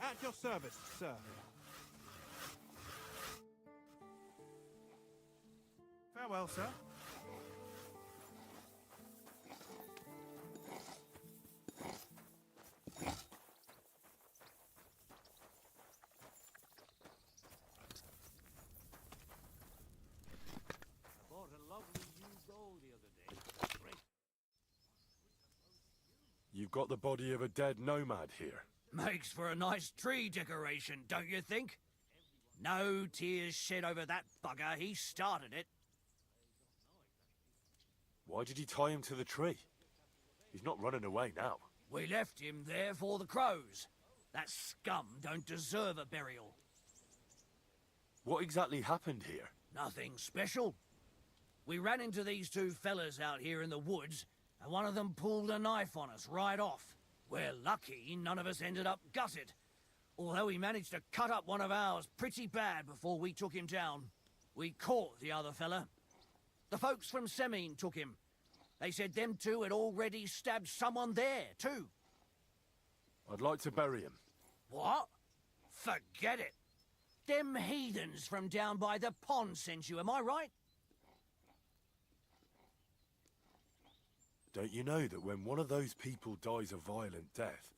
At your service, sir. Farewell, sir. I bought a lovely new bow the other day. Great. You've got the body of a dead nomad here. Makes for a nice tree decoration, don't you think? No tears shed over that bugger. He started it. Why did he tie him to the tree? He's not running away now. We left him there for the crows. That scum don't deserve a burial. What exactly happened here? Nothing special. We ran into these two fellas out here in the woods, and one of them pulled a knife on us right off. We're lucky none of us ended up gutted, although he managed to cut up one of ours pretty bad before we took him down. We caught the other fella. The folks from Semine took him. They said them two had already stabbed someone there, too. I'd like to bury him. What? Forget it. Them heathens from down by the pond sent you, am I right? Don't you know that when one of those people dies a violent death,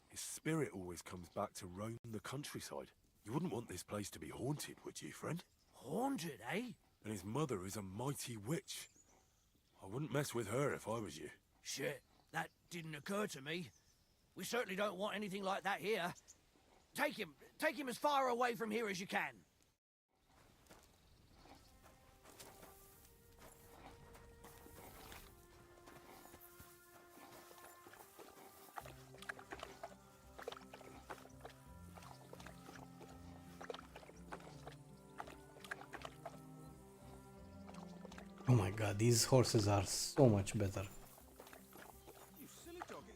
his spirit always comes back to roam the countryside? You wouldn't want this place to be haunted, would you, friend? Haunted, eh? And his mother is a mighty witch. I wouldn't mess with her if I was you. Shit, that didn't occur to me. We certainly don't want anything like that here. Take him as far away from here as you can. Oh my god, these horses are so much better. You silly doggy.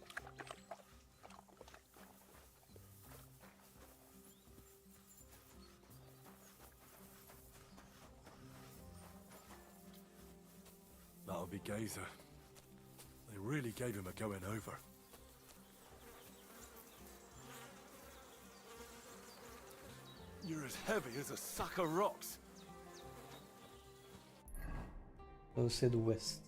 That'll be Gazer. They really gave him a going over. You're as heavy as a sack of rocks. So said west.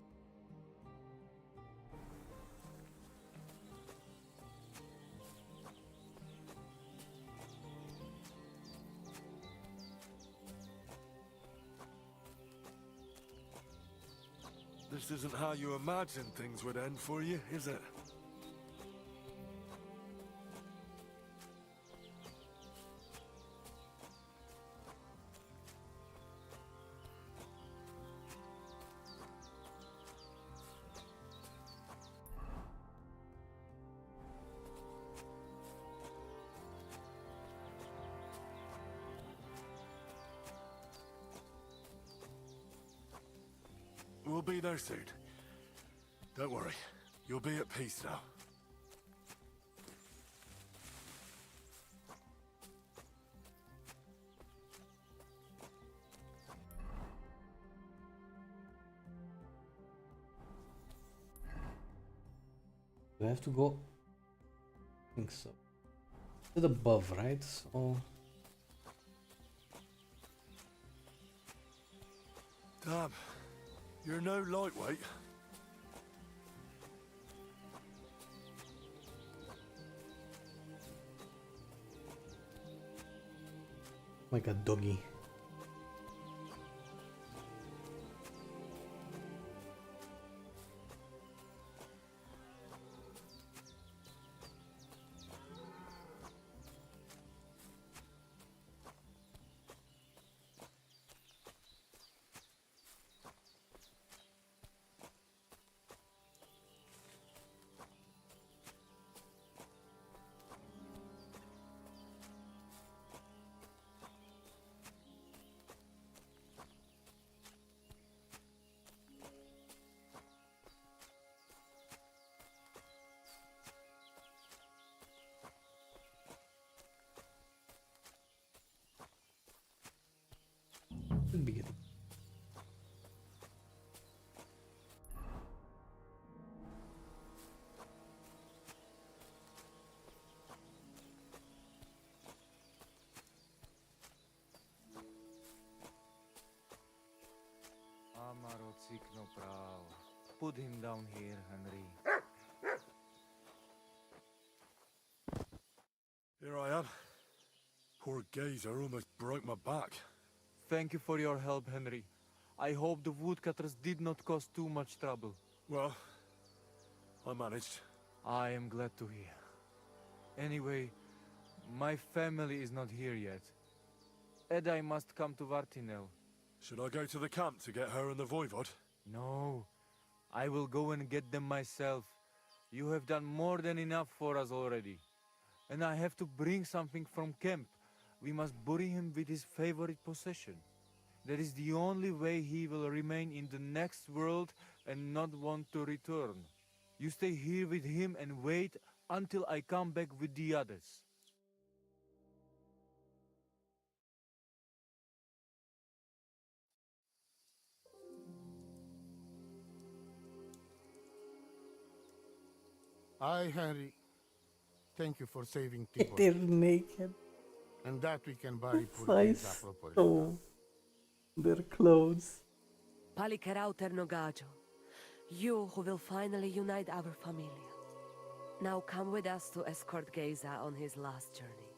This isn't how you imagined things would end for you, is it? We'll be there soon. Don't worry. You'll be at peace now. Do I have to go? I think so. It's above, right? So Damn. You're no lightweight. like a doggy. sick no prow. Put him down here, Henry. Here I am. Poor Gazer almost broke my back. Thank you for your help, Henry. I hope the woodcutters did not cause too much trouble. Well, I managed. I am glad to hear. Anyway, my family is not here yet. Edai must come to Vartinel. Should I go to the camp to get her and the Voivod? No. I will go and get them myself. You have done more than enough for us already. And I have to bring something from camp. We must bury him with his favorite possession. That is the only way he will remain in the next world and not want to return. You stay here with him and wait until I come back with the others. Aye, Henry. Thank you for saving Tibor. They're naked. And that we can bury poor Size Gaza properly. so their clothes. Palikerau Ternogajo, you who will finally unite our familia. Now come with us to escort Geza on his last journey.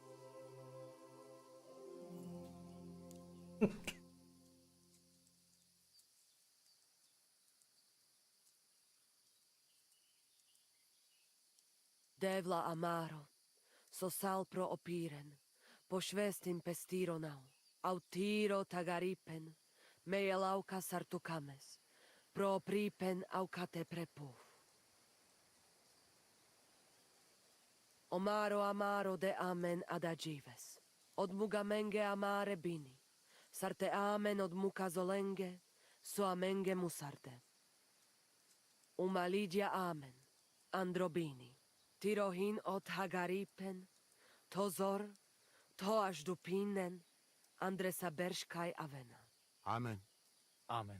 Devla amaro, so sal pro opiren, pošvestin pestironau, autiro tagaripen, meelauka sartukames, pro pripen aukate prepuf. Omaro amaro de amen adagives, od mugamenge amare bini, sarte amen od muka zolenge, so amenge musarte. Umalidia amen, androbini. Tirohin od Hagaripen, Tozor, Toash Dupinen, Andresa Bershkai Avena. Amen. Amen.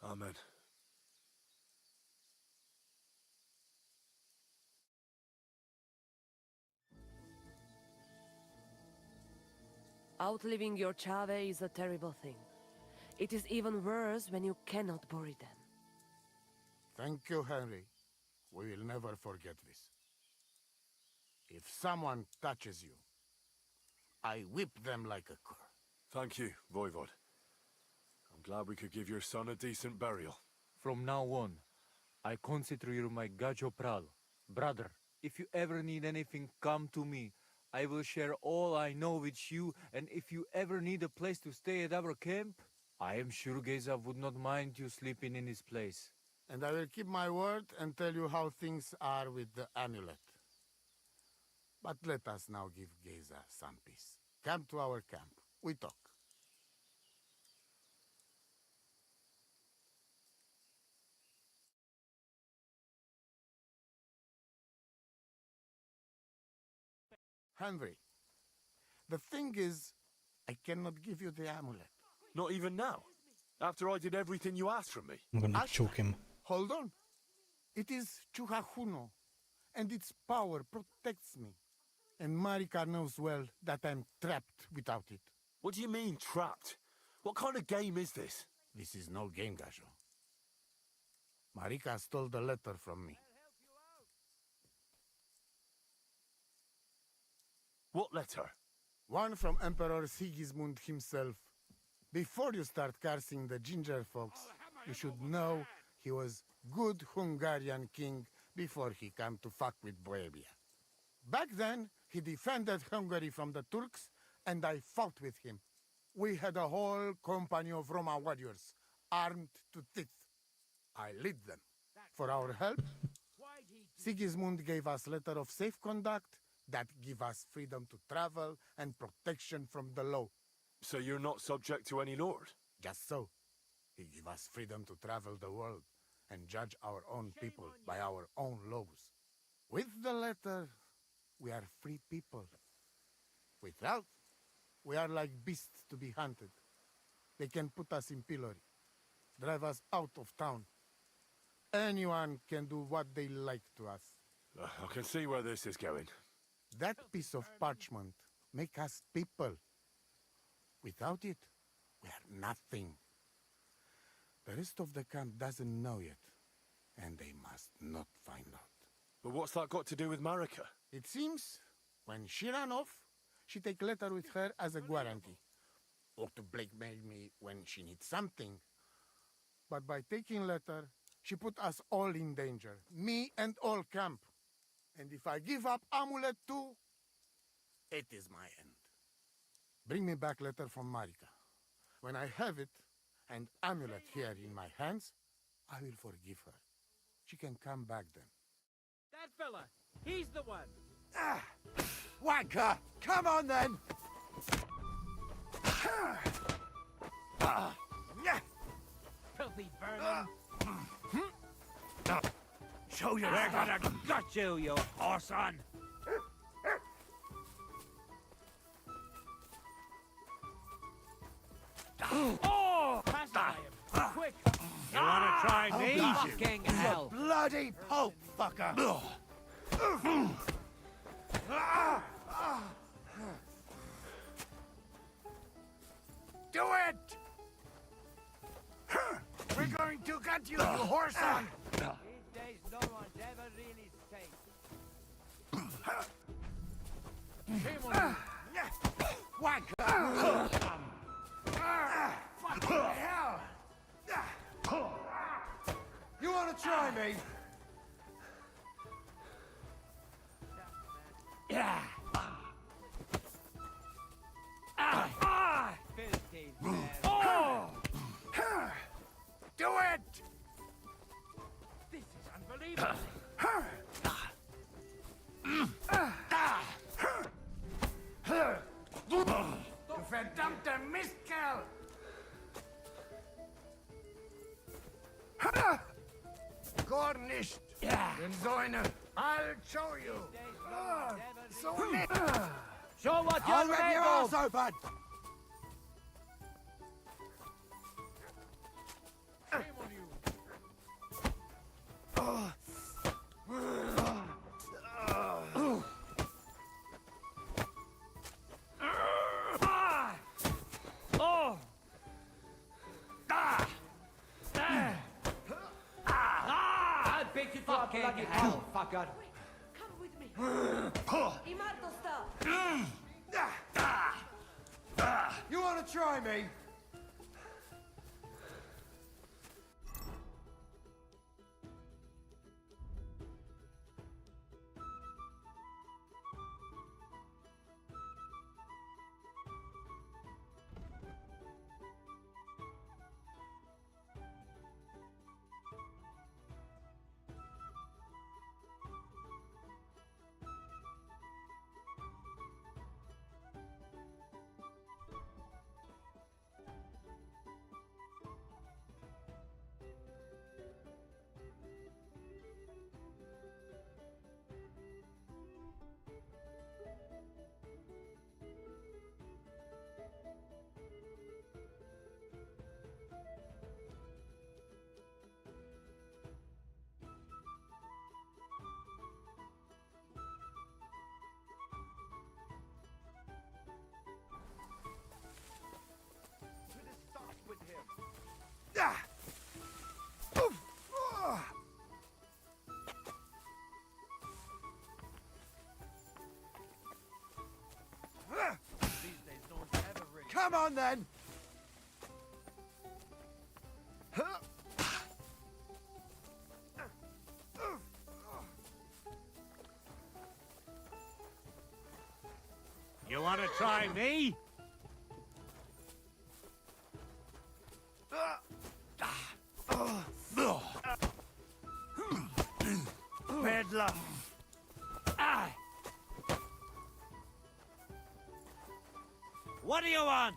Amen. Outliving your Chave is a terrible thing. It is even worse when you cannot bury them. Thank you, Henry. We will never forget this. If someone touches you, I whip them like a cur. Thank you, Voivod. I'm glad we could give your son a decent burial. From now on, I consider you my Gajo Pral. Brother, if you ever need anything, come to me. I will share all I know with you, and if you ever need a place to stay at our camp, I am sure Geza would not mind you sleeping in his place. And I will keep my word and tell you how things are with the amulet. But let us now give Geza some peace. Come to our camp. We talk. Henry, the thing is, I cannot give you the amulet. Not even now? After I did everything you asked from me? I'm gonna choke him. Hold on. It is Chuhajuno, and its power protects me. And Marika knows well that I'm trapped without it. What do you mean, trapped? What kind of game is this? This is no game, Gajo. Marika stole the letter from me. What letter? One from Emperor Sigismund himself. Before you start cursing the ginger folks, you should know he was good Hungarian king before he came to fuck with Bohemia. Back then, he defended Hungary from the Turks, and I fought with him. We had a whole company of Roma warriors, armed to teeth. I lead them. For our help, Sigismund gave us letter of safe conduct that give us freedom to travel and protection from the law. So you're not subject to any lord? Just so. He give us freedom to travel the world and judge our own people by our own laws. With the letter, we are free people. Without, we are like beasts to be hunted. They can put us in pillory, drive us out of town. Anyone can do what they like to us. I can see where this is going. That piece of parchment make us people. Without it, we're nothing. The rest of the camp doesn't know yet, and they must not find out. But what's that got to do with Marika? It seems, when she ran off, she take letter with her as a guarantee, or to blackmail me when she needs something. But by taking letter, she put us all in danger, me and all camp. And if I give up amulet too, it is my end. Bring me back letter from Marika. When I have it, and amulet here in my hands, I will forgive her. She can come back then. That fella, he's the one. Wanker! Come on then! Filthy vermin. Show your We're gonna gut you, you whoreson. Oh! Pacify him, quick! You wanna try me? Fucking hell! Bloody Pope, fucker! Do it! We're going to get you, you whoreson! These days, no one's ever really safe. Shame on you! Wanker! Fucking hell! You wanna try me? Yeah. Filthy man. Oh! Do it! This is unbelievable. Du verdammter Mistkerl! Gar nicht! Den Säune! I'll show you! So nicht! Show what you're I'll rip made your of. ass open! I'll beat you to a bloody hell, fucker. Come with me. Imarto style. You wanna try me? Come on then! You wanna try me? Peddler! What do you want?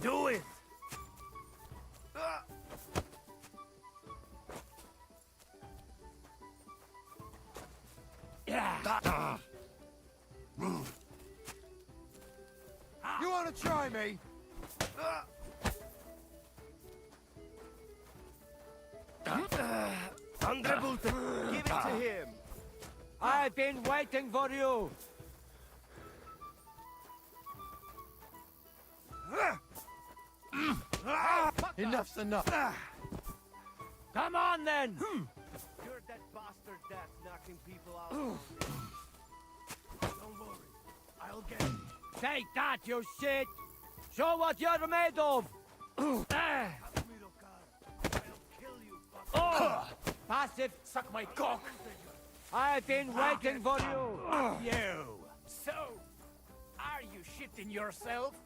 Do it! You wanna try me? Thunderbolt! Give it to him! I've been waiting for you! Enough's enough. Come on then! You're that bastard that's knocking people out. Don't worry, I'll get him. Take that, you shit! Show what you're made of! Oh! Passive! Suck my cock! I've been waiting for you! You! So, are you shitting yourself?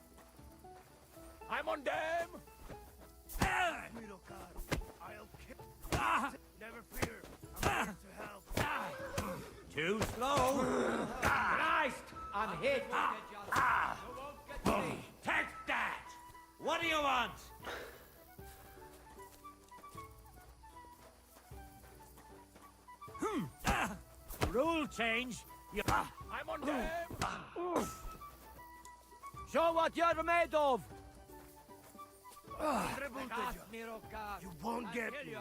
I'm on them! I'll kill. Never fear, I'm here to help. Too slow! Christ! I'm hit! Take that! What do you want? Rule change? I'm on them! Show what you're made of! You won't get me.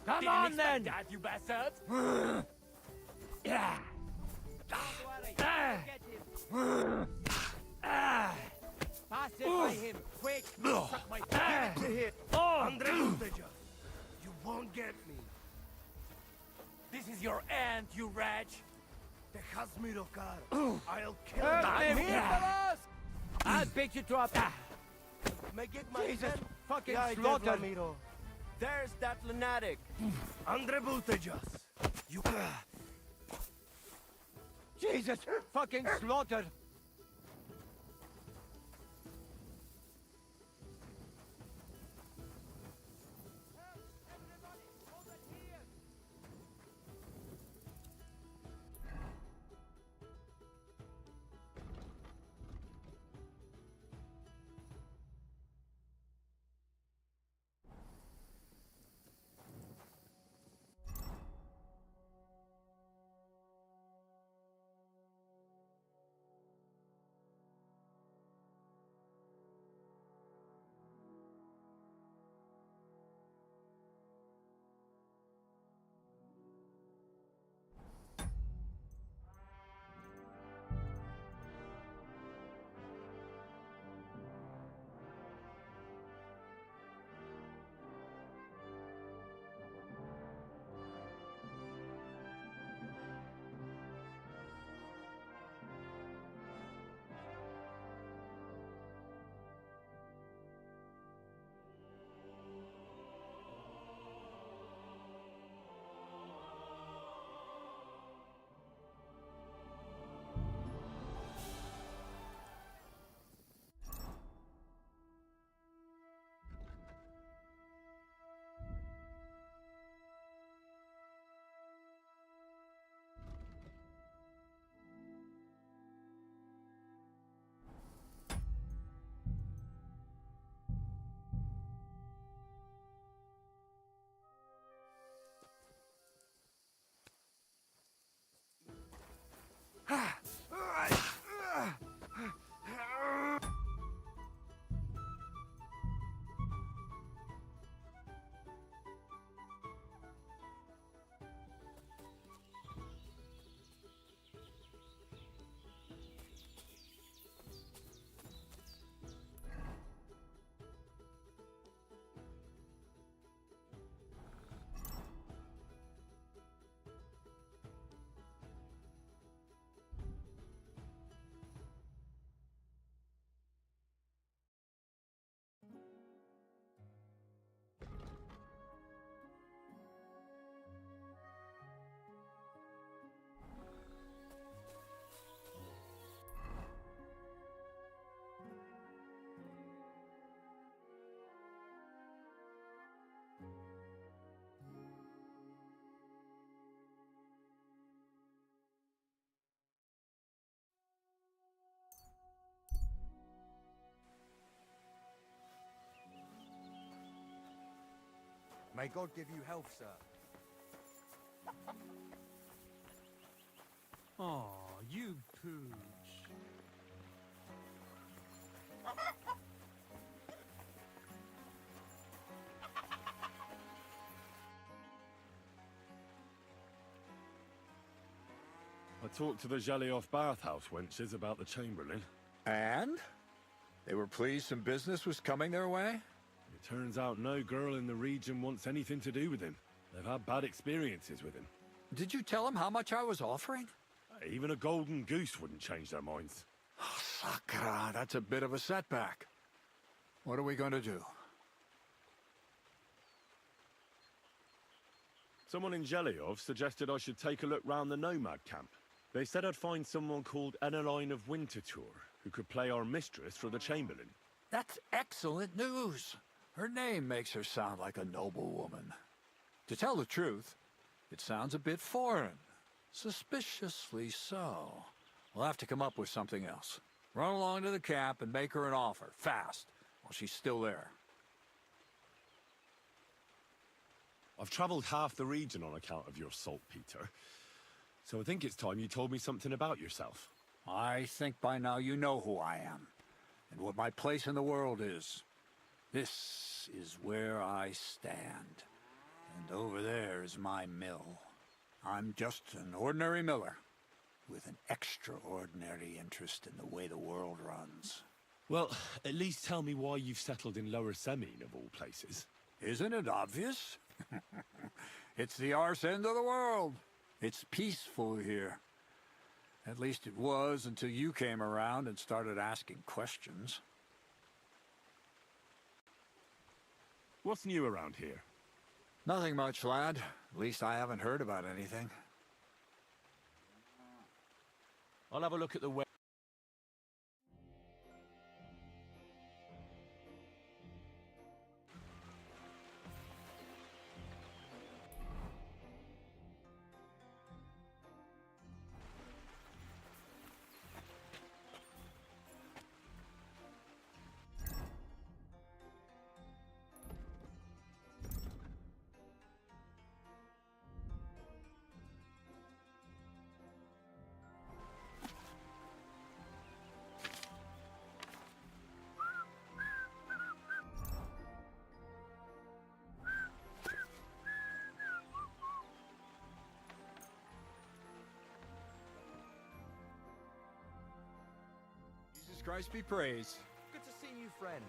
Come on then! That, you bastard! Pass it by him, quick! Suck my dick to hit! You won't get me! This is your end, you wretch! Dejadme tocar! I'll kill you! I'll beat you to a... May get my Jesus head fucking Yeah, I did, slaughtered! Ramiro. There's that lunatic! Andre Bultejas! You... Jesus fucking slaughtered! May God give you health, sir. Oh, you pooch. talked to the Jelioff bathhouse wenches about the Chamberlain. And? They were pleased some business was coming their way? It turns out no girl in the region wants anything to do with him. They've had bad experiences with him. Did you tell them how much I was offering? Even a golden goose wouldn't change their minds. Sakra, that's a bit of a setback. What are we going to do? Someone in Jelioff suggested I should take a look round the nomad camp. They said I'd find someone called Eneline of Winterthur, who could play our mistress for the Chamberlain. That's excellent news. Her name makes her sound like a noble woman. To tell the truth, it sounds a bit foreign. Suspiciously so. We'll have to come up with something else. Run along to the camp and make her an offer, fast, while she's still there. I've traveled half the region on account of your saltpeter, so I think it's time you told me something about yourself. I think by now you know who I am, and what my place in the world is. This is where I stand, and over there is my mill. I'm just an ordinary miller, with an extraordinary interest in the way the world runs. Well, at least tell me why you've settled in Lower Semine, of all places. Isn't it obvious? It's the arse end of the world. It's peaceful here. At least it was until you came around and started asking questions. What's new around here? Nothing much, lad. At least I haven't heard about anything. I'll have a look at the web. Jesus Christ be praised. Good to see you, friend.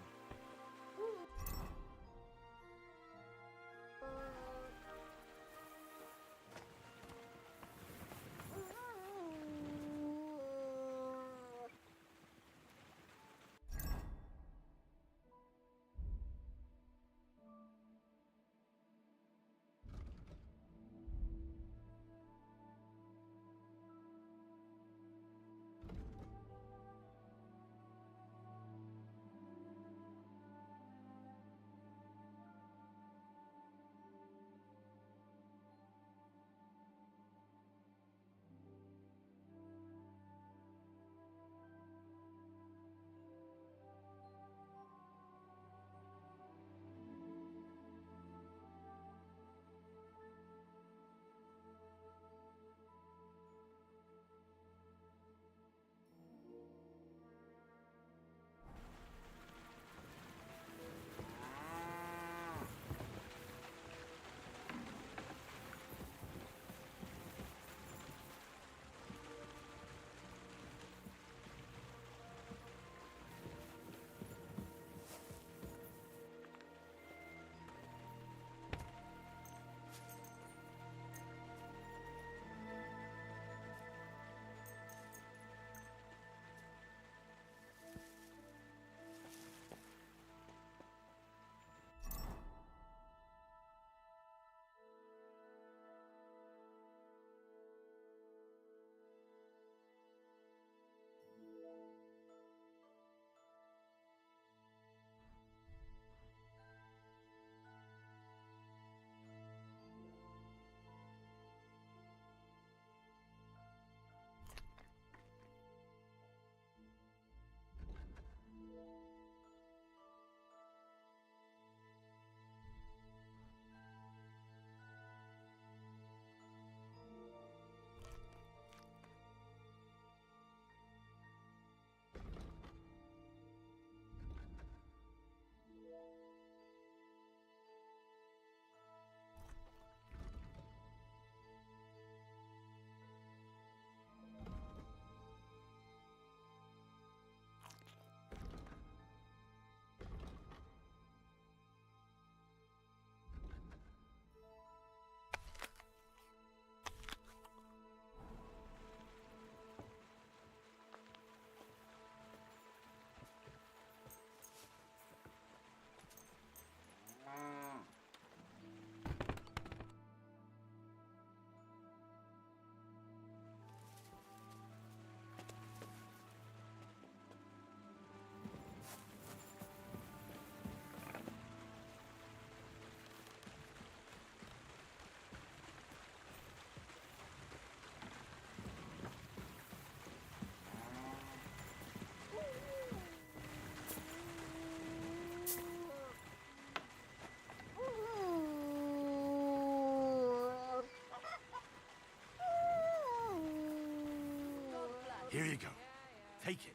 Take it.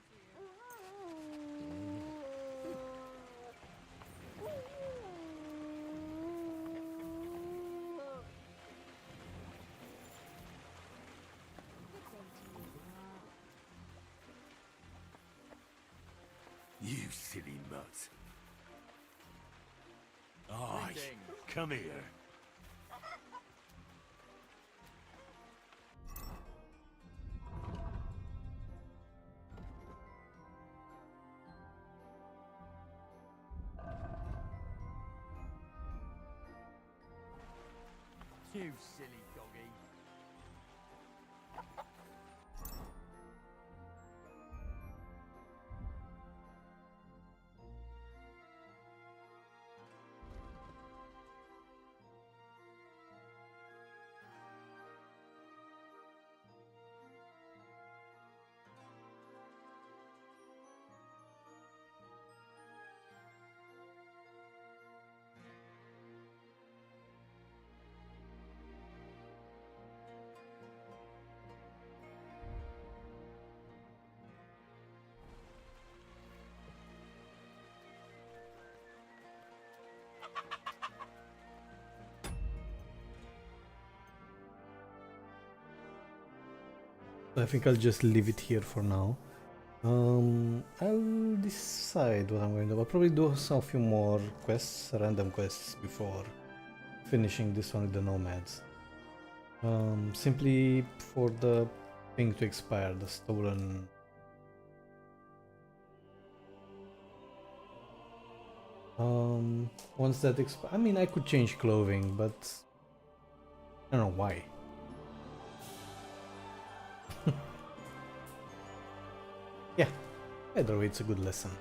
You silly mutt. Aye, come here. You silly doggy. I think I'll just leave it here for now. I'll decide what I'm going to do. I'll probably do a few more quests, random quests, before finishing this one with the nomads. Simply for the thing to expire, the stolen... once that expires... I mean, I could change clothing, but I don't know why. Yeah, either way it's a good lesson.